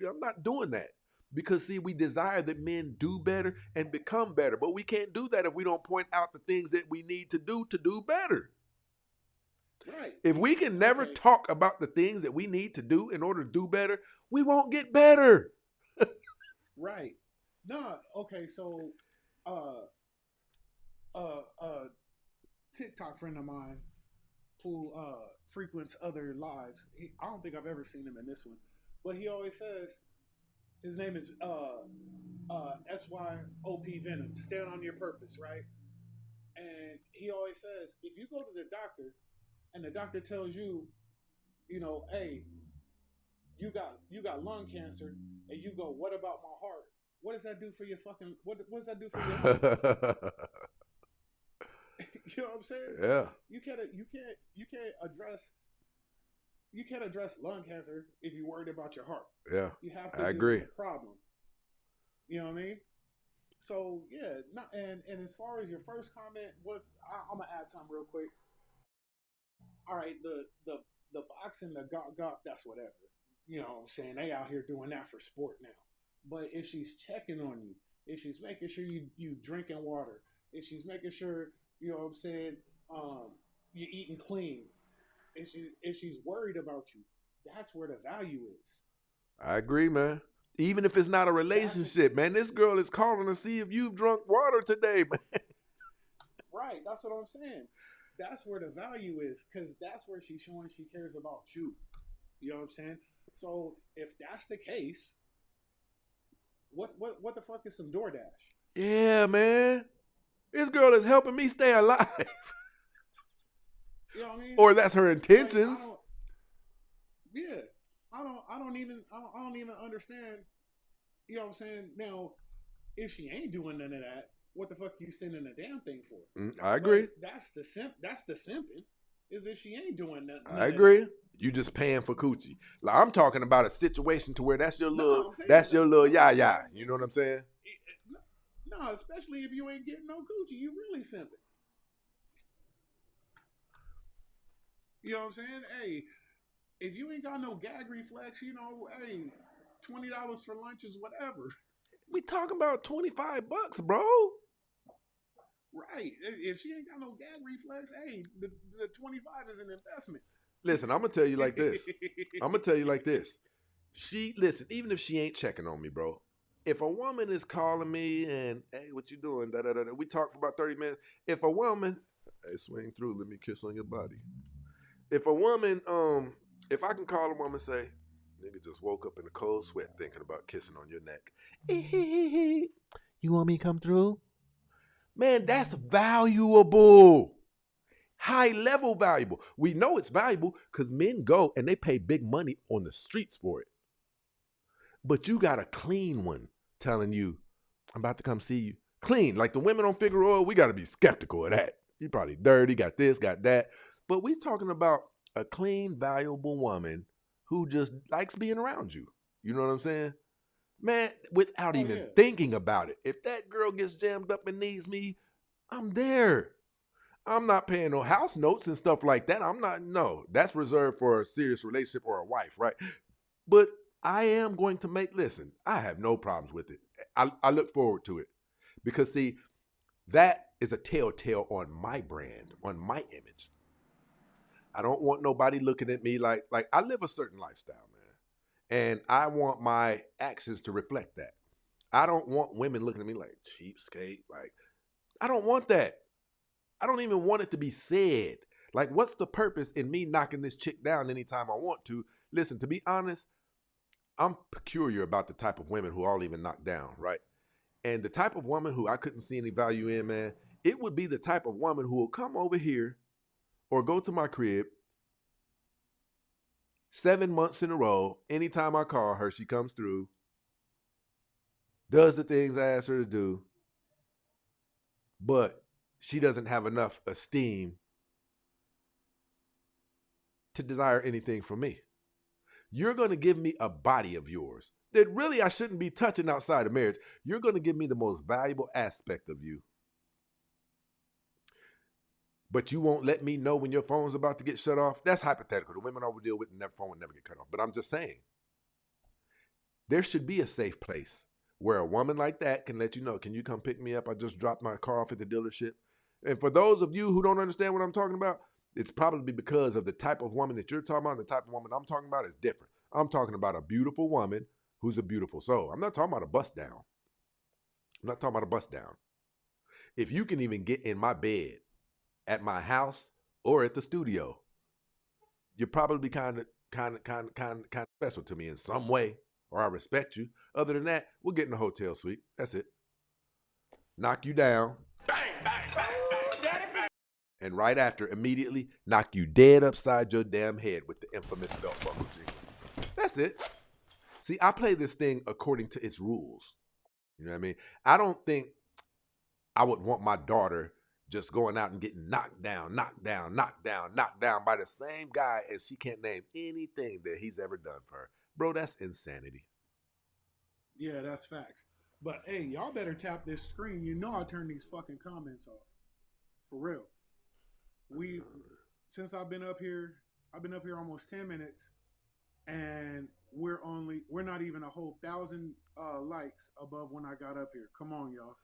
I'm not doing that. Because, see, we desire that men do better and become better. But we can't do that if we don't point out the things that we need to do better. Right. If we can never talk about the things that we need to do in order to do better, we won't get better. Right. No, okay, so TikTok friend of mine who frequents other lives, I don't think I've ever seen him in this one, but he always says, his name is SYOP Venom, stand on your purpose, right? And he always says, if you go to the doctor and the doctor tells you, hey, you got lung cancer, and you go, what about my heart? What does that do for your fucking? What does that do for your heart? You know what I'm saying? Yeah. You can't address lung cancer if you're worried about your heart. Yeah. You have to I deal agree. with the problem. You know what I mean? So yeah, and as far as your first comment, I'm gonna add something real quick. All right, the boxing, the gawk, that's whatever. You know what I'm saying? They out here doing that for sport now. But if she's checking on you, if she's making sure you drinking water, if she's making sure, you know what I'm saying, you're eating clean, if she's worried about you, that's where the value is. I agree, man. Even if it's not a relationship, man, this girl is calling to see if you've drunk water today, man. Right, that's what I'm saying. That's where the value is, because that's where she's showing she cares about you. You know what I'm saying? So if that's the case, what the fuck is some DoorDash? Yeah, man. This girl is helping me stay alive. You know what I mean? Or that's her intentions. I don't even understand. You know what I'm saying? Now, if she ain't doing none of that, what the fuck you sending a damn thing for? I agree. But that's the simping. Is if she ain't doing nothing. I agree. You just paying for coochie. Like, I'm talking about a situation to where that's your little yah. You know what I'm saying? No, especially if you ain't getting no coochie, you really simping. You know what I'm saying? Hey, if you ain't got no gag reflex, hey, $20 for lunch is whatever. We talking about $25, bro. Right. If she ain't got no gag reflex, hey, the 25 is an investment. Listen, I'm gonna tell you like this. Listen, even if she ain't checking on me, bro. If a woman is calling me and, hey, what you doing? We talk for about 30 minutes. If a woman, hey, swing through, let me kiss on your body. If a woman, if I can call a woman and say, nigga just woke up in a cold sweat thinking about kissing on your neck. You want me to come through? Man, that's valuable. High level valuable. We know it's valuable because men go and they pay big money on the streets for it. But you got a clean one telling you, I'm about to come see you. Clean. Like the women on Figueroa, we got to be skeptical of that. You probably dirty, got this, got that. But we talking about a clean, valuable woman who just likes being around you. You know what I'm saying? Man, without Oh even yeah. thinking about it. If that girl gets jammed up and needs me, I'm there. I'm not paying no house notes and stuff like that. No, that's reserved for a serious relationship or a wife, right? But I am going to listen, I have no problems with it. I look forward to it. Because, see, that is a telltale on my brand, on my image. I don't want nobody looking at me like I live a certain lifestyle, man. And I want my actions to reflect that. I don't want women looking at me like cheapskate. Like, I don't want that. I don't even want it to be said. Like, what's the purpose in me knocking this chick down anytime I want to? Listen, to be honest, I'm peculiar about the type of women who I'll even knock down, right? And the type of woman who I couldn't see any value in, man, it would be the type of woman who will come over here or go to my crib 7 months in a row. Anytime I call her, she comes through, does the things I ask her to do, but she doesn't have enough esteem to desire anything from me. You're going to give me a body of yours that really I shouldn't be touching outside of marriage. You're going to give me the most valuable aspect of you. But you won't let me know when your phone's about to get shut off. That's hypothetical. The women I would deal with, their phone would never get cut off. But I'm just saying, there should be a safe place where a woman like that can let you know, can you come pick me up? I just dropped my car off at the dealership. And for those of you who don't understand what I'm talking about, it's probably because of the type of woman that you're talking about. And the type of woman I'm talking about is different. I'm talking about a beautiful woman who's a beautiful soul. I'm not talking about a bust down. I'm not talking about a bust down. If you can even get in my bed at my house or at the studio, you're probably kind of special to me in some way, or I respect you. Other than that, we'll get in the hotel suite. That's it. Knock you down. Bang, bang, bang, bang. And right after, immediately knock you dead upside your damn head with the infamous belt buckle jingle. That's it. See, I play this thing according to its rules. You know what I mean? I don't think I would want my daughter just going out and getting knocked down by the same guy, and she can't name anything that he's ever done for her. Bro, that's insanity. Yeah, that's facts. But hey, y'all better tap this screen. You know I turn these fucking comments off. For real. Since I've been up here almost 10 minutes, and we're not even a whole 1,000 likes above when I got up here. Come on, y'all.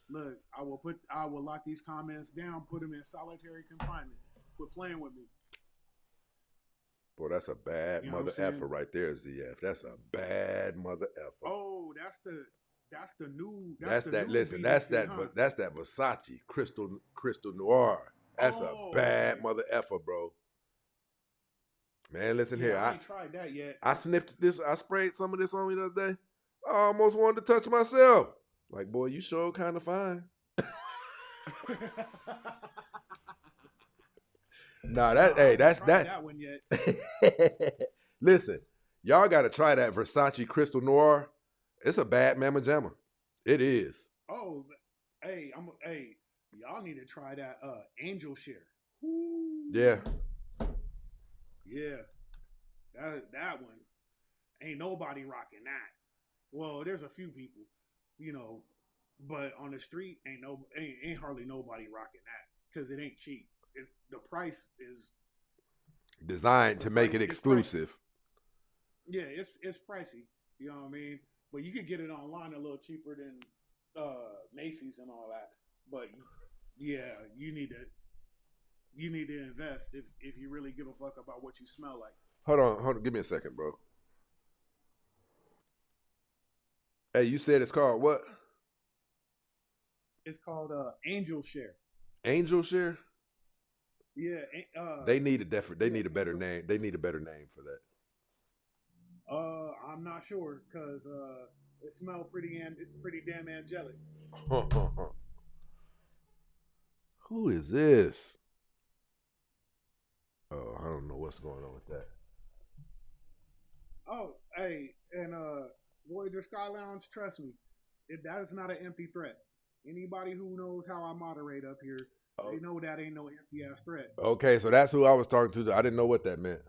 Look, I will lock these comments down, put them in solitary confinement. Quit playing with me. Boy, that's a bad mother effer right there, ZF. That's a bad mother effer. Oh, that's the new. That's that. New Listen, BBC, that's that Versace Crystal Noir. That's a bad mother effer, bro. Man, listen here. I ain't tried that yet. I sniffed this. I sprayed some of this on me the other day. I almost wanted to touch myself. Like, boy, you sure kind of fine. Nah, that's that one yet. Listen, y'all got to try that Versace Crystal Noir. It's a bad mamma jamma. It is. Oh, hey, y'all need to try that Angel Share. Woo. Yeah. Yeah. That one. Ain't nobody rocking that. Well, there's a few people, but on the street ain't hardly nobody rocking that because it ain't cheap. The price is designed to make it exclusive. Yeah, it's pricey. You know what I mean? But you could get it online a little cheaper than Macy's and all that. But yeah, you need to invest if you really give a fuck about what you smell like. Hold on, give me a second, bro. Hey, you said it's called what? It's called Angel Share. Angel Share? Yeah. They need a better name. They need a better name for that. I'm not sure because it smells pretty damn angelic. Who is this? Oh, I don't know what's going on with that. Oh, hey, and Voyager Sky Lounge, trust me, that is not an empty threat. Anybody who knows how I moderate up here, they know that ain't no empty ass threat. Okay, so that's who I was talking to. I didn't know what that meant.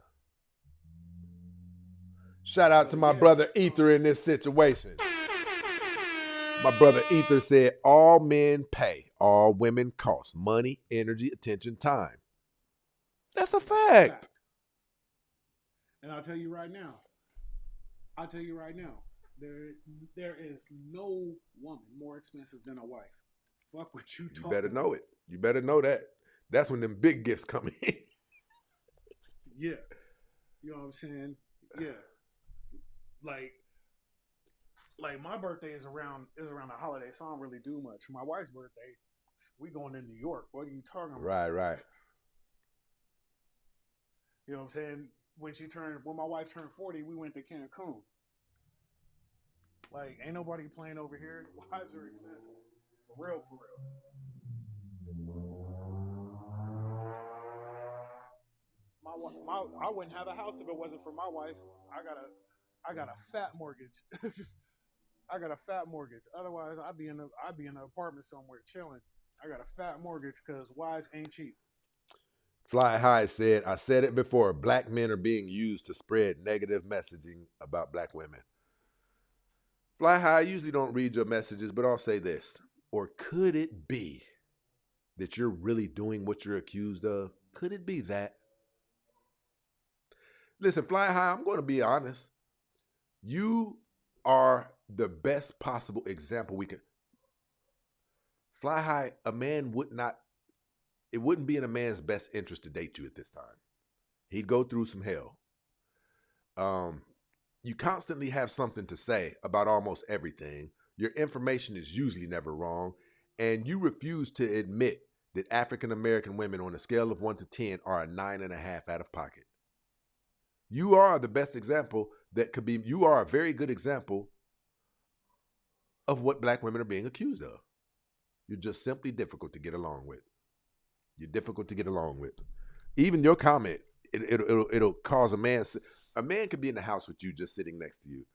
Shout out to my brother Ether in this situation. My brother Ether said, all men pay, all women cost money, energy, attention, time. That's a fact. And I'll tell you right now, there is no woman more expensive than a wife. Fuck what you talking. You better know it. You better know that. That's when them big gifts come in. Yeah. You know what I'm saying? Yeah. Like my birthday is around the holiday, so I don't really do much. My wife's birthday, we going to New York. What are you talking about? Right. You know what I'm saying? When my wife turned 40, we went to Cancun. Like, ain't nobody playing over here. Wives are expensive. For real. I wouldn't have a house if it wasn't for my wife. I got a fat mortgage. I got a fat mortgage. Otherwise, I'd be in an apartment somewhere chilling. I got a fat mortgage because wives ain't cheap. Fly High said, I said it before, black men are being used to spread negative messaging about black women. Fly High, I usually don't read your messages, but I'll say this. Or could it be that you're really doing what you're accused of? Could it be that? Listen, Fly High, I'm going to be honest. You are the best possible example we can. Fly High, it wouldn't be in a man's best interest to date you at this time. He'd go through some hell. You constantly have something to say about almost everything. Your information is usually never wrong. And you refuse to admit that African American women on a scale of 1 to 10 are a 9.5 out of pocket. You are the best example you are a very good example of what black women are being accused of. You're just simply difficult to get along with. You're difficult to get along with. Even your comment, it'll cause a man could be in the house with you just sitting next to you.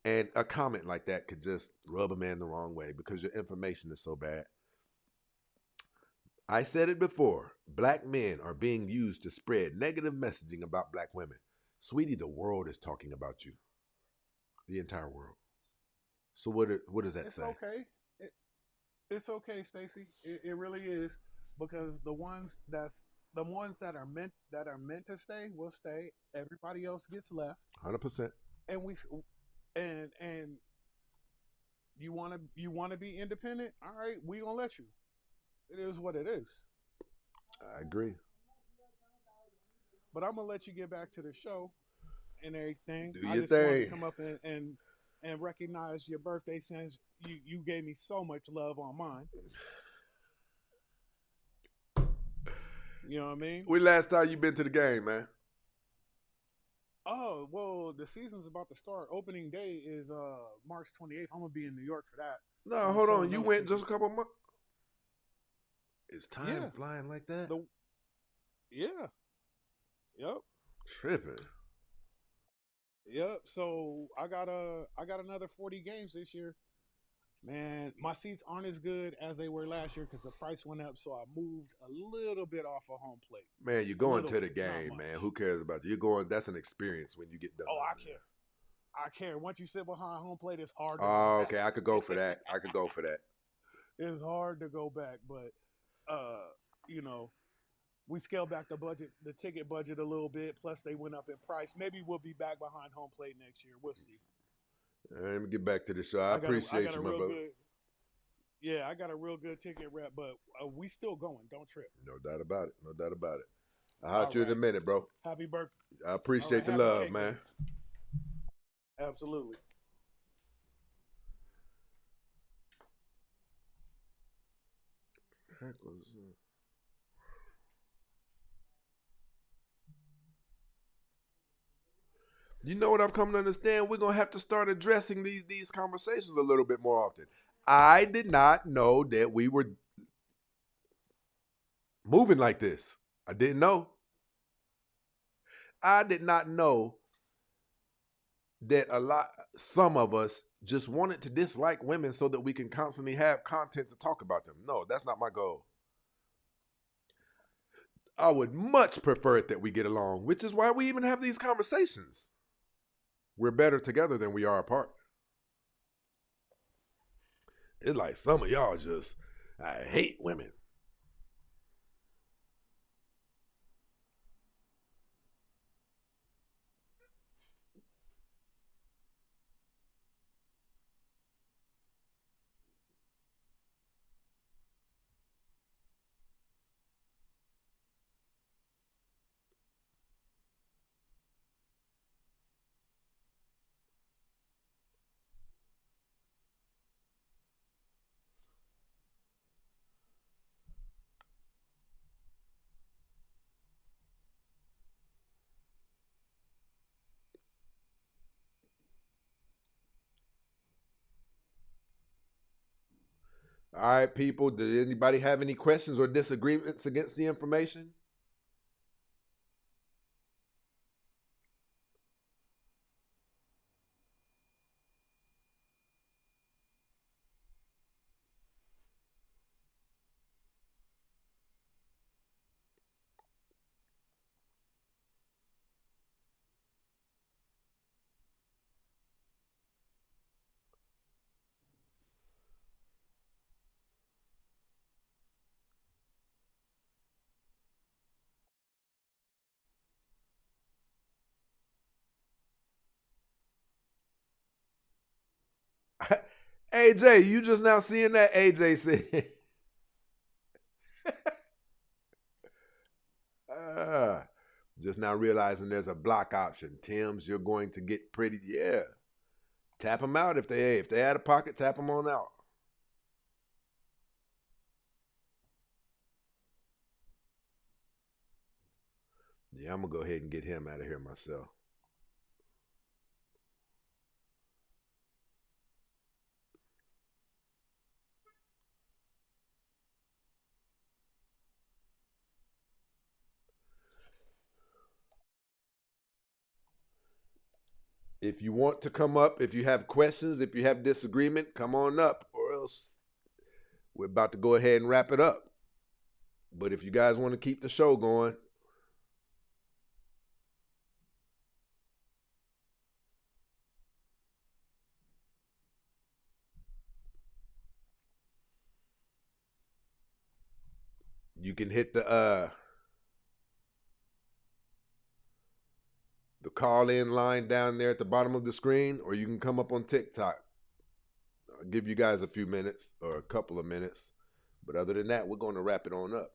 And a comment like that could just rub a man the wrong way because your information is so bad. I said it before. Black men are being used to spread negative messaging about black women. Sweetie, the world is talking about you. The entire world. So what does that say? It's okay. It's okay, Stacey. It really is, because the ones that are meant to stay will stay. Everybody else gets left. 100%. And you want to be independent? All right, we gonna let you. It is what it is. I agree. But I'm gonna let you get back to the show and everything. Do your I just thing. wanted to come up and recognize your birthday, since you gave me so much love on mine. You know what I mean? When last time you been to the game, man? Oh, well, the season's about to start. Opening day is March 28th. I'm gonna be in New York for that. No, hold on. You went just a couple months. Is time flying like that? Yeah. Yep. Tripping. Yep. So I got another 40 games this year. Man, my seats aren't as good as they were last year because the price went up. So I moved a little bit off of home plate. Man, you're going to the game, man. Who cares about you? You're going. That's an experience when you get done. Oh, I care. I care. Once you sit behind home plate, it's hard. Oh, okay. I could go for that. It's hard to go back, but we scaled back the ticket budget a little bit. Plus, they went up in price. Maybe we'll be back behind home plate next year. We'll see. Let me get back to the show. I appreciate you, my brother. I got a real good ticket rep, but we still going. Don't trip. No doubt about it. I'll hot you in a minute, bro. Happy birthday. I appreciate the love, man. Absolutely. You know what I've come to understand? We're going to have to start addressing these conversations a little bit more often. I did not know that we were moving like this. I didn't know. I did not know that some of us just wanted to dislike women so that we can constantly have content to talk about them. No, that's not my goal. I would much prefer it that we get along, which is why we even have these conversations. We're better together than we are apart. It's like some of y'all just, I hate women. All right, people, did anybody have any questions or disagreements against the information? AJ, you just now seeing that? AJ said. Just now realizing there's a block option. Tim's, you're going to get pretty. Yeah. Tap them out if they out of pocket, tap them on out. Yeah, I'm going to go ahead and get him out of here myself. If you want to come up, if you have questions, if you have disagreement, come on up, or else we're about to go ahead and wrap it up. But if you guys want to keep the show going, you can hit the call-in line down there at the bottom of the screen, or you can come up on TikTok. I'll give you guys a few minutes or a couple of minutes. But other than that, we're going to wrap it on up.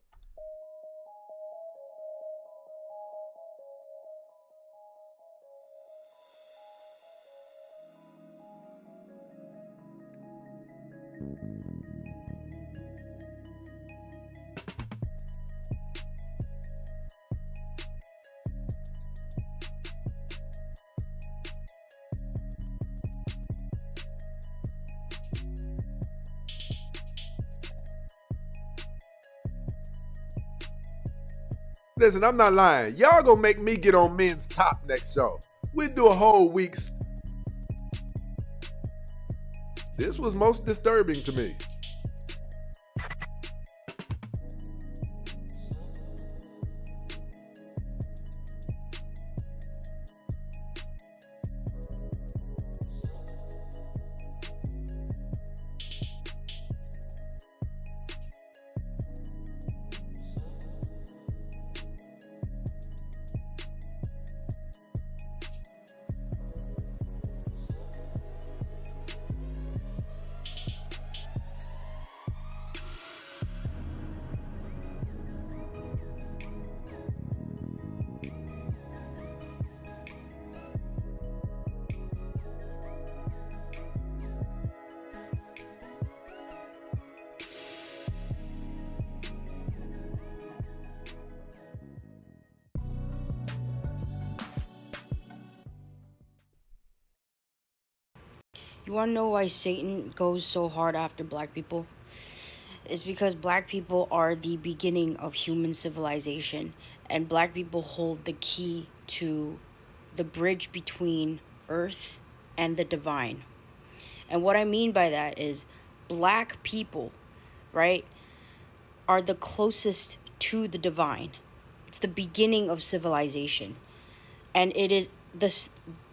Listen, I'm not lying. Y'all gonna make me get on Men's Top next show. We'll do a whole week's. This was most disturbing to me. You want to know why Satan goes so hard after black people? It's because black people are the beginning of human civilization, and black people hold the key to the bridge between earth and the divine. And what I mean by that is black people, right, are the closest to the divine. It's the beginning of civilization. And it is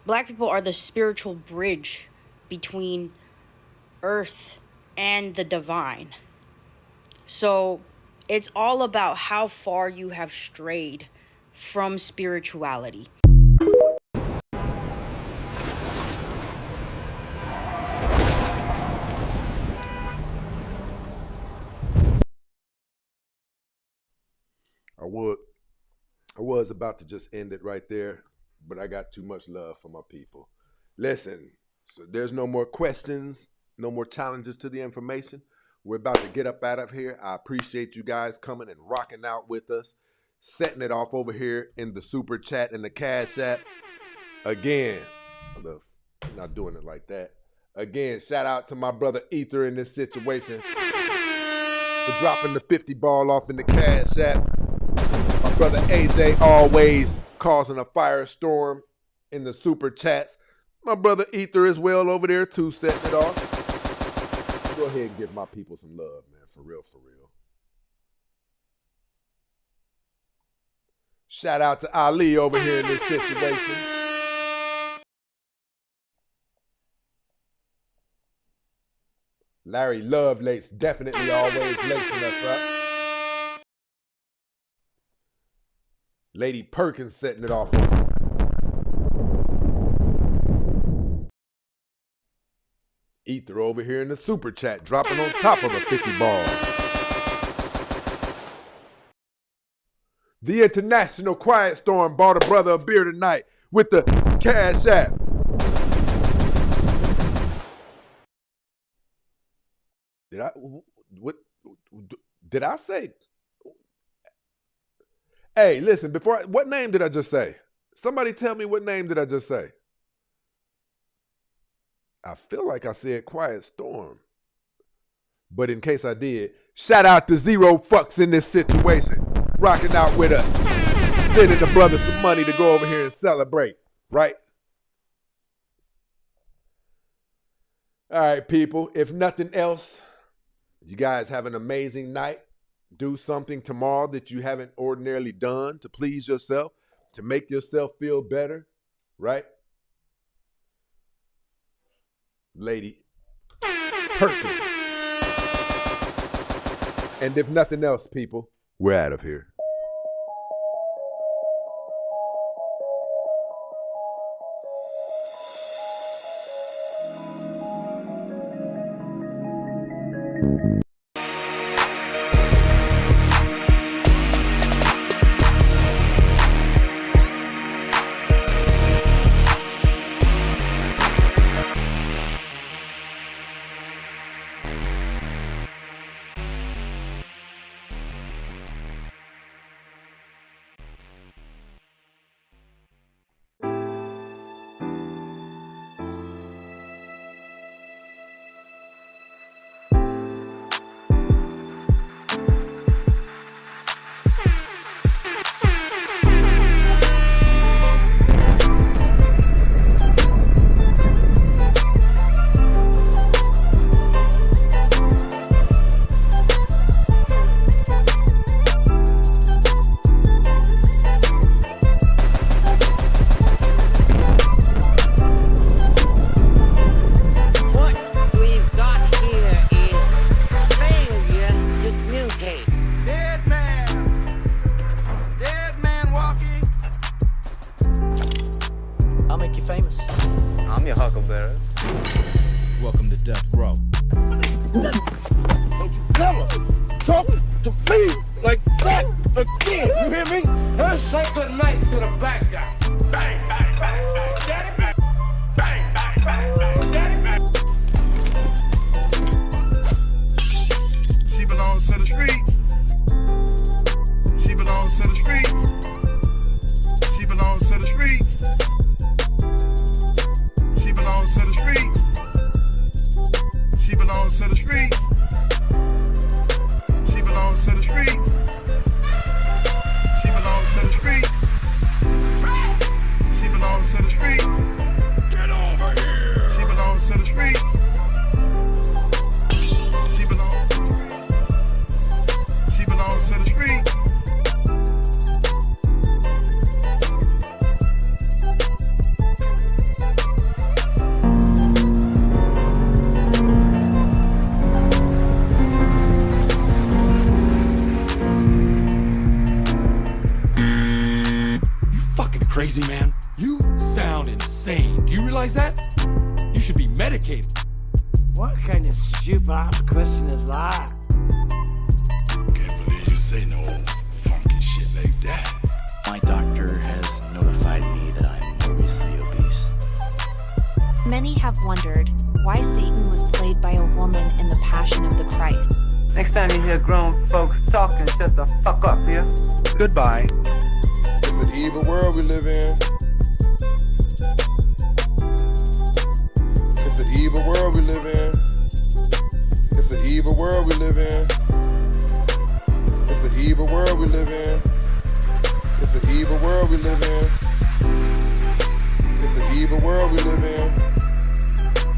black people are the spiritual bridge between earth and the divine. So it's all about how far you have strayed from spirituality. I was about to just end it right there, but I got too much love for my people. Listen, so there's no more questions, no more challenges to the information. We're about to get up out of here. I appreciate you guys coming and rocking out with us, setting it off over here in the super chat and the Cash App. Again, I'm not doing it like that. Again, shout out to my brother Ether in this situation for dropping the 50 ball off in the Cash App. My brother AJ always causing a firestorm in the super chats. My brother Ether as well over there too, setting it off. Go ahead and give my people some love, man. For real, for real. Shout out to Ali over here in this situation. Larry Lovelace definitely always lacing us up. Lady Perkins setting it off. Ether over here in the super chat, dropping on top of a 50 ball. The International Quiet Storm bought a brother a beer tonight with the Cash App. Did I say? Hey, listen, what name did I just say? Somebody tell me what name did I just say? I feel like I said Quiet Storm. But in case I did, shout out to Zero Fucks in this situation. Rocking out with us. Spending the brother some money to go over here and celebrate. Right? All right, people. If nothing else, you guys have an amazing night. Do something tomorrow that you haven't ordinarily done to please yourself, to make yourself feel better. Right? Lady Perkins. And if nothing else, people, we're out of here. She belongs to the streets. crazy, man. You sound insane. Do you realize that? You should be medicated. What kind of stupid ass question is that? Can't believe you say no funky shit like that. My doctor has notified me that I'm morbidly obese. Many have wondered why Satan was played by a woman in the Passion of the Christ. Next time you hear grown folks talking, shut the fuck up here. Goodbye. It's an evil world we live in. It's an evil world we live in. It's an evil world we live in. It's an evil world we live in. It's an evil world we live in. It's an evil world we live in.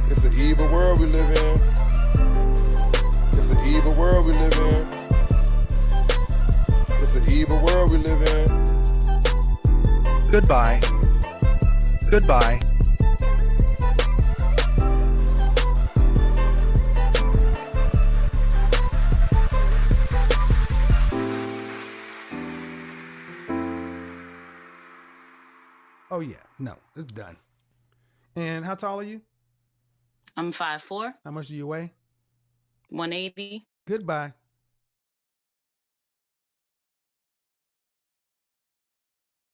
It's an evil world we live in. It's an evil world we live in. It's an evil world we live in. Goodbye. Goodbye. Oh yeah, no, it's done. And how tall are you? I'm 5'4". How much do you weigh? 180. Goodbye.